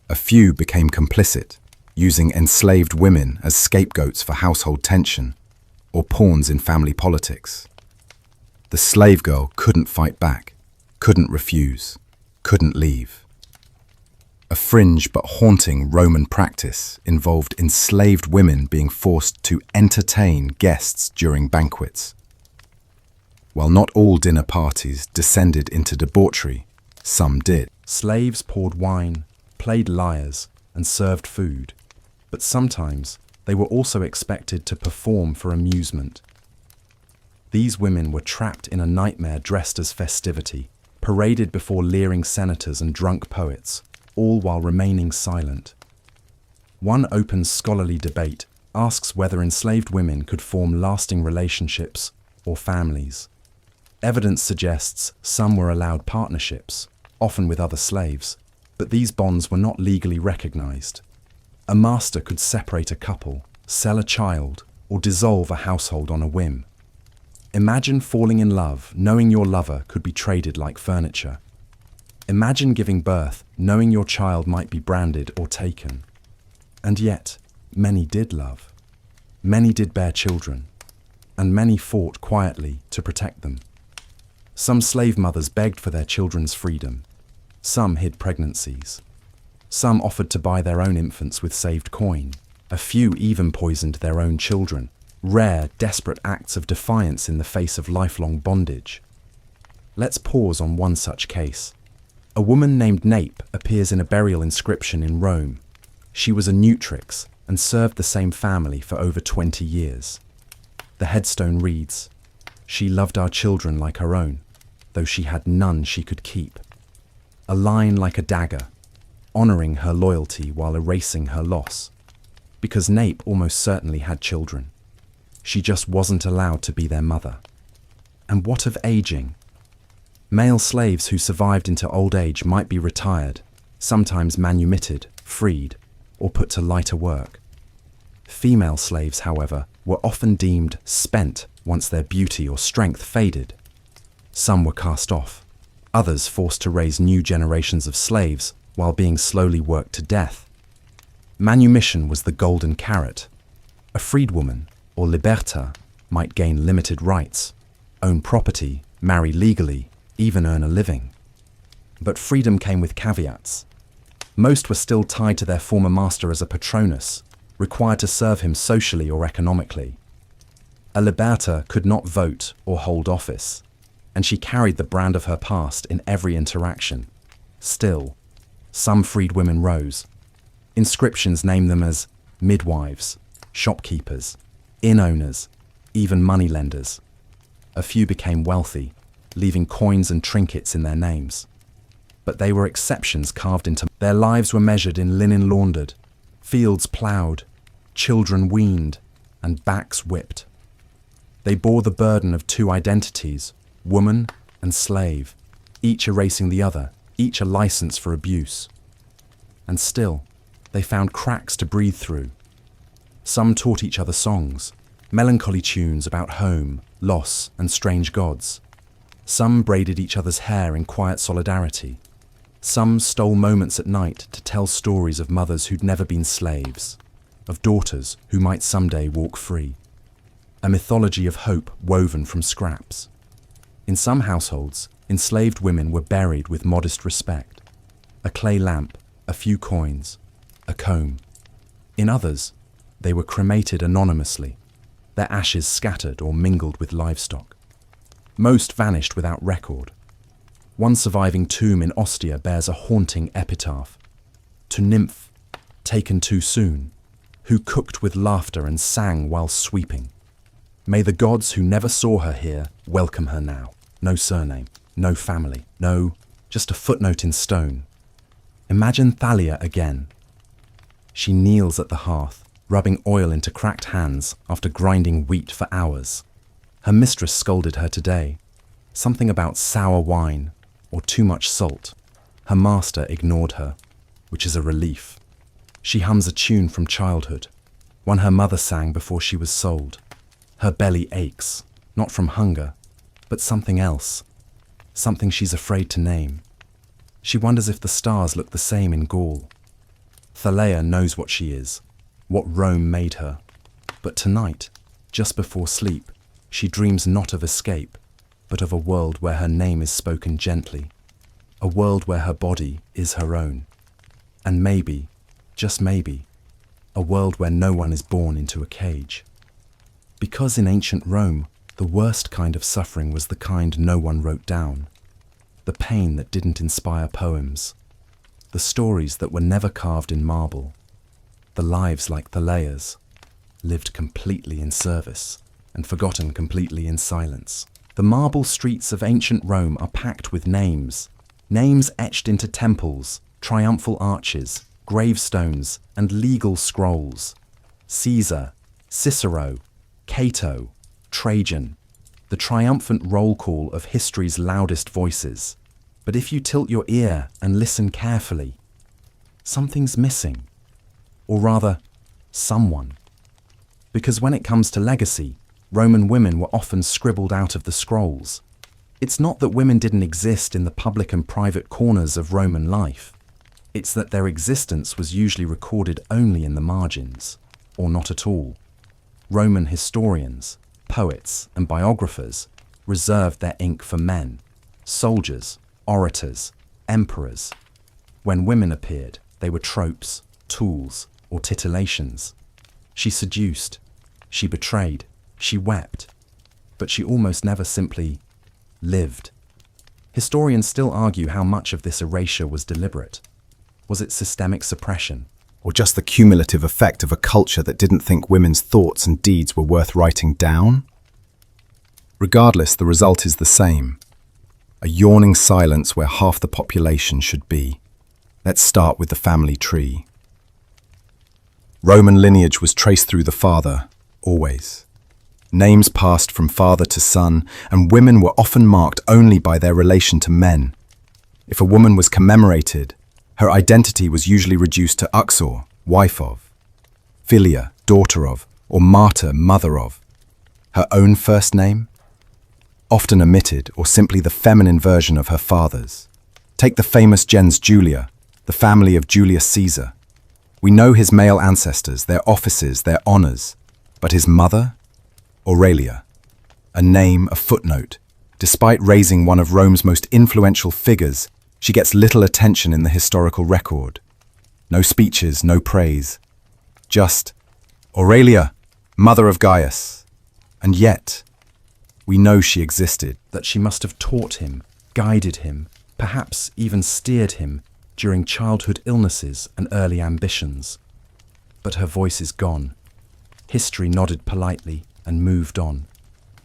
A few became complicit, using enslaved women as scapegoats for household tension or pawns in family politics. The slave girl couldn't fight back, couldn't refuse, couldn't leave. A fringe but haunting Roman practice involved enslaved women being forced to entertain guests during banquets. While not all dinner parties descended into debauchery, some did. Slaves poured wine, played lyres, and served food, but sometimes they were also expected to perform for amusement. These women were trapped in a nightmare dressed as festivity, paraded before leering senators and drunk poets, all while remaining silent. One open scholarly debate asks whether enslaved women could form lasting relationships or families. Evidence suggests some were allowed partnerships, often with other slaves, but these bonds were not legally recognized. A master could separate a couple, sell a child, or dissolve a household on a whim. Imagine falling in love, knowing your lover could be traded like furniture. Imagine giving birth, knowing your child might be branded or taken. And yet, many did love. Many did bear children, and many fought quietly to protect them. Some slave mothers begged for their children's freedom. Some hid pregnancies. Some offered to buy their own infants with saved coin. A few even poisoned their own children. Rare, desperate acts of defiance in the face of lifelong bondage. Let's pause on one such case. A woman named Nape appears in a burial inscription in Rome. She was a nutrix and served the same family for over 20 years. The headstone reads, "She loved our children like her own, though she had none she could keep." A line like a dagger, honouring her loyalty while erasing her loss. Because Nape almost certainly had children. She just wasn't allowed to be their mother. And what of aging? Male slaves who survived into old age might be retired, sometimes manumitted, freed, or put to lighter work. Female slaves, however, were often deemed spent once their beauty or strength faded. Some were cast off, others forced to raise new generations of slaves while being slowly worked to death. Manumission was the golden carrot. A freedwoman, or liberta, might gain limited rights, own property, marry legally, even earn a living. But freedom came with caveats. Most were still tied to their former master as a patronus, required to serve him socially or economically. A liberta could not vote or hold office, and she carried the brand of her past in every interaction. Still, some freed women rose. Inscriptions name them as midwives, shopkeepers, inn owners, even moneylenders. A few became wealthy, leaving coins and trinkets in their names. But they were exceptions carved into their lives were measured in linen laundered, fields ploughed, children weaned, and backs whipped. They bore the burden of two identities, woman and slave, each erasing the other, each a license for abuse. And still, they found cracks to breathe through. Some taught each other songs, melancholy tunes about home, loss, and strange gods. Some braided each other's hair in quiet solidarity. Some stole moments at night to tell stories of mothers who'd never been slaves, of daughters who might someday walk free. A mythology of hope woven from scraps. In some households, enslaved women were buried with modest respect. a clay lamp, a few coins, a comb. In others, they were cremated anonymously, their ashes scattered or mingled with livestock. Most vanished without record. One surviving tomb in Ostia bears a haunting epitaph. To nymph, taken too soon, who cooked with laughter and sang while sweeping. May the gods who never saw her here welcome her now. No surname, no family, no, just a footnote in stone. Imagine Thalia again. She kneels at the hearth, rubbing oil into cracked hands after grinding wheat for hours. Her mistress scolded her today. Something about sour wine or too much salt. Her master ignored her, which is a relief. She hums a tune from childhood, one her mother sang before she was sold. Her belly aches, not from hunger, but something else, something she's afraid to name. She wonders if the stars look the same in Gaul. Thalia knows what she is, what Rome made her. But tonight, just before sleep, she dreams not of escape, but of a world where her name is spoken gently, a world where her body is her own. And maybe, just maybe, a world where no one is born into a cage. Because in ancient Rome, the worst kind of suffering was the kind no one wrote down, the pain that didn't inspire poems, the stories that were never carved in marble, the lives like Thalia's, lived completely in service and forgotten completely in silence. The marble streets of ancient Rome are packed with names, names etched into temples, triumphal arches, gravestones, and legal scrolls. Caesar, Cicero, Cato, Trajan, the triumphant roll call of history's loudest voices. But if you tilt your ear and listen carefully, something's missing. Or rather, someone. Because when it comes to legacy, Roman women were often scribbled out of the scrolls. It's not that women didn't exist in the public and private corners of Roman life. It's that their existence was usually recorded only in the margins, or not at all. Roman historians, poets, and biographers reserved their ink for men, soldiers, orators, emperors. When women appeared, they were tropes, tools, or titillations. She seduced, she betrayed, she wept, but she almost never simply lived. Historians still argue how much of this erasure was deliberate. Was it systemic suppression? Or just the cumulative effect of a culture that didn't think women's thoughts and deeds were worth writing down? Regardless, the result is the same. A yawning silence where half the population should be. Let's start with the family tree. Roman lineage was traced through the father, always. Names passed from father to son, and women were often marked only by their relation to men. If a woman was commemorated, her identity was usually reduced to Uxor, wife of, Philia, daughter of, or Martyr, mother of. Her own first name? Often omitted, or simply the feminine version of her father's. Take the famous gens Julia, the family of Julius Caesar. We know his male ancestors, their offices, their honors, but his mother? Aurelia. A name, a footnote. Despite raising one of Rome's most influential figures, she gets little attention in the historical record. No speeches, no praise. Just, Aurelia, mother of Gaius. And yet, we know she existed. That she must have taught him, guided him, perhaps even steered him during childhood illnesses and early ambitions. But her voice is gone. History nodded politely and moved on.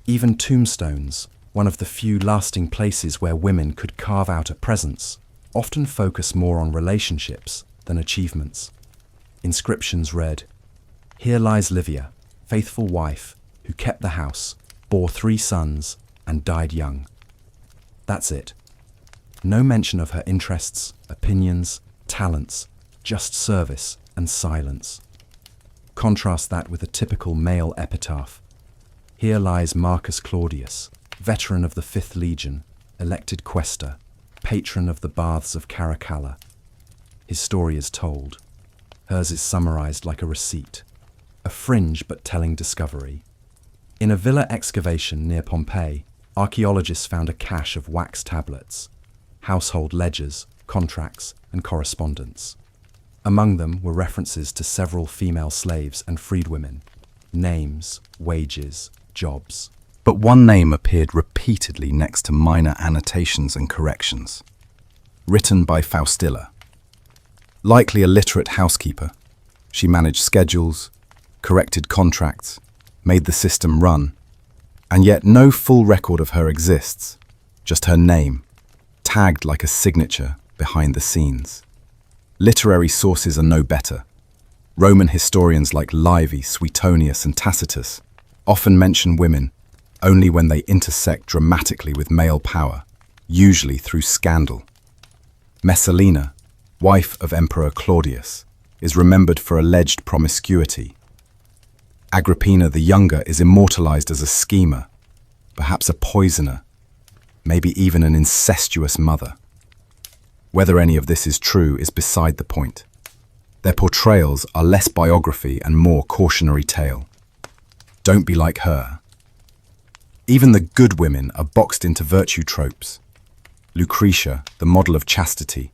Even tombstones, one of the few lasting places where women could carve out a presence, often focus more on relationships than achievements. Inscriptions read, "Here lies Livia, faithful wife, who kept the house, bore 3 sons, and died young." That's it. No mention of her interests, opinions, talents, just service and silence. Contrast that with a typical male epitaph. Here lies Marcus Claudius, veteran of the 5th Legion, elected quaestor, patron of the baths of Caracalla. His story is told. Hers is summarized like a receipt, a fringe but telling discovery. In a villa excavation near Pompeii, archaeologists found a cache of wax tablets, household ledgers, contracts, and correspondence. Among them were references to several female slaves and freedwomen, names, wages, jobs. But one name appeared repeatedly next to minor annotations and corrections. Written by Faustilla. Likely a literate housekeeper, she managed schedules, corrected contracts, made the system run, and yet no full record of her exists, just her name, tagged like a signature behind the scenes. Literary sources are no better. Roman historians like Livy, Suetonius, and Tacitus often mention women only when they intersect dramatically with male power, usually through scandal. Messalina, wife of Emperor Claudius, is remembered for alleged promiscuity. Agrippina the Younger is immortalized as a schemer, perhaps a poisoner, maybe even an incestuous mother. Whether any of this is true is beside the point. Their portrayals are less biography and more cautionary tale. Don't be like her. Even the good women are boxed into virtue tropes. Lucretia, the model of chastity,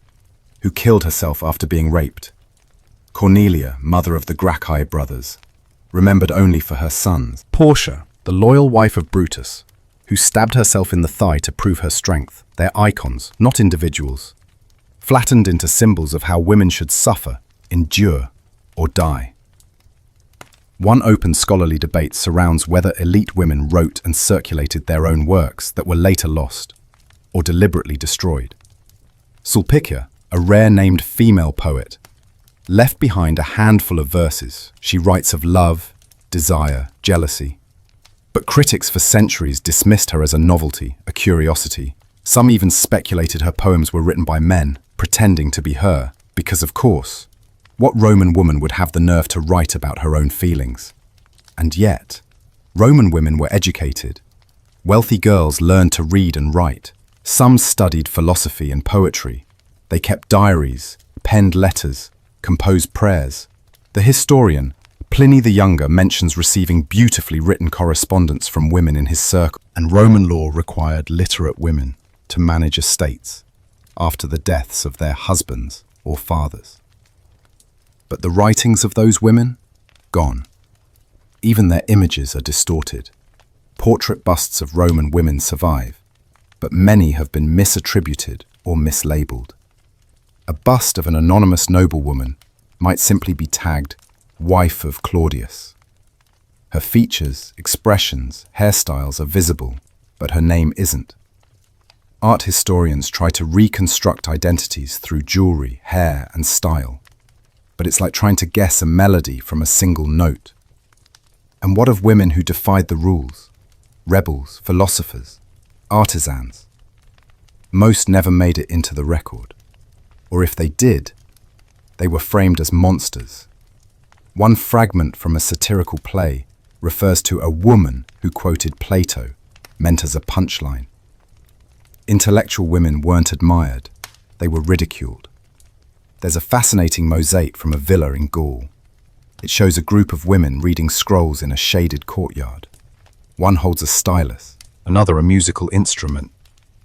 who killed herself after being raped. Cornelia, mother of the Gracchi brothers, remembered only for her sons. Portia, the loyal wife of Brutus, who stabbed herself in the thigh to prove her strength. They're icons, not individuals, flattened into symbols of how women should suffer, endure, or die. One open scholarly debate surrounds whether elite women wrote and circulated their own works that were later lost or deliberately destroyed. Sulpicia, a rare named female poet, left behind a handful of verses. She writes of love, desire, jealousy. But critics for centuries dismissed her as a novelty, a curiosity. Some even speculated her poems were written by men, pretending to be her, because of course, what Roman woman would have the nerve to write about her own feelings? And yet, Roman women were educated. Wealthy girls learned to read and write. Some studied philosophy and poetry. They kept diaries, penned letters, composed prayers. The historian, Pliny the Younger, mentions receiving beautifully written correspondence from women in his circle, and Roman law required literate women to manage estates after the deaths of their husbands or fathers. But the writings of those women? Gone. Even their images are distorted. Portrait busts of Roman women survive, but many have been misattributed or mislabeled. A bust of an anonymous noblewoman might simply be tagged wife of Claudius. Her features, expressions, hairstyles are visible, but her name isn't. Art historians try to reconstruct identities through jewelry, hair, and style. But it's like trying to guess a melody from a single note. And what of women who defied the rules? Rebels, philosophers, artisans? Most never made it into the record. Or if they did, they were framed as monsters. One fragment from a satirical play refers to a woman who quoted Plato, meant as a punchline. Intellectual women weren't admired, they were ridiculed. There's a fascinating mosaic from a villa in Gaul. It shows a group of women reading scrolls in a shaded courtyard. One holds a stylus, another a musical instrument.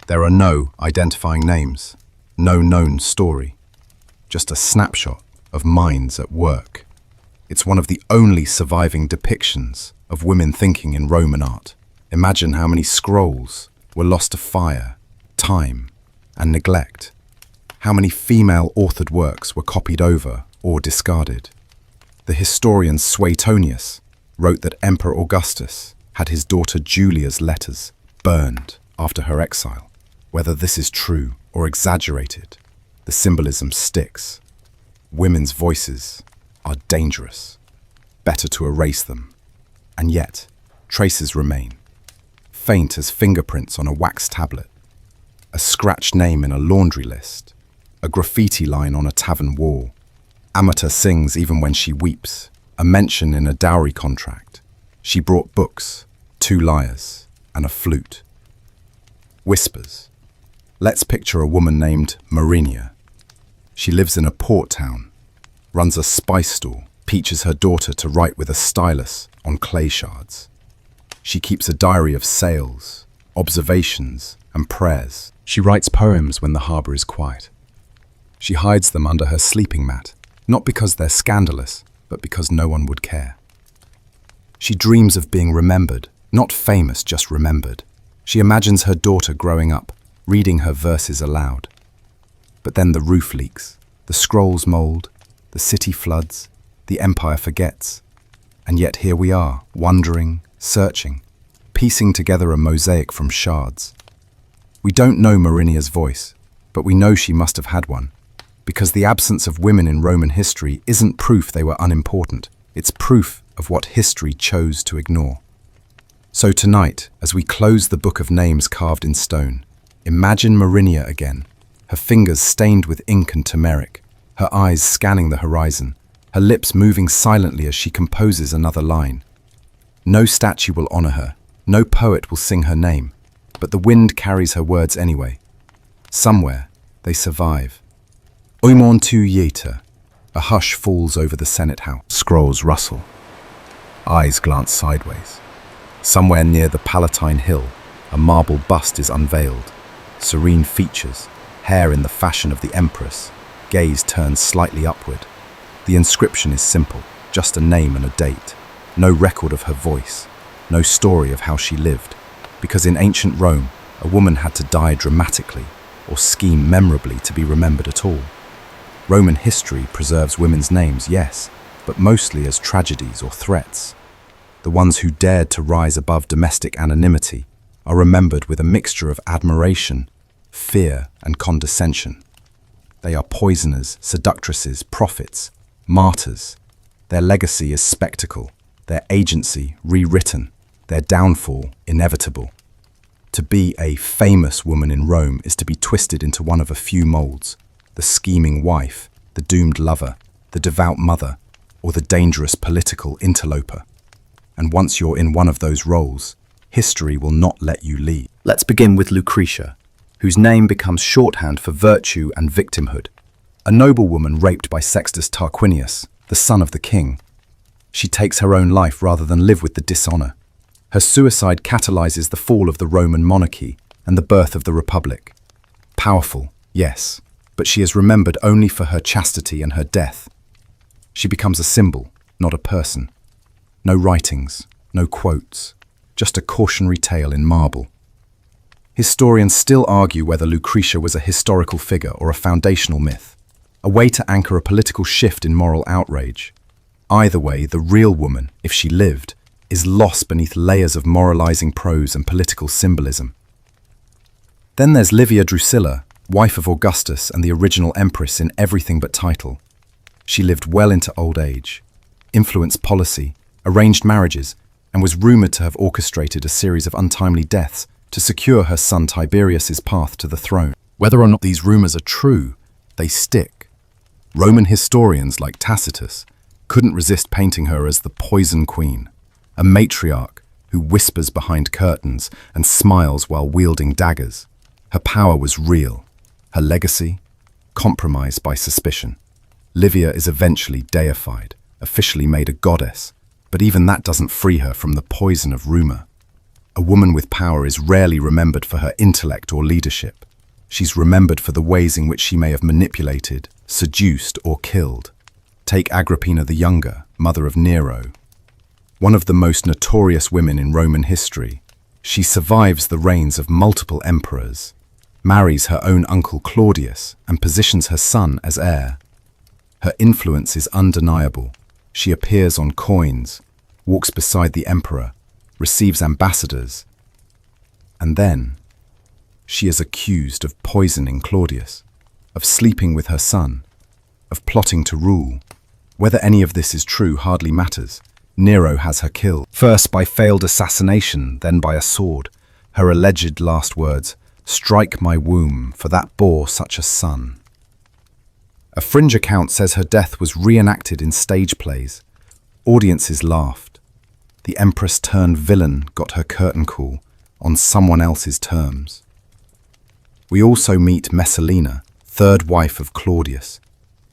There are no identifying names, no known story, just a snapshot of minds at work. It's one of the only surviving depictions of women thinking in Roman art. Imagine how many scrolls were lost to fire, time, and neglect. How many female-authored works were copied over or discarded? The historian Suetonius wrote that Emperor Augustus had his daughter Julia's letters burned after her exile. Whether this is true or exaggerated, the symbolism sticks. Women's voices are dangerous. Better to erase them. And yet, traces remain. Faint as fingerprints on a wax tablet, a scratched name in a laundry list, a graffiti line on a tavern wall. Amateur sings even when she weeps, a mention in a dowry contract. She brought books, 2 lyres, and a flute. Whispers. Let's picture a woman named Marinia. She lives in a port town, runs a spice store, teaches her daughter to write with a stylus on clay shards. She keeps a diary of sales, observations, and prayers. She writes poems when the harbour is quiet. She hides them under her sleeping mat, not because they're scandalous, but because no one would care. She dreams of being remembered, not famous, just remembered. She imagines her daughter growing up, reading her verses aloud. But then the roof leaks, the scrolls mold, the city floods, the empire forgets. And yet here we are, wondering, searching, piecing together a mosaic from shards. We don't know Marinia's voice, but we know she must have had one, because the absence of women in Roman history isn't proof they were unimportant. It's proof of what history chose to ignore. So tonight, as we close the book of names carved in stone, imagine Marinia again, her fingers stained with ink and turmeric, her eyes scanning the horizon, her lips moving silently as she composes another line. No statue will honor her, no poet will sing her name, but the wind carries her words anyway. Somewhere, they survive. Oimon tu yeta. A hush falls over the Senate House. Scrolls rustle. Eyes glance sideways. Somewhere near the Palatine Hill, a marble bust is unveiled. Serene features, hair in the fashion of the empress, gaze turns slightly upward. The inscription is simple, just a name and a date. No record of her voice, no story of how she lived. Because in ancient Rome, a woman had to die dramatically or scheme memorably to be remembered at all. Roman history preserves women's names, yes, but mostly as tragedies or threats. The ones who dared to rise above domestic anonymity are remembered with a mixture of admiration, fear, and condescension. They are poisoners, seductresses, prophets, martyrs. Their legacy is spectacle, their agency rewritten, their downfall inevitable. To be a famous woman in Rome is to be twisted into one of a few molds: the scheming wife, the doomed lover, the devout mother, or the dangerous political interloper. And once you're in one of those roles, history will not let you leave. Let's begin with Lucretia, whose name becomes shorthand for virtue and victimhood. A noblewoman raped by Sextus Tarquinius, the son of the king. She takes her own life rather than live with the dishonor. Her suicide catalyzes the fall of the Roman monarchy and the birth of the Republic. Powerful, yes, but she is remembered only for her chastity and her death. She becomes a symbol, not a person. No writings, no quotes, just a cautionary tale in marble. Historians still argue whether Lucretia was a historical figure or a foundational myth, a way to anchor a political shift in moral outrage. Either way, the real woman, if she lived, is lost beneath layers of moralizing prose and political symbolism. Then there's Livia Drusilla, wife of Augustus and the original empress in everything but title. She lived well into old age, influenced policy, arranged marriages, and was rumored to have orchestrated a series of untimely deaths to secure her son Tiberius's path to the throne. Whether or not these rumors are true, they stick. Roman historians like Tacitus couldn't resist painting her as the poison queen, a matriarch who whispers behind curtains and smiles while wielding daggers. Her power was real. Her legacy? Compromised by suspicion. Livia is eventually deified, officially made a goddess, but even that doesn't free her from the poison of rumor. A woman with power is rarely remembered for her intellect or leadership. She's remembered for the ways in which she may have manipulated, seduced, or killed. Take Agrippina the Younger, mother of Nero. One of the most notorious women in Roman history, she survives the reigns of multiple emperors, marries her own uncle Claudius, and positions her son as heir. Her influence is undeniable. She appears on coins, walks beside the emperor, receives ambassadors, and then she is accused of poisoning Claudius, of sleeping with her son, of plotting to rule. Whether any of this is true hardly matters. Nero has her killed, first by failed assassination, then by a sword. Her alleged last words, "Strike my womb, for that bore such a son." A fringe account says her death was reenacted in stage plays. Audiences laughed. The empress turned villain got her curtain call on someone else's terms. We also meet Messalina, third wife of Claudius.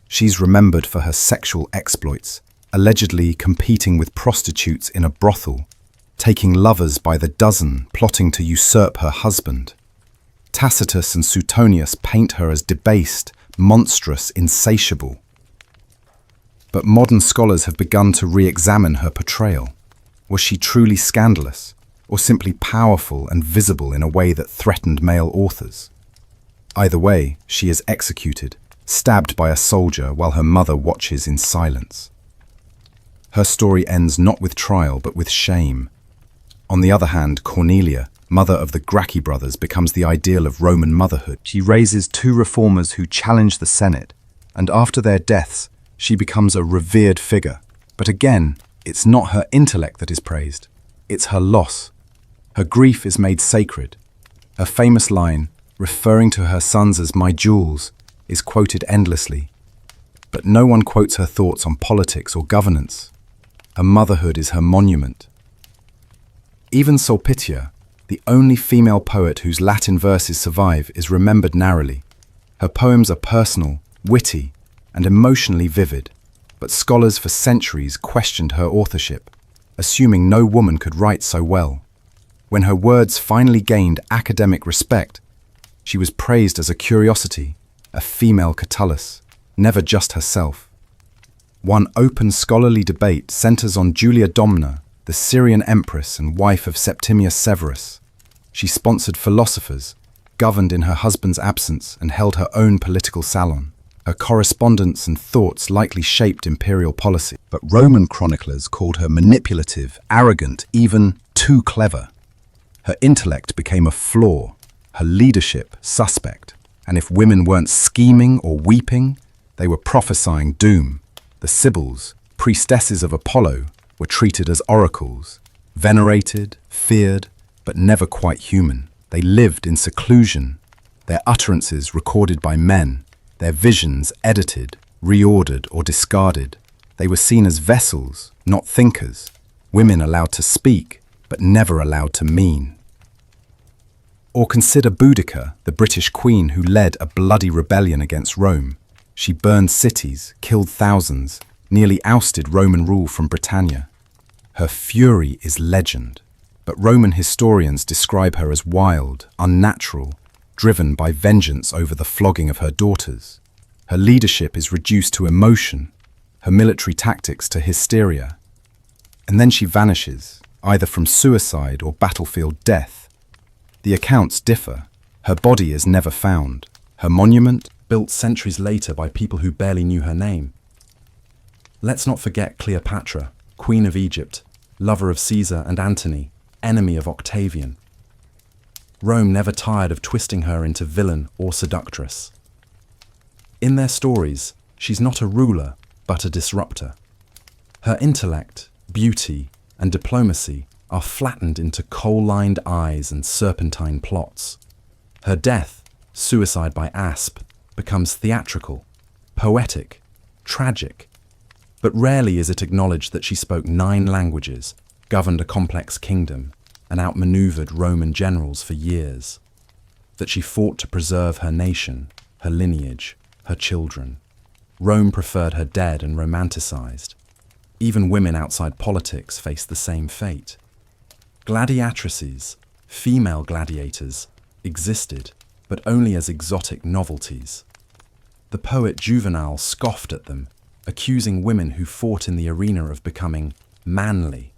She's remembered for her sexual exploits, allegedly competing with prostitutes in a brothel, taking lovers by the dozen, plotting to usurp her husband. Tacitus and Suetonius paint her as debased, monstrous, insatiable. But modern scholars have begun to re-examine her portrayal. Was she truly scandalous, or simply powerful and visible in a way that threatened male authors? Either way, she is executed, stabbed by a soldier while her mother watches in silence. Her story ends not with trial but with shame. On the other hand, Cornelia, mother of the Gracchi brothers, becomes the ideal of Roman motherhood. She raises two reformers who challenge the Senate, and after their deaths, she becomes a revered figure. But again, it's not her intellect that is praised, it's her loss. Her grief is made sacred. Her famous line, referring to her sons as "my jewels," is quoted endlessly. But no one quotes her thoughts on politics or governance. Her motherhood is her monument. Even Sulpitia, the only female poet whose Latin verses survive, is remembered narrowly. Her poems are personal, witty, and emotionally vivid, but scholars for centuries questioned her authorship, assuming no woman could write so well. When her words finally gained academic respect, she was praised as a curiosity, a female Catullus, never just herself. One open scholarly debate centers on Julia Domna, the Syrian empress and wife of Septimius Severus. She sponsored philosophers, governed in her husband's absence, and held her own political salon. Her correspondence and thoughts likely shaped imperial policy. But Roman chroniclers called her manipulative, arrogant, even too clever. Her intellect became a flaw, her leadership suspect, and if women weren't scheming or weeping, they were prophesying doom. The Sibyls, priestesses of Apollo, were treated as oracles, venerated, feared, but never quite human. They lived in seclusion, their utterances recorded by men, their visions edited, reordered, or discarded. They were seen as vessels, not thinkers, women allowed to speak, but never allowed to mean. Or consider Boudica, the British queen who led a bloody rebellion against Rome. She burned cities, killed thousands, nearly ousted Roman rule from Britannia. Her fury is legend, but Roman historians describe her as wild, unnatural, driven by vengeance over the flogging of her daughters. Her leadership is reduced to emotion, her military tactics to hysteria. And then she vanishes, either from suicide or battlefield death. The accounts differ. Her body is never found. Her monument, built centuries later by people who barely knew her name. Let's not forget Cleopatra, Queen of Egypt, lover of Caesar and Antony, enemy of Octavian. Rome never tired of twisting her into villain or seductress. In their stories, she's not a ruler, but a disruptor. Her intellect, beauty, and diplomacy are flattened into coal-lined eyes and serpentine plots. Her death, suicide by asp, becomes theatrical, poetic, tragic, but rarely is it acknowledged that she spoke 9 languages, governed a complex kingdom, and outmaneuvered Roman generals for years. That she fought to preserve her nation, her lineage, her children. Rome preferred her dead and romanticized. Even women outside politics faced the same fate. Gladiatrices, female gladiators, existed, but only as exotic novelties. The poet Juvenal scoffed at them, accusing women who fought in the arena of becoming manly.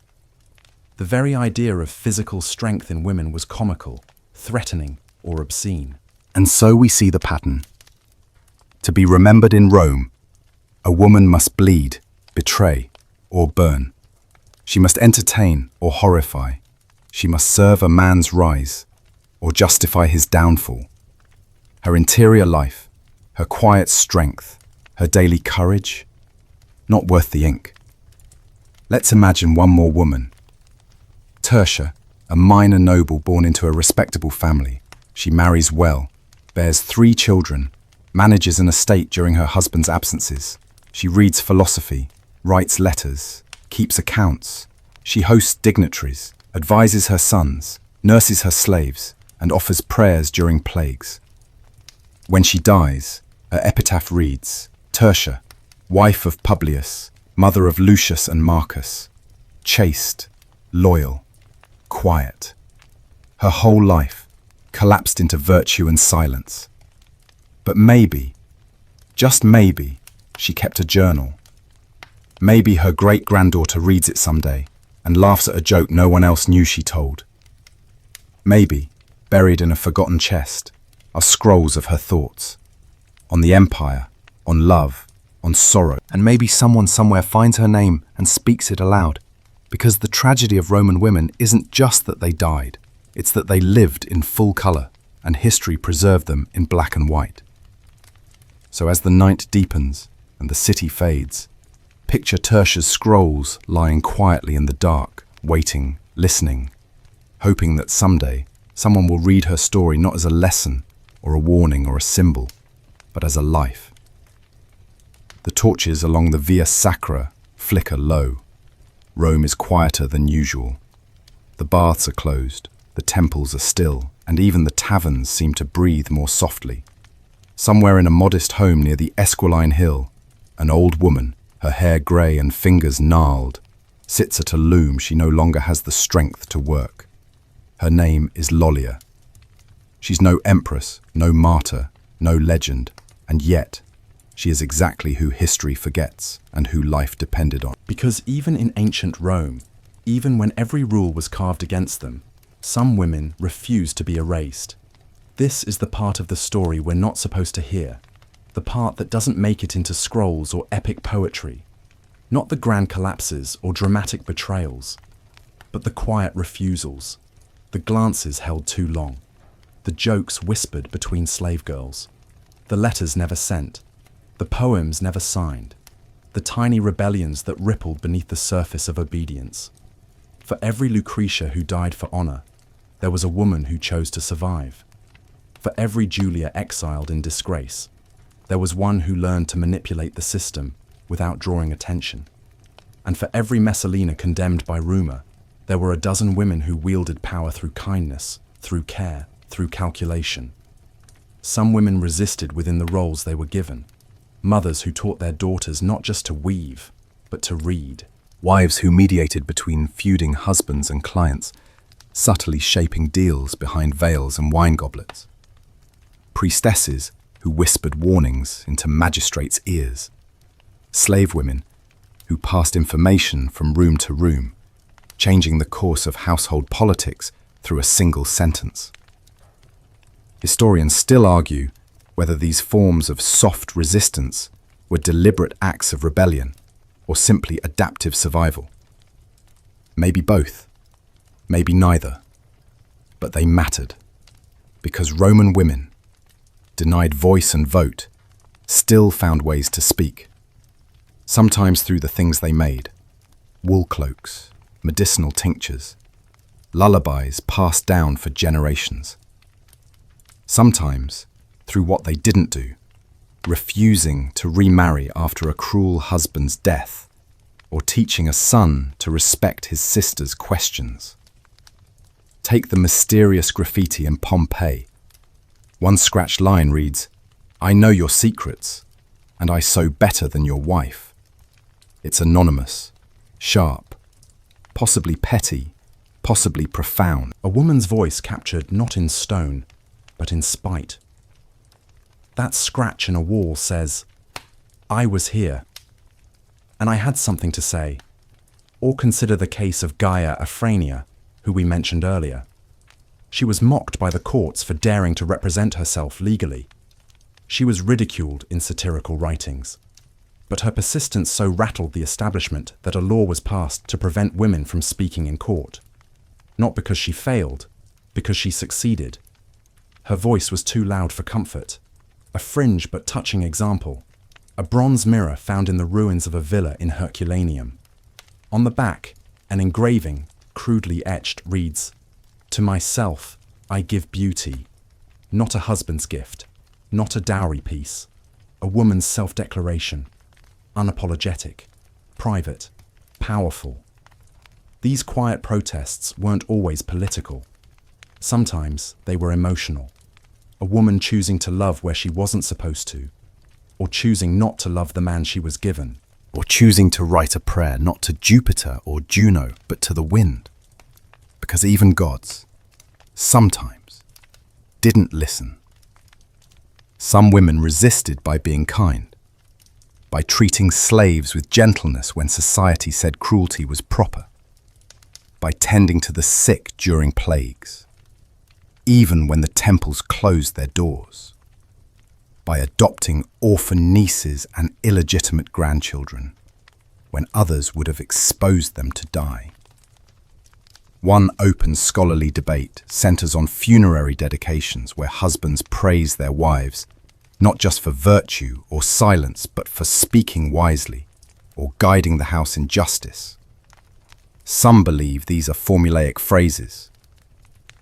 The very idea of physical strength in women was comical, threatening, or obscene. And so we see the pattern. To be remembered in Rome, a woman must bleed, betray, or burn. She must entertain or horrify. She must serve a man's rise, or justify his downfall. Her interior life, her quiet strength, her daily courage, not worth the ink. Let's imagine one more woman. Tertia, a minor noble born into a respectable family. She marries well, bears 3 children, manages an estate during her husband's absences. She reads philosophy, writes letters, keeps accounts. She hosts dignitaries, advises her sons, nurses her slaves, and offers prayers during plagues. When she dies, her epitaph reads, Tertia, wife of Publius, mother of Lucius and Marcus, chaste, loyal, quiet. Her whole life collapsed into virtue and silence. But maybe, Just maybe, she kept a journal. Maybe her great-granddaughter reads it someday and laughs at a joke no one else knew she told. Maybe, buried in a forgotten chest, are scrolls of her thoughts. On the empire, on love, on sorrow. And maybe someone somewhere finds her name and speaks it aloud. Because the tragedy of Roman women isn't just that they died, it's that they lived in full colour and history preserved them in black and white. So as the night deepens and the city fades, picture Tertia's scrolls lying quietly in the dark, waiting, listening, hoping that someday someone will read her story not as a lesson or a warning or a symbol, but as a life. The torches along the Via Sacra flicker low. Rome is quieter than usual. The baths are closed, the temples are still, and even the taverns seem to breathe more softly. Somewhere in a modest home near the Esquiline Hill, an old woman, her hair grey and fingers gnarled, sits at a loom she no longer has the strength to work. Her name is Lollia. She's no empress, no martyr, no legend, and yet she is exactly who history forgets and who life depended on. Because even in ancient Rome, even when every rule was carved against them, some women refused to be erased. This is the part of the story we're not supposed to hear, the part that doesn't make it into scrolls or epic poetry, not the grand collapses or dramatic betrayals, but the quiet refusals, the glances held too long, the jokes whispered between slave girls, the letters never sent, the poems never signed, the tiny rebellions that rippled beneath the surface of obedience. For every Lucretia who died for honor, there was a woman who chose to survive. For every Julia exiled in disgrace, there was one who learned to manipulate the system without drawing attention. And for every Messalina condemned by rumor, there were a dozen women who wielded power through kindness, through care, through calculation. Some women resisted within the roles they were given. Mothers who taught their daughters not just to weave, but to read. Wives who mediated between feuding husbands and clients, subtly shaping deals behind veils and wine goblets. Priestesses who whispered warnings into magistrates' ears. Slave women who passed information from room to room, changing the course of household politics through a single sentence. Historians still argue whether these forms of soft resistance were deliberate acts of rebellion or simply adaptive survival. Maybe both, maybe neither, but they mattered because Roman women, denied voice and vote, still found ways to speak, sometimes through the things they made: wool cloaks, medicinal tinctures, lullabies passed down for generations. Sometimes through what they didn't do, refusing to remarry after a cruel husband's death, or teaching a son to respect his sister's questions. Take the mysterious graffiti in Pompeii. One scratched line reads, "I know your secrets, and I sew better than your wife." It's anonymous, sharp, possibly petty, possibly profound. A woman's voice captured not in stone, but in spite. That scratch in a wall says, "I was here, and I had something to say." Or consider the case of Gaia Afrania, who we mentioned earlier. She was mocked by the courts for daring to represent herself legally. She was ridiculed in satirical writings. But her persistence so rattled the establishment that a law was passed to prevent women from speaking in court. Not because she failed, because she succeeded. Her voice was too loud for comfort. A fringe but touching example, a bronze mirror found in the ruins of a villa in Herculaneum. On the back, an engraving, crudely etched, reads, "To myself I give beauty, not a husband's gift, not a dowry piece, a woman's self-declaration, unapologetic, private, powerful." These quiet protests weren't always political. Sometimes they were emotional. A woman choosing to love where she wasn't supposed to, or choosing not to love the man she was given. Or choosing to write a prayer not to Jupiter or Juno, but to the wind. Because even gods, sometimes, didn't listen. Some women resisted by being kind, by treating slaves with gentleness when society said cruelty was proper, by tending to the sick during plagues, even when the temples closed their doors, by adopting orphan nieces and illegitimate grandchildren when others would have exposed them to die. One open scholarly debate centers on funerary dedications where husbands praise their wives not just for virtue or silence, but for speaking wisely or guiding the house in justice. Some believe these are formulaic phrases.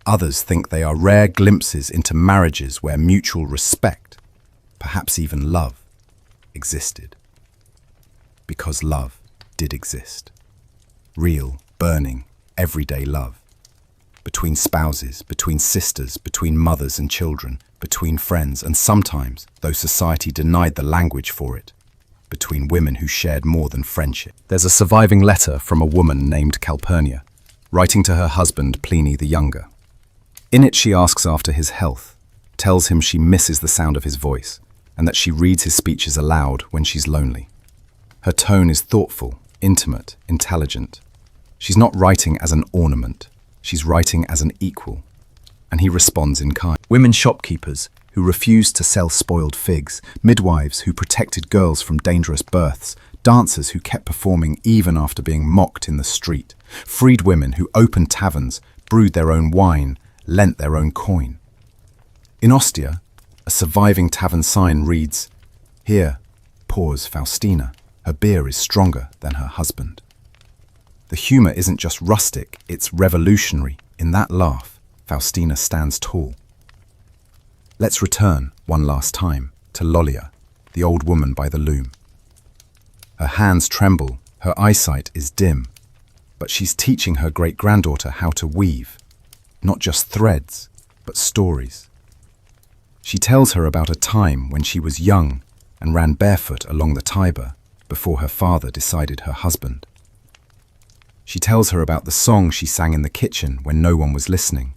Others think they are rare glimpses into marriages where mutual respect, perhaps even love, existed. Because love did exist. Real, burning, everyday love. Between spouses, between sisters, between mothers and children, between friends, and sometimes, though society denied the language for it, between women who shared more than friendship. There's a surviving letter from a woman named Calpurnia, writing to her husband Pliny the Younger. In it she asks after his health, tells him she misses the sound of his voice, and that she reads his speeches aloud when she's lonely. Her tone is thoughtful, intimate, intelligent. She's not writing as an ornament, she's writing as an equal. And he responds in kind. Women shopkeepers who refused to sell spoiled figs, midwives who protected girls from dangerous births, dancers who kept performing even after being mocked in the street, freed women who opened taverns, brewed their own wine, lent their own coin. In Ostia, a surviving tavern sign reads, "Here pours Faustina, her beer is stronger than her husband." The humour isn't just rustic, it's revolutionary. In that laugh, Faustina stands tall. Let's return, one last time, to Lollia, the old woman by the loom. Her hands tremble, her eyesight is dim, but she's teaching her great-granddaughter how to weave, not just threads, but stories. She tells her about a time when she was young and ran barefoot along the Tiber before her father decided her husband. She tells her about the song she sang in the kitchen when no one was listening,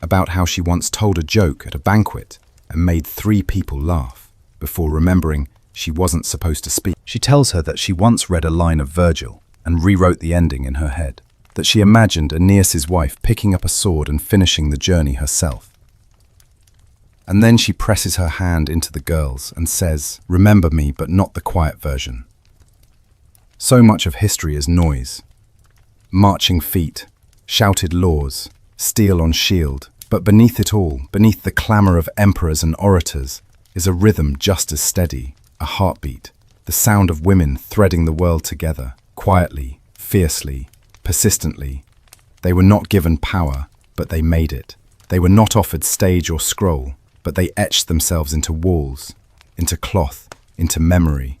about how she once told a joke at a banquet and made 3 people laugh before remembering she wasn't supposed to speak. She tells her that she once read a line of Virgil and rewrote the ending in her head, that she imagined Aeneas's wife picking up a sword and finishing the journey herself. And then she presses her hand into the girl's and says, "Remember me, but not the quiet version." So much of history is noise. Marching feet, shouted laws, steel on shield, but beneath it all, beneath the clamour of emperors and orators, is a rhythm just as steady, a heartbeat, the sound of women threading the world together, quietly, fiercely, persistently. They were not given power, but they made it. They were not offered stage or scroll, but they etched themselves into walls, into cloth, into memory.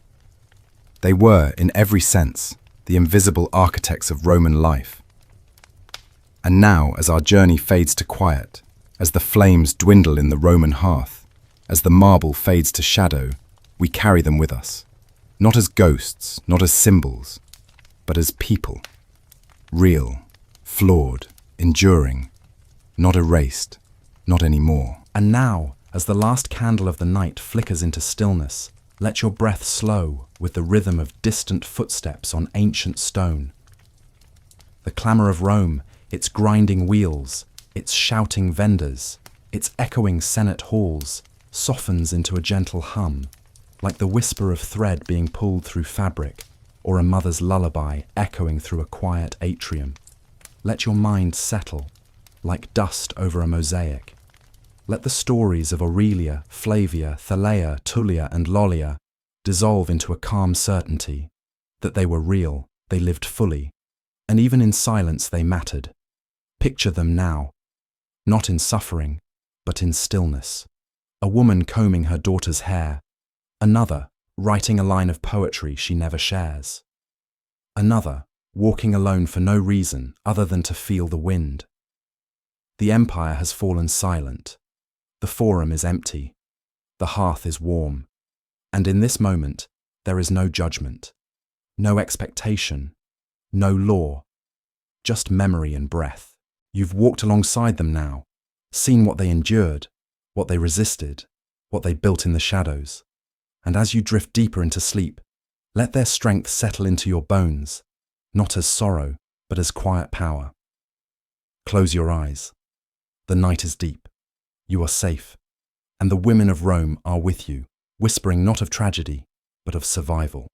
They were, in every sense, the invisible architects of Roman life. And now, as our journey fades to quiet, as the flames dwindle in the Roman hearth, as the marble fades to shadow, we carry them with us, not as ghosts, not as symbols, but as people. Real, flawed, enduring, not erased, not anymore. And now, as the last candle of the night flickers into stillness, let your breath slow with the rhythm of distant footsteps on ancient stone. The clamour of Rome, its grinding wheels, its shouting vendors, its echoing senate halls, softens into a gentle hum, like the whisper of thread being pulled through fabric, or a mother's lullaby echoing through a quiet atrium. Let your mind settle, like dust over a mosaic. Let the stories of Aurelia, Flavia, Thalia, Tullia, and Lollia dissolve into a calm certainty that they were real, they lived fully, and even in silence they mattered. Picture them now, not in suffering, but in stillness. A woman combing her daughter's hair, another writing a line of poetry she never shares, another walking alone for no reason other than to feel the wind. The empire has fallen silent. The forum is empty. The hearth is warm. And in this moment, there is no judgment, no expectation, no law, just memory and breath. You've walked alongside them now, seen what they endured, what they resisted, what they built in the shadows. And as you drift deeper into sleep, let their strength settle into your bones, not as sorrow, but as quiet power. Close your eyes. The night is deep. You are safe. And the women of Rome are with you, whispering not of tragedy, but of survival.